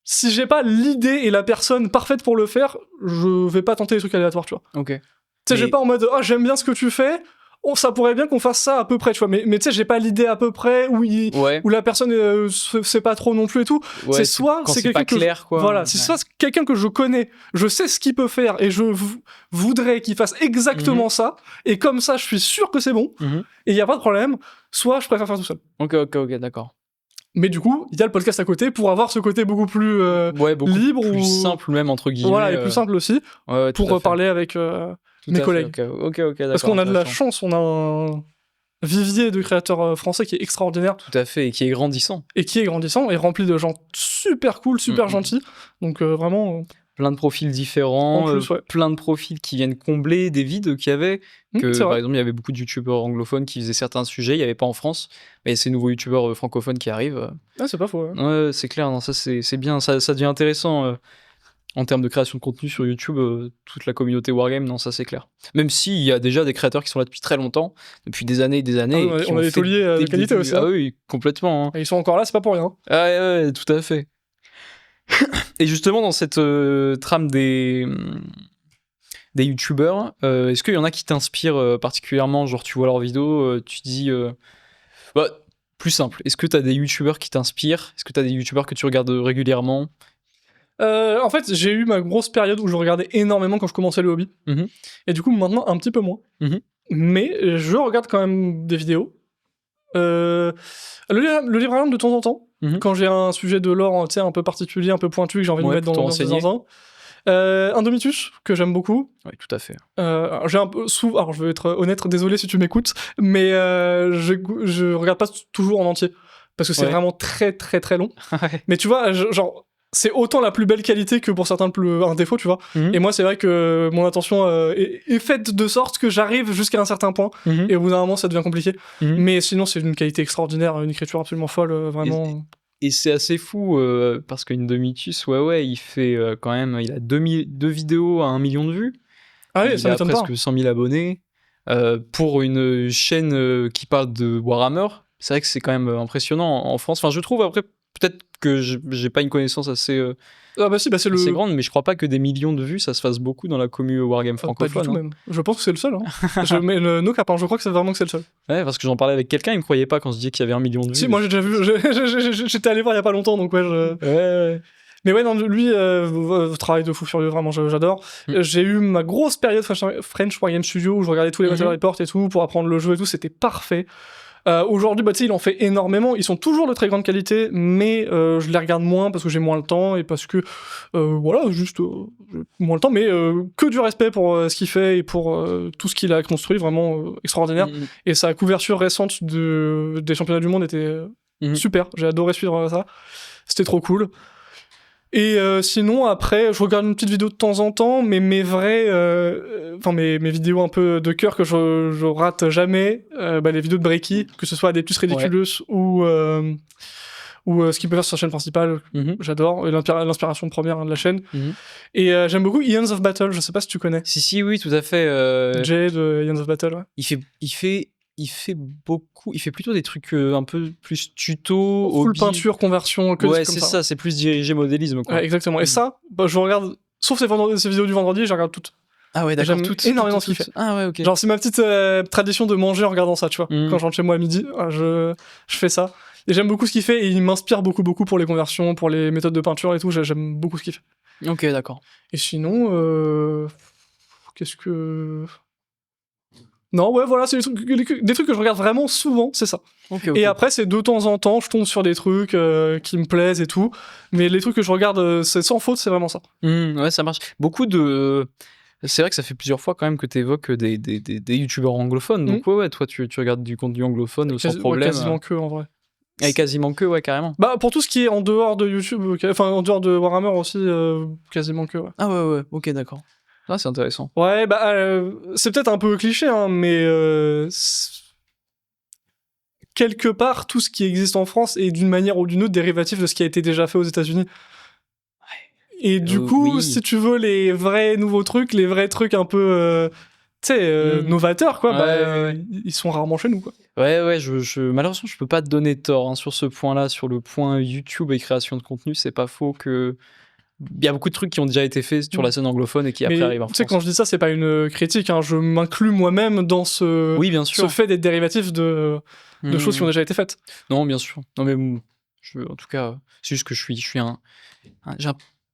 si j'ai pas l'idée et la personne parfaite pour le faire, je vais pas tenter des trucs aléatoires, tu vois. Ok. Tu sais, j'ai Mais- pas en mode, oh, j'aime bien ce que tu fais, oh, ça pourrait bien qu'on fasse ça à peu près, tu vois. Mais tu sais, j'ai pas l'idée à peu près, Ouais. où la personne sait pas trop non plus et tout. Ouais, c'est soit quand c'est c'est pas quelqu'un que clair, quoi. voilà, c'est Ouais. soit quelqu'un que je connais, je sais ce qu'il peut faire et je voudrais qu'il fasse exactement ça, et comme ça je suis sûr que c'est bon, Mhm. et il y a pas de problème, soit je préfère faire tout seul. Ok, d'accord. Mais du coup, il y a le podcast à côté pour avoir ce côté beaucoup plus Ouais, beaucoup libre plus ou simple même, entre guillemets. voilà, et plus simple aussi Ouais, tout pour à fait. parler avec Tout mes à collègues. fait, ok, d'accord. Parce qu'on a de la intéressant. chance, on a un vivier de créateurs français qui est extraordinaire Tout à fait, et qui est grandissant. et qui est grandissant et rempli de gens super cool, super Mhm. gentils. Donc vraiment, Plein de profils différents, En plus, ouais. plein de profils qui viennent combler des vides qu'il y avait. Que, c'est par vrai. exemple, il y avait beaucoup de youtubeurs anglophones qui faisaient certains sujets, il n'y avait pas en France. Mais ces nouveaux youtubeurs francophones qui arrivent. Ah, c'est pas faux. Ouais. Ouais, c'est clair, non, ça c'est bien, ça devient intéressant en termes de création de contenu sur YouTube, toute la communauté Wargame, non, ça c'est clair. Même s'il y a déjà des créateurs qui sont là depuis très longtemps, depuis des années et des années. Ah oui, et qui on a ont des fait tauliers dès de le qualité début- aussi, hein. Ah oui, complètement. Hein. Et ils sont encore là, c'est pas pour rien. Ah ouais, tout à fait. Et justement, dans cette trame des youtubeurs, est-ce qu'il y en a qui t'inspirent particulièrement? Genre, tu vois leurs vidéos, tu te dis. Bah, plus simple, est-ce que t'as des youtubeurs qui t'inspirent? Est-ce que t'as des youtubeurs que tu regardes régulièrement? En fait, j'ai eu ma grosse période où je regardais énormément quand je commençais le hobby. Mhm. Et du coup, maintenant, un petit peu moins. Mhm. Mais je regarde quand même des vidéos. Le livrarium de temps en temps. Mhm. Quand j'ai un sujet de lore, tu sais, un peu particulier, un peu pointu, que j'ai envie de Ouais, mettre pour te dans renseigner. zinzin. Indomitus, que j'aime beaucoup. Oui, tout à fait. Alors, j'ai un peu alors je vais être honnête, désolé si tu m'écoutes, mais je regarde pas toujours en entier parce que c'est Ouais. vraiment très très très long. Ouais. Mais tu vois, genre c'est autant la plus belle qualité que pour certains un défaut, tu vois. Mhm. Et moi, c'est vrai que mon attention est faite de sorte que j'arrive jusqu'à un certain point, Mhm. et au bout d'un moment, ça devient compliqué. Mhm. Mais sinon, c'est d'une qualité extraordinaire, une écriture absolument folle, vraiment. Et c'est assez fou parce qu'Indomitus, ouais, il fait quand même, il a 2 vidéos à 1 million de vues. Ah oui, Il ça a m'étonne pas. presque 100 000 abonnés. Pour une chaîne qui parle de Warhammer, c'est vrai que c'est quand même impressionnant en France. Enfin, je trouve, après, peut-être que j'ai pas une connaissance assez Ah bah si, bah c'est assez le. grande, mais je crois pas que des millions de vues, ça se fasse beaucoup dans la commu Wargame Pas du francophone. tout hein. même. Je pense que c'est le seul. Hein. Mais no cap, hein, je crois que c'est vraiment que c'est le seul. Ouais, parce que j'en parlais avec quelqu'un, il me croyait pas quand je disais qu'il y avait 1 million de vues. Si, moi j'ai déjà vu, j'étais allé voir il y a pas longtemps, donc ouais. Ouais. Mais ouais, non, lui, travail de fou furieux, vraiment, j'adore. J'ai eu ma grosse période French Wargame Studio où je regardais tous les Battle Reports et tout pour apprendre le jeu et tout, c'était parfait. Aujourd'hui, bah, tu sais, il en fait énormément. Ils sont toujours de très grande qualité, mais je les regarde moins parce que j'ai moins le temps et parce que, voilà, juste j'ai moins le temps, mais que du respect pour ce qu'il fait et pour tout ce qu'il a construit, vraiment extraordinaire. Et sa couverture récente des championnats du monde était super. J'ai adoré suivre ça. C'était trop cool. Et sinon, après, je regarde une petite vidéo de temps en temps, mais mes vrais... mes vidéos un peu de cœur que je rate jamais, les vidéos de Breaky, que ce soit Adeptus Ridiculous ou ce qu'il peut faire sur sa chaîne principale, j'adore, et l'inspiration première de la chaîne. Et j'aime beaucoup Eons of Battle, je sais pas si tu connais. Si, oui, tout à fait. Jay de Eons of Battle, ouais. Il fait beaucoup, il fait plutôt des trucs un peu plus tuto, Full peinture, conversion, que ouais, comme c'est ça. ça, c'est plus dirigé modélisme, quoi. Ouais, exactement. Et ça, je regarde, sauf ces vidéos du vendredi, je regarde toutes. Ah ouais, d'accord, J'aime énormément ce qu'il fait. Ah ouais, ok. Genre, c'est ma petite tradition de manger en regardant ça, tu vois. Quand je rentre chez moi à midi, je fais ça. Et j'aime beaucoup ce qu'il fait, et il m'inspire beaucoup pour les conversions, pour les méthodes de peinture et tout, j'aime beaucoup ce qu'il fait. Ok, d'accord. Et sinon, qu'est-ce que... Non, ouais, voilà, c'est des trucs que je regarde vraiment souvent, c'est ça. Okay. Et après, c'est de temps en temps, je tombe sur des trucs qui me plaisent et tout. Mais les trucs que je regarde, c'est sans faute, c'est vraiment ça. Ouais, ça marche. Beaucoup de... C'est vrai que ça fait plusieurs fois quand même que tu évoques des youtubeurs anglophones. Donc ouais, toi, tu regardes du contenu anglophone sans problème. Ouais, quasiment que, en vrai. Et quasiment que, ouais, carrément. Bah, pour tout ce qui est en dehors de YouTube, enfin, en dehors de Warhammer aussi, quasiment que, ouais. Ah ouais, ok, d'accord. Ah, c'est intéressant. Ouais, c'est peut-être un peu cliché, hein, mais quelque part, tout ce qui existe en France est d'une manière ou d'une autre dérivatif de ce qui a été déjà fait aux États-Unis. Ouais. Et du coup, oui. Si tu veux les vrais nouveaux trucs, les vrais trucs un peu, novateurs, quoi, ouais. Ils sont rarement chez nous, quoi. Ouais, malheureusement, je peux pas te donner tort hein, sur ce point-là, sur le point YouTube et création de contenu. C'est pas faux que. Il y a beaucoup de trucs qui ont déjà été faits sur la scène anglophone et qui après arrivent en France. Tu sais, quand je dis ça, c'est pas une critique. Hein. Je m'inclus moi-même dans ce fait d'être dérivatif de choses qui ont déjà été faites. Non, bien sûr. Non, mais en tout cas, c'est juste que j'ai un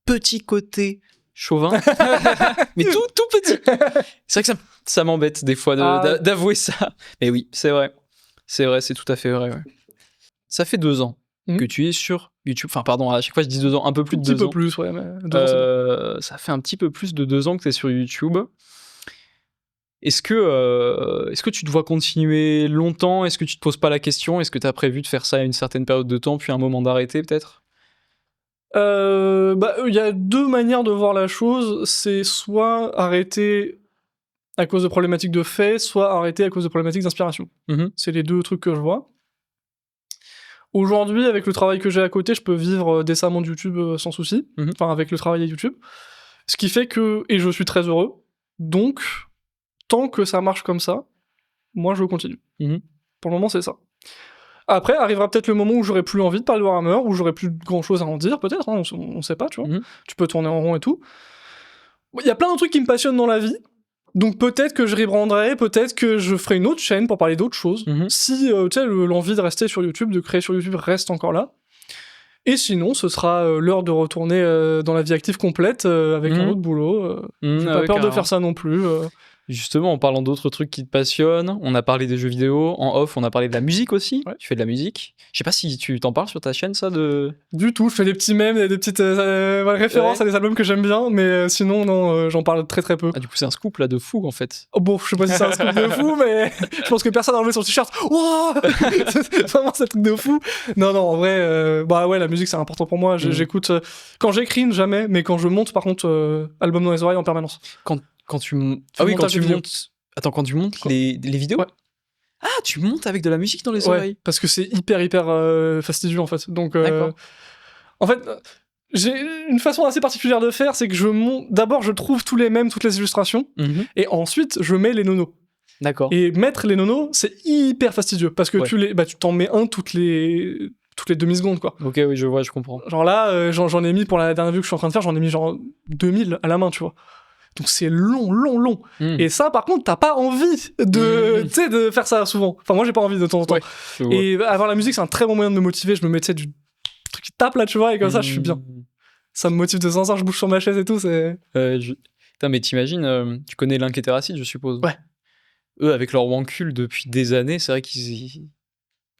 petit côté chauvin, mais tout petit. C'est vrai que ça m'embête des fois d'avouer ça. Mais oui, c'est vrai. C'est tout à fait vrai. Ouais. Ça fait 2 ans que tu es sur YouTube. Enfin, pardon, à chaque fois je dis 2 ans, un peu plus de 2 ans. Un petit peu plus, ouais. Mais 2 ans, ça fait un petit peu plus de 2 ans que tu es sur YouTube. Est-ce que tu te vois continuer longtemps ? Est-ce que tu te poses pas la question ? Est-ce que tu as prévu de faire ça à une certaine période de temps, puis un moment d'arrêter peut-être ? Il y a 2 manières de voir la chose. C'est soit arrêter à cause de problématiques de fait, soit arrêter à cause de problématiques d'inspiration. C'est les 2 trucs que je vois. Aujourd'hui, avec le travail que j'ai à côté, je peux vivre décemment de YouTube sans souci. Enfin, avec le travail à YouTube. Ce qui fait que... Et je suis très heureux. Donc, tant que ça marche comme ça, moi, je continue. Pour le moment, c'est ça. Après, arrivera peut-être le moment où j'aurai plus envie de parler de Warhammer, où j'aurai plus grand-chose à en dire, peut-être. Hein, on sait pas, tu vois. Tu peux tourner en rond et tout. Il y a plein de trucs qui me passionnent dans la vie. Donc peut-être que je rebrandrai, peut-être que je ferai une autre chaîne pour parler d'autres choses. Si l'envie de rester sur YouTube, de créer sur YouTube reste encore là. Et sinon, ce sera l'heure de retourner dans la vie active complète avec un autre boulot. J'ai pas peur de faire ça non plus. Justement, en parlant d'autres trucs qui te passionnent, on a parlé des jeux vidéo, en off, on a parlé de la musique aussi. Ouais. Tu fais de la musique. Je sais pas si tu t'en parles sur ta chaîne, ça de... Du tout, je fais des petits mèmes, des petites références à des albums que j'aime bien, mais sinon, non, j'en parle très très peu. Ah, du coup, c'est un scoop là de fou en fait. Oh, bon, je sais pas si c'est un scoop de fou, mais je pense que personne n'a enlevé son t-shirt. Wow c'est vraiment ce truc de fou. Non, en vrai, la musique c'est important pour moi. J'écoute. Quand j'écris, jamais, mais quand je monte, par contre, album dans les oreilles en permanence. Quand tu montes... Attends, quand tu montes les vidéos ? Ouais. Ah, tu montes avec de la musique dans les oreilles ? Parce que c'est hyper fastidieux en fait. Donc, en fait, j'ai une façon assez particulière de faire, c'est que je monte... D'abord, je trouve tous les mèmes, toutes les illustrations, et ensuite, je mets les nonos. D'accord. Et mettre les nonos, c'est hyper fastidieux, parce que tu t'en mets un toutes les demi-secondes, quoi. Ok, oui, je vois, je comprends. Genre là, j'en ai mis, pour la dernière vue que je suis en train de faire, j'en ai mis genre 2000 à la main, tu vois. Donc c'est long. Et ça, par contre, t'as pas envie de faire ça souvent. Enfin, moi, j'ai pas envie de temps en temps. Ouais, et avoir la musique, c'est un très bon moyen de me motiver. Je me mets, du truc qui tape là, tu vois, et comme ça, je suis bien. Ça me motive de sens, je bouge sur ma chaise et tout, c'est... Putain, mais t'imagines, tu connais Link et Terracid, je suppose. Ouais. Eux, avec leur Wancul depuis des années, c'est vrai qu'ils...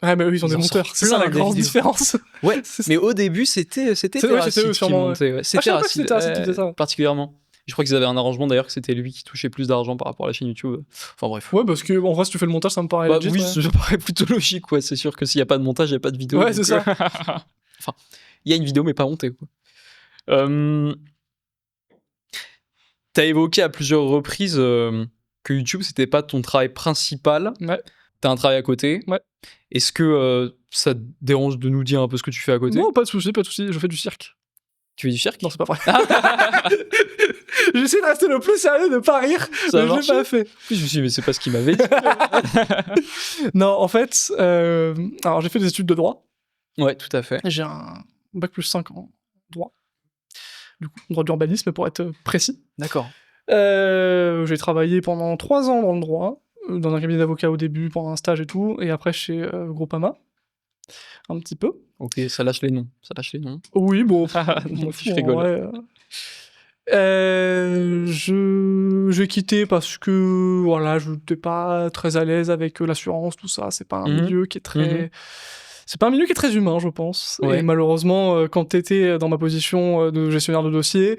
Ouais, mais eux, ils ont des monteurs. C'est ça la grande différence. Ouais, mais au début, c'était Terracid qui montait. Ouais. C'était Terracid, particulièrement. Je crois qu'ils avaient un arrangement d'ailleurs que c'était lui qui touchait plus d'argent par rapport à la chaîne YouTube. Enfin bref. Ouais, parce que en vrai, si tu fais le montage, ça me paraît legit. Oui, ça me paraît plutôt logique. Ouais, c'est sûr que s'il y a pas de montage, il y a pas de vidéo. Ouais, c'est ça. Enfin, il y a une vidéo mais pas montée. Quoi. T'as évoqué à plusieurs reprises que YouTube, c'était pas ton travail principal. Ouais. T'as un travail à côté. Ouais. Est-ce que ça te dérange de nous dire un peu ce que tu fais à côté? Non, pas de souci, je fais du cirque. Tu fais du cirque? Non, c'est pas vrai. J'essaie de rester le plus sérieux, de pas rire, Ça a mais je l'ai marché. pas fait. Je me suis dit, mais c'est pas ce qu'il m'avait dit. Non, en fait, alors j'ai fait des études de droit. Ouais, tout à fait. J'ai un bac plus 5 en droit. Du coup, droit d'urbanisme pour être précis. D'accord. J'ai travaillé pendant 3 ans dans le droit, dans un cabinet d'avocat au début, pendant un stage et tout, et après chez Groupama, un petit peu. Ok, ça lâche les noms. Oui, bon, Je rigole. J'ai quitté parce que voilà, je n'étais pas très à l'aise avec l'assurance, tout ça. C'est pas un milieu qui est très, c'est pas un milieu qui est très humain, je pense. Ouais. Et malheureusement, quand t'étais dans ma position de gestionnaire de dossier,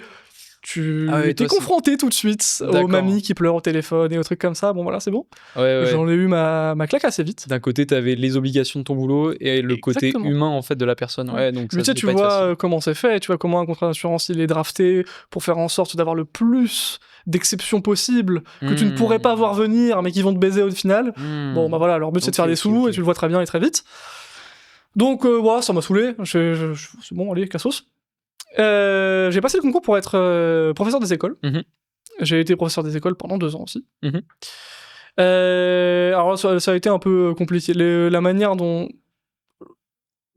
tu étais confronté tout de suite aux mamies qui pleurent au téléphone et aux trucs comme ça. Bon voilà, c'est bon. Ouais. J'en ai eu ma claque assez vite. D'un côté, t'avais les obligations de ton boulot et le côté humain en fait de la personne. Ouais, donc mais ça, tu vois comment c'est fait, tu vois comment un contrat d'assurance il est drafté pour faire en sorte d'avoir le plus d'exceptions possibles que tu ne pourrais pas voir venir, mais qui vont te baiser au final. Bon bah voilà, leur but c'est de faire des sous et tu le vois très bien et très vite. Donc voilà, ça m'a saoulé. C'est bon, allez, cassos. J'ai passé le concours pour être professeur des écoles. J'ai été professeur des écoles pendant 2 ans aussi. Alors ça a été un peu compliqué. La manière dont...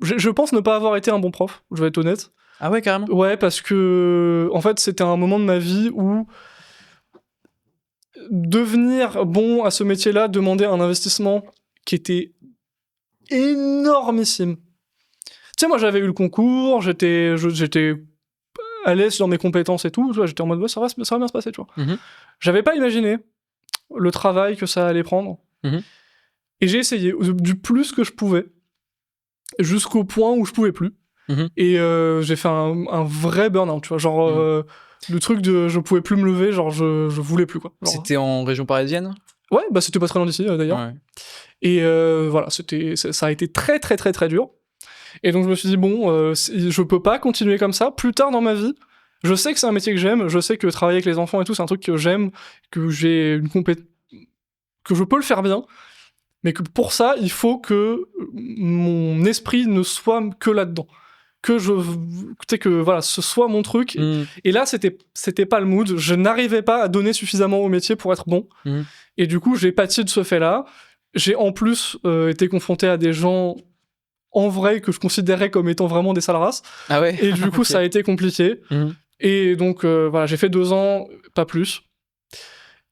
Je pense ne pas avoir été un bon prof, je vais être honnête. Ah ouais, carrément? Ouais, parce que en fait c'était un moment de ma vie où devenir bon à ce métier-là demandait un investissement qui était énormissime. Tu sais, moi j'avais eu le concours, j'étais à l'aise dans mes compétences et tout, j'étais en mode ouais, ça va bien se passer, tu vois. J'avais pas imaginé le travail que ça allait prendre. Et j'ai essayé du plus que je pouvais jusqu'au point où je pouvais plus. Et j'ai fait un vrai burn-out, tu vois, genre le truc de je pouvais plus me lever, genre je voulais plus, quoi. Genre, c'était en région parisienne? Ouais, bah c'était pas très loin d'ici d'ailleurs. Ouais. Et voilà, ça a été très très très très dur. Et donc je me suis dit bon, je peux pas continuer comme ça. Plus tard dans ma vie, je sais que c'est un métier que j'aime, je sais que travailler avec les enfants et tout, c'est un truc que j'aime, que j'ai une que je peux le faire bien, mais que pour ça, il faut que mon esprit ne soit que là-dedans. Que voilà, ce soit mon truc. Et là, c'était pas le mood. Je n'arrivais pas à donner suffisamment au métier pour être bon. Et du coup, j'ai pâti de ce fait-là. J'ai en plus été confronté à des gens en vrai que je considérais comme étant vraiment des sales races. Ah ouais. Et du coup, ça a été compliqué. Et donc, voilà, j'ai fait 2 ans, pas plus.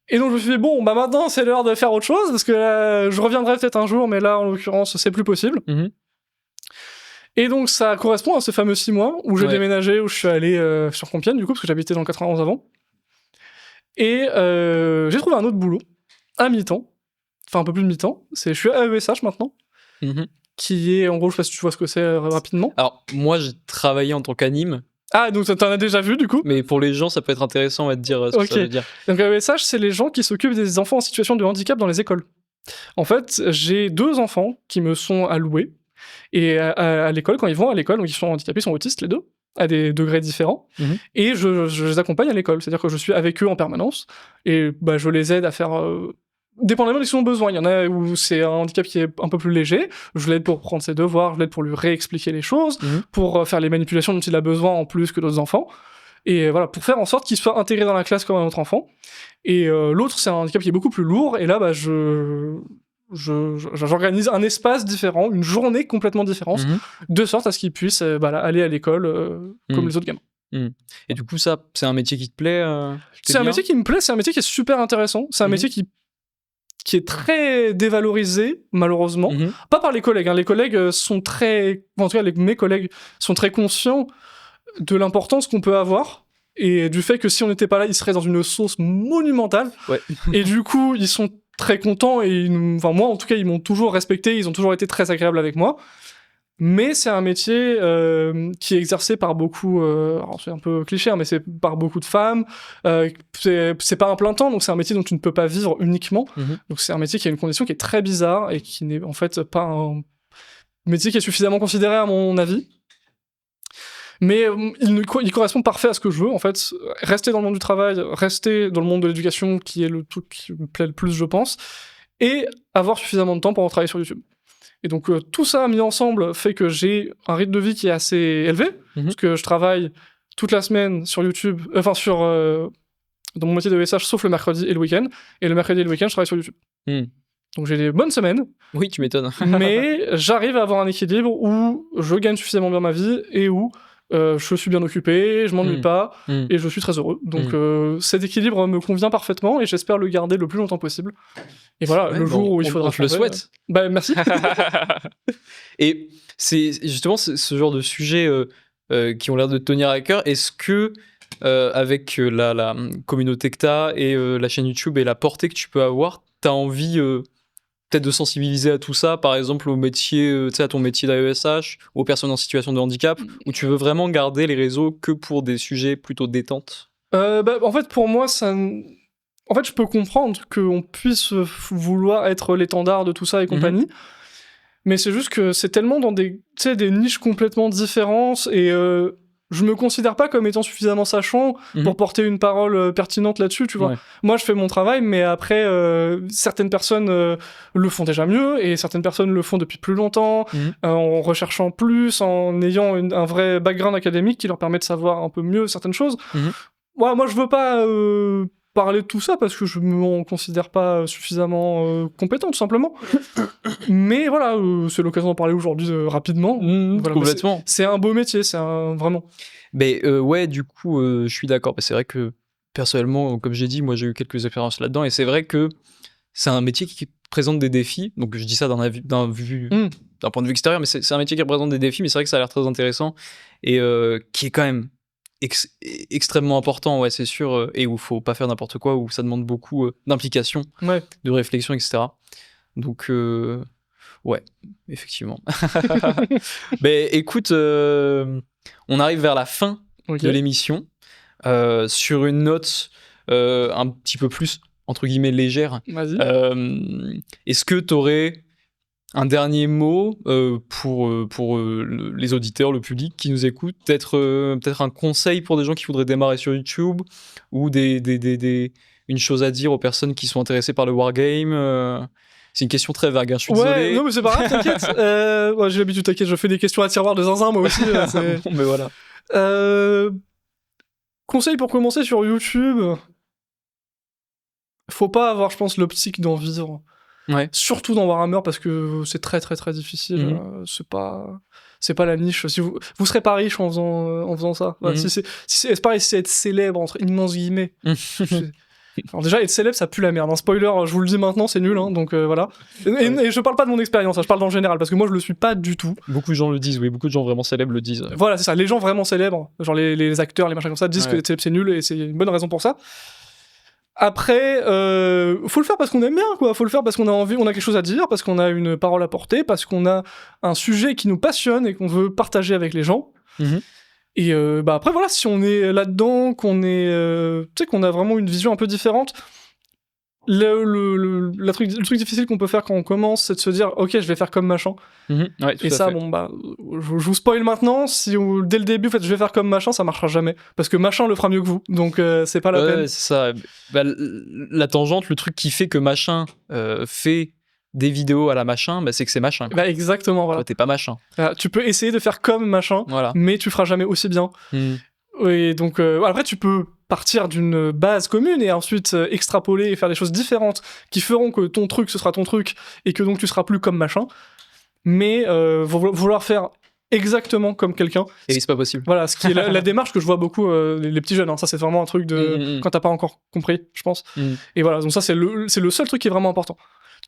Et donc, je me suis dit, bon, bah maintenant, c'est l'heure de faire autre chose, parce que je reviendrai peut-être un jour, mais là, en l'occurrence, c'est plus possible. Et donc, ça correspond à ce fameux 6 mois où j'ai déménagé, où je suis allé sur Compiègne, du coup, parce que j'habitais dans le 91 avant. Et j'ai trouvé un autre boulot, à mi-temps. Enfin, un peu plus de mi-temps. Je suis à ESH maintenant. Qui est, en gros, je sais pas si tu vois ce que c'est rapidement. Alors, moi, j'ai travaillé en tant qu'anime. Ah, donc t'en as déjà vu, du coup? Mais pour les gens, ça peut être intéressant, on va te dire ce que ça veut dire. Donc, ESH, c'est les gens qui s'occupent des enfants en situation de handicap dans les écoles. En fait, j'ai 2 enfants qui me sont alloués. Et à l'école, quand ils vont à l'école, donc ils sont handicapés, ils sont autistes, les deux, à des degrés différents. Et je les accompagne à l'école. C'est-à-dire que je suis avec eux en permanence. Et bah, je les aide à faire... dépendamment de ce qu'ils ont besoin. Il y en a où c'est un handicap qui est un peu plus léger. Je l'aide pour prendre ses devoirs, je l'aide pour lui réexpliquer les choses, pour faire les manipulations dont il a besoin en plus que d'autres enfants. Et voilà, pour faire en sorte qu'il soit intégré dans la classe comme un autre enfant. Et l'autre, c'est un handicap qui est beaucoup plus lourd. Et là, bah, j'organise un espace différent, une journée complètement différente, de sorte à ce qu'ils puissent aller à l'école comme les autres gamins. Et du coup, ça, c'est un métier qui te plaît C'est un métier qui me plaît, c'est un métier qui est super intéressant. C'est un métier qui est très dévalorisé, malheureusement. Pas par les collègues. Les collègues sont très... En tout cas, mes collègues sont très conscients de l'importance qu'on peut avoir et du fait que si on n'était pas là, ils seraient dans une sauce monumentale. Et du coup, ils sont très contents et moi, en tout cas, ils m'ont toujours respecté. Ils ont toujours été très agréables avec moi. Mais c'est un métier qui est exercé par beaucoup, alors c'est un peu cliché, mais c'est par beaucoup de femmes. C'est pas un plein temps, donc c'est un métier dont tu ne peux pas vivre uniquement. Donc c'est un métier qui a une condition qui est très bizarre et qui n'est en fait pas un métier qui est suffisamment considéré à mon avis. Mais il correspond parfait à ce que je veux, en fait. Rester dans le monde du travail, rester dans le monde de l'éducation, qui est le truc qui me plaît le plus, je pense, et avoir suffisamment de temps pour travailler sur YouTube. Et donc, tout ça mis ensemble fait que j'ai un rythme de vie qui est assez élevé, parce que je travaille toute la semaine sur YouTube, dans mon métier de ESH, sauf le mercredi et le week-end. Et le mercredi et le week-end, je travaille sur YouTube. Donc j'ai des bonnes semaines, Oui, tu m'étonnes. mais j'arrive à avoir un équilibre où je gagne suffisamment bien ma vie et où je suis bien occupé, je m'ennuie pas et je suis très heureux. Donc cet équilibre me convient parfaitement et j'espère le garder le plus longtemps possible. Et voilà, Ouais, le jour où il faudra on te le changer, souhaite. Bah merci. Et c'est justement ce genre de sujets qui ont l'air de te tenir à cœur. Est-ce que avec la communauté que t'as et la chaîne YouTube et la portée que tu peux avoir, t'as envie peut-être de sensibiliser à tout ça, par exemple au métier, tu sais, à ton métier d'AESH, ou aux personnes en situation de handicap, où tu veux vraiment garder les réseaux que pour des sujets plutôt détente? En fait, pour moi, en fait, je peux comprendre qu'on puisse vouloir être l'étendard de tout ça et compagnie, mais c'est juste que c'est tellement dans des niches complètement différentes et je me considère pas comme étant suffisamment sachant pour porter une parole pertinente là-dessus, tu vois. Ouais. Moi, je fais mon travail, mais après, certaines personnes le font déjà mieux et certaines personnes le font depuis plus longtemps, en recherchant plus, en ayant un vrai background académique qui leur permet de savoir un peu mieux certaines choses. Ouais, moi, je veux pas parler de tout ça parce que je me considère pas suffisamment compétent, tout simplement. Mais voilà, c'est l'occasion d'en parler aujourd'hui rapidement. Voilà, Complètement. c'est un beau métier, vraiment. Mais ouais, du coup, je suis d'accord. C'est vrai que personnellement, comme j'ai dit, moi j'ai eu quelques expériences là-dedans et c'est vrai que c'est un métier qui présente des défis. Donc je dis ça d'un point de vue extérieur, mais c'est un métier qui représente des défis, mais c'est vrai que ça a l'air très intéressant et qui est quand même extrêmement important, ouais, c'est sûr, et où il faut pas faire n'importe quoi, où ça demande beaucoup d'implication, de réflexion, etc. Donc, ouais, effectivement. Mais écoute, on arrive vers la fin de l'émission, sur une note un petit peu plus, entre guillemets, légère. Vas-y. Est-ce que tu aurais un dernier mot pour les auditeurs, le public qui nous écoute, peut-être un conseil pour des gens qui voudraient démarrer sur YouTube, ou une chose à dire aux personnes qui sont intéressées par le wargame. C'est une question très vague, hein, je suis désolé. Non mais c'est pas grave, t'inquiète. J'ai l'habitude, t'inquiète, je fais des questions à tiroir de zinzin moi aussi. Bon, mais voilà. Conseil pour commencer sur YouTube, faut pas avoir, je pense, l'optique d'en vivre. Ouais. Surtout dans Warhammer parce que c'est très très très difficile. C'est pas la niche. Si vous serez pas riche en faisant ça. Voilà, c'est pareil, c'est être célèbre entre immenses guillemets. Alors déjà, être célèbre, ça pue la merde. Spoiler, je vous le dis maintenant, c'est nul. Donc voilà. Et je parle pas de mon expérience, je parle en général parce que moi je le suis pas du tout. Beaucoup de gens le disent, oui. Beaucoup de gens vraiment célèbres le disent. Voilà, c'est ça. Les gens vraiment célèbres, genre les acteurs, les machins comme ça, disent que être célèbre c'est nul et c'est une bonne raison pour ça. Après, faut le faire parce qu'on aime bien, quoi. Faut le faire parce qu'on a envie, on a quelque chose à dire, parce qu'on a une parole à porter, parce qu'on a un sujet qui nous passionne et qu'on veut partager avec les gens. Et après, voilà, si on est là-dedans, qu'on a vraiment une vision un peu différente, le truc difficile qu'on peut faire quand on commence, c'est de se dire, ok, je vais faire comme machin. Ouais, et ça, je vous spoil maintenant, si dès le début, en fait, je vais faire comme machin, ça marchera jamais. Parce que machin le fera mieux que vous. Donc, c'est pas la peine. C'est ça. La tangente, le truc qui fait que machin fait des vidéos à la machin, c'est que c'est machin. Exactement, voilà. Toi, t'es pas machin. Tu peux essayer de faire comme machin, mais tu feras jamais aussi bien. Et donc, après, tu peux partir d'une base commune et ensuite extrapoler et faire des choses différentes qui feront que ton truc, ce sera ton truc et que donc tu seras plus comme machin. Mais vouloir faire exactement comme quelqu'un. Et c'est pas possible. Voilà, ce qui est la démarche que je vois beaucoup, les petits jeunes. Ça, c'est vraiment un truc de quand t'as pas encore compris, je pense. Et voilà, donc ça, c'est le seul truc qui est vraiment important.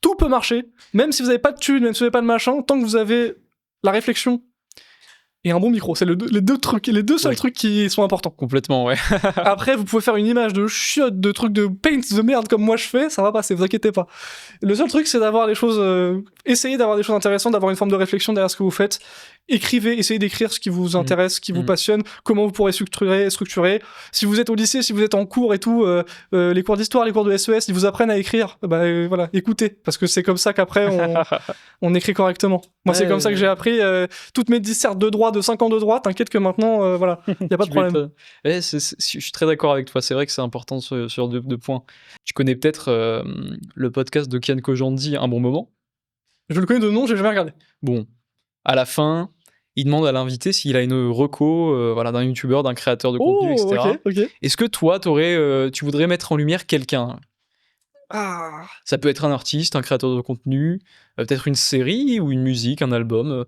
Tout peut marcher, même si vous avez pas de thunes, même si vous avez pas de machin, tant que vous avez la réflexion et un bon micro. C'est les deux seuls trucs qui sont importants. Complètement, ouais. Après, vous pouvez faire une image de chiotte, de trucs de paint de merde comme moi je fais, ça va passer, vous inquiétez pas. Le seul truc, c'est d'avoir des choses, essayer d'avoir des choses intéressantes, d'avoir une forme de réflexion derrière ce que vous faites, écrivez, essayez d'écrire ce qui vous intéresse, ce qui vous passionne, comment vous pourrez structurer. Si vous êtes au lycée, si vous êtes en cours et tout, les cours d'histoire, les cours de SES, ils vous apprennent à écrire, voilà, écoutez, parce que c'est comme ça qu'après on écrit correctement. Moi, c'est comme ça que j'ai appris toutes mes dissertes de droit, de 5 ans de droit, t'inquiète que maintenant, voilà, il n'y a pas de problème. Ouais, je suis très d'accord avec toi, c'est vrai que c'est important sur deux points. Tu connais peut-être le podcast de Kian Kojandi, Un bon moment? Je le connais de nom, j'ai jamais regardé. Bon, à la fin, il demande à l'invité s'il a une reco d'un youtubeur, d'un créateur de contenu, etc. Okay. Est-ce que toi, tu voudrais mettre en lumière quelqu'un? Ça peut être un artiste, un créateur de contenu, peut-être une série ou une musique, un album.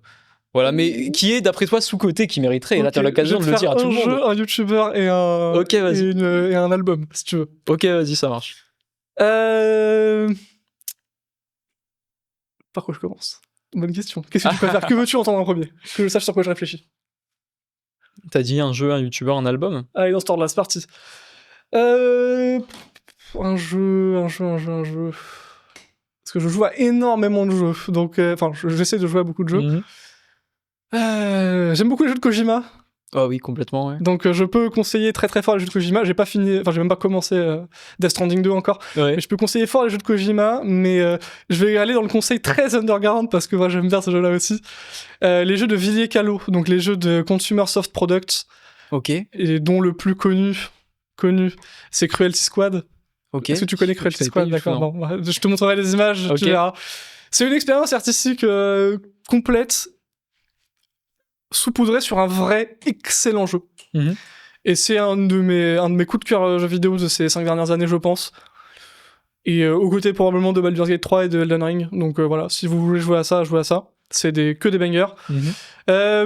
Voilà, mais qui est, d'après toi, sous-coté, qui mériterait. Et là, tu as l'occasion de le dire à tout le monde. Un jeu, un youtubeur et un album, si tu veux. Ok, vas-y, ça marche. Par quoi je commence? Bonne question. Qu'est-ce que tu préfères? Que veux-tu entendre en premier? Que je sache sur quoi je réfléchis. T'as dit un jeu, un youtubeur, un album? Allez, dans ce ordre-là, c'est parti. Un jeu. Parce que je joue à énormément de jeux. Donc, j'essaie de jouer à beaucoup de jeux. J'aime beaucoup les jeux de Kojima. Ah oui, complètement, ouais. Donc je peux conseiller très très fort les jeux de Kojima. J'ai même pas commencé Death Stranding 2 encore. Ouais. Mais je peux conseiller fort les jeux de Kojima, mais je vais aller dans le conseil très underground parce que moi j'aime bien ce jeu-là aussi. Les jeux de Villiers Callot, donc les jeux de Consumer Soft Products. Ok. Et dont le plus connu, c'est Cruelty Squad. Ok. Est-ce que tu connais Cruelty Squad? D'accord. Bon, je te montrerai les images, tu verras. C'est une expérience artistique complète, saupoudré sur un vrai excellent jeu. Et c'est un de mes coups de cœur jeux vidéo de ces 5 dernières années, je pense. Et aux côtés probablement de Baldur's Gate 3 et de Elden Ring. Donc voilà, si vous voulez jouer à ça, jouez à ça. C'est que des bangers.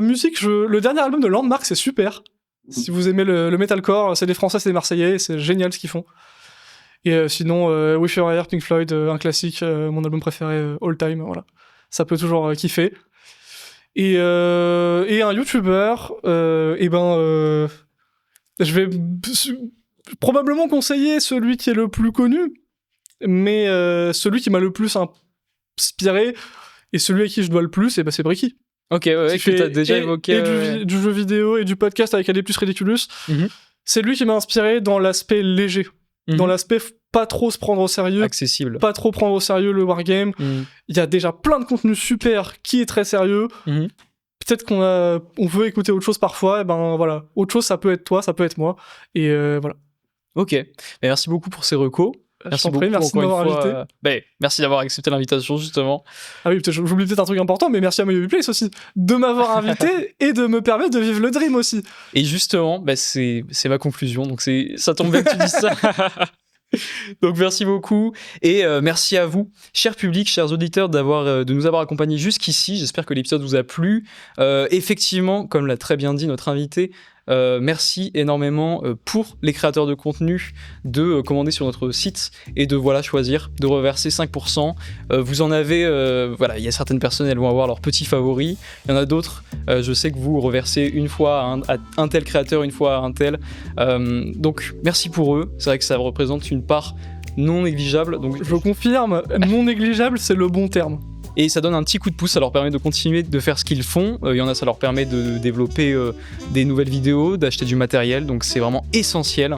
Musique, le dernier album de Landmark, c'est super. Si vous aimez le metalcore, c'est des Français, c'est des Marseillais, c'est génial ce qu'ils font. Et sinon, Wish You Were Here, Pink Floyd, un classique, mon album préféré all time, voilà. Ça peut toujours kiffer. Et un youtubeur, je vais probablement conseiller celui qui est le plus connu, mais celui qui m'a le plus inspiré et celui à qui je dois le plus, c'est Bricky. Ok, ouais, que t'as déjà évoqué. Du jeu vidéo et du podcast avec Adeptus Ridiculus. C'est lui qui m'a inspiré dans l'aspect léger, dans l'aspect pas trop se prendre au sérieux, accessible, pas trop prendre au sérieux le wargame. Il y a déjà plein de contenu super qui est très sérieux. Peut-être on veut écouter autre chose parfois, et ben voilà, autre chose ça peut être toi, ça peut être moi, et voilà. Ok, merci beaucoup pour ces recos. Merci beaucoup, merci de m'avoir invité. Merci d'avoir accepté l'invitation justement. Ah oui, j'oublie peut-être un truc important, mais merci à My Hobby Place aussi de m'avoir invité et de me permettre de vivre le dream aussi. Et justement, c'est ma conclusion, donc ça tombe bien que tu dises ça. Donc merci beaucoup et merci à vous, cher public, chers auditeurs, de nous avoir accompagnés jusqu'ici. J'espère que l'épisode vous a plu. Effectivement, comme l'a très bien dit notre invité, merci énormément pour les créateurs de contenu de commander sur notre site et de choisir de reverser 5%. Vous en avez, il y a certaines personnes, elles vont avoir leurs petits favoris. Il y en a d'autres, je sais que vous reversez une fois à un tel créateur, une fois à un tel. Donc merci pour eux. C'est vrai que ça représente une part non négligeable. Donc je confirme, non négligeable, c'est le bon terme. Et ça donne un petit coup de pouce, ça leur permet de continuer de faire ce qu'ils font. Il y en a, ça leur permet de développer des nouvelles vidéos, d'acheter du matériel, donc c'est vraiment essentiel.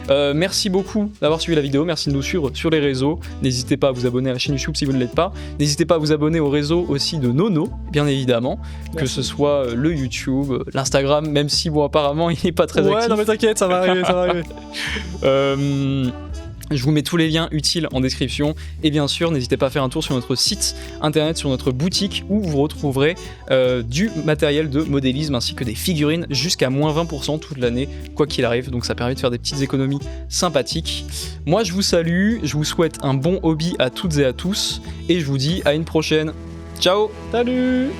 Merci beaucoup d'avoir suivi la vidéo, merci de nous suivre sur les réseaux. N'hésitez pas à vous abonner à la chaîne YouTube si vous ne l'êtes pas. N'hésitez pas à vous abonner au réseau aussi de Nono, bien évidemment, merci. Que ce soit le YouTube, l'Instagram, même si apparemment il n'est pas très actif. Ouais, non mais t'inquiète, ça va arriver, Je vous mets tous les liens utiles en description et bien sûr n'hésitez pas à faire un tour sur notre site internet, sur notre boutique où vous retrouverez du matériel de modélisme ainsi que des figurines jusqu'à moins 20% toute l'année quoi qu'il arrive, donc ça permet de faire des petites économies sympathiques. Moi je vous salue, je vous souhaite un bon hobby à toutes et à tous et je vous dis à une prochaine. Ciao. Salut.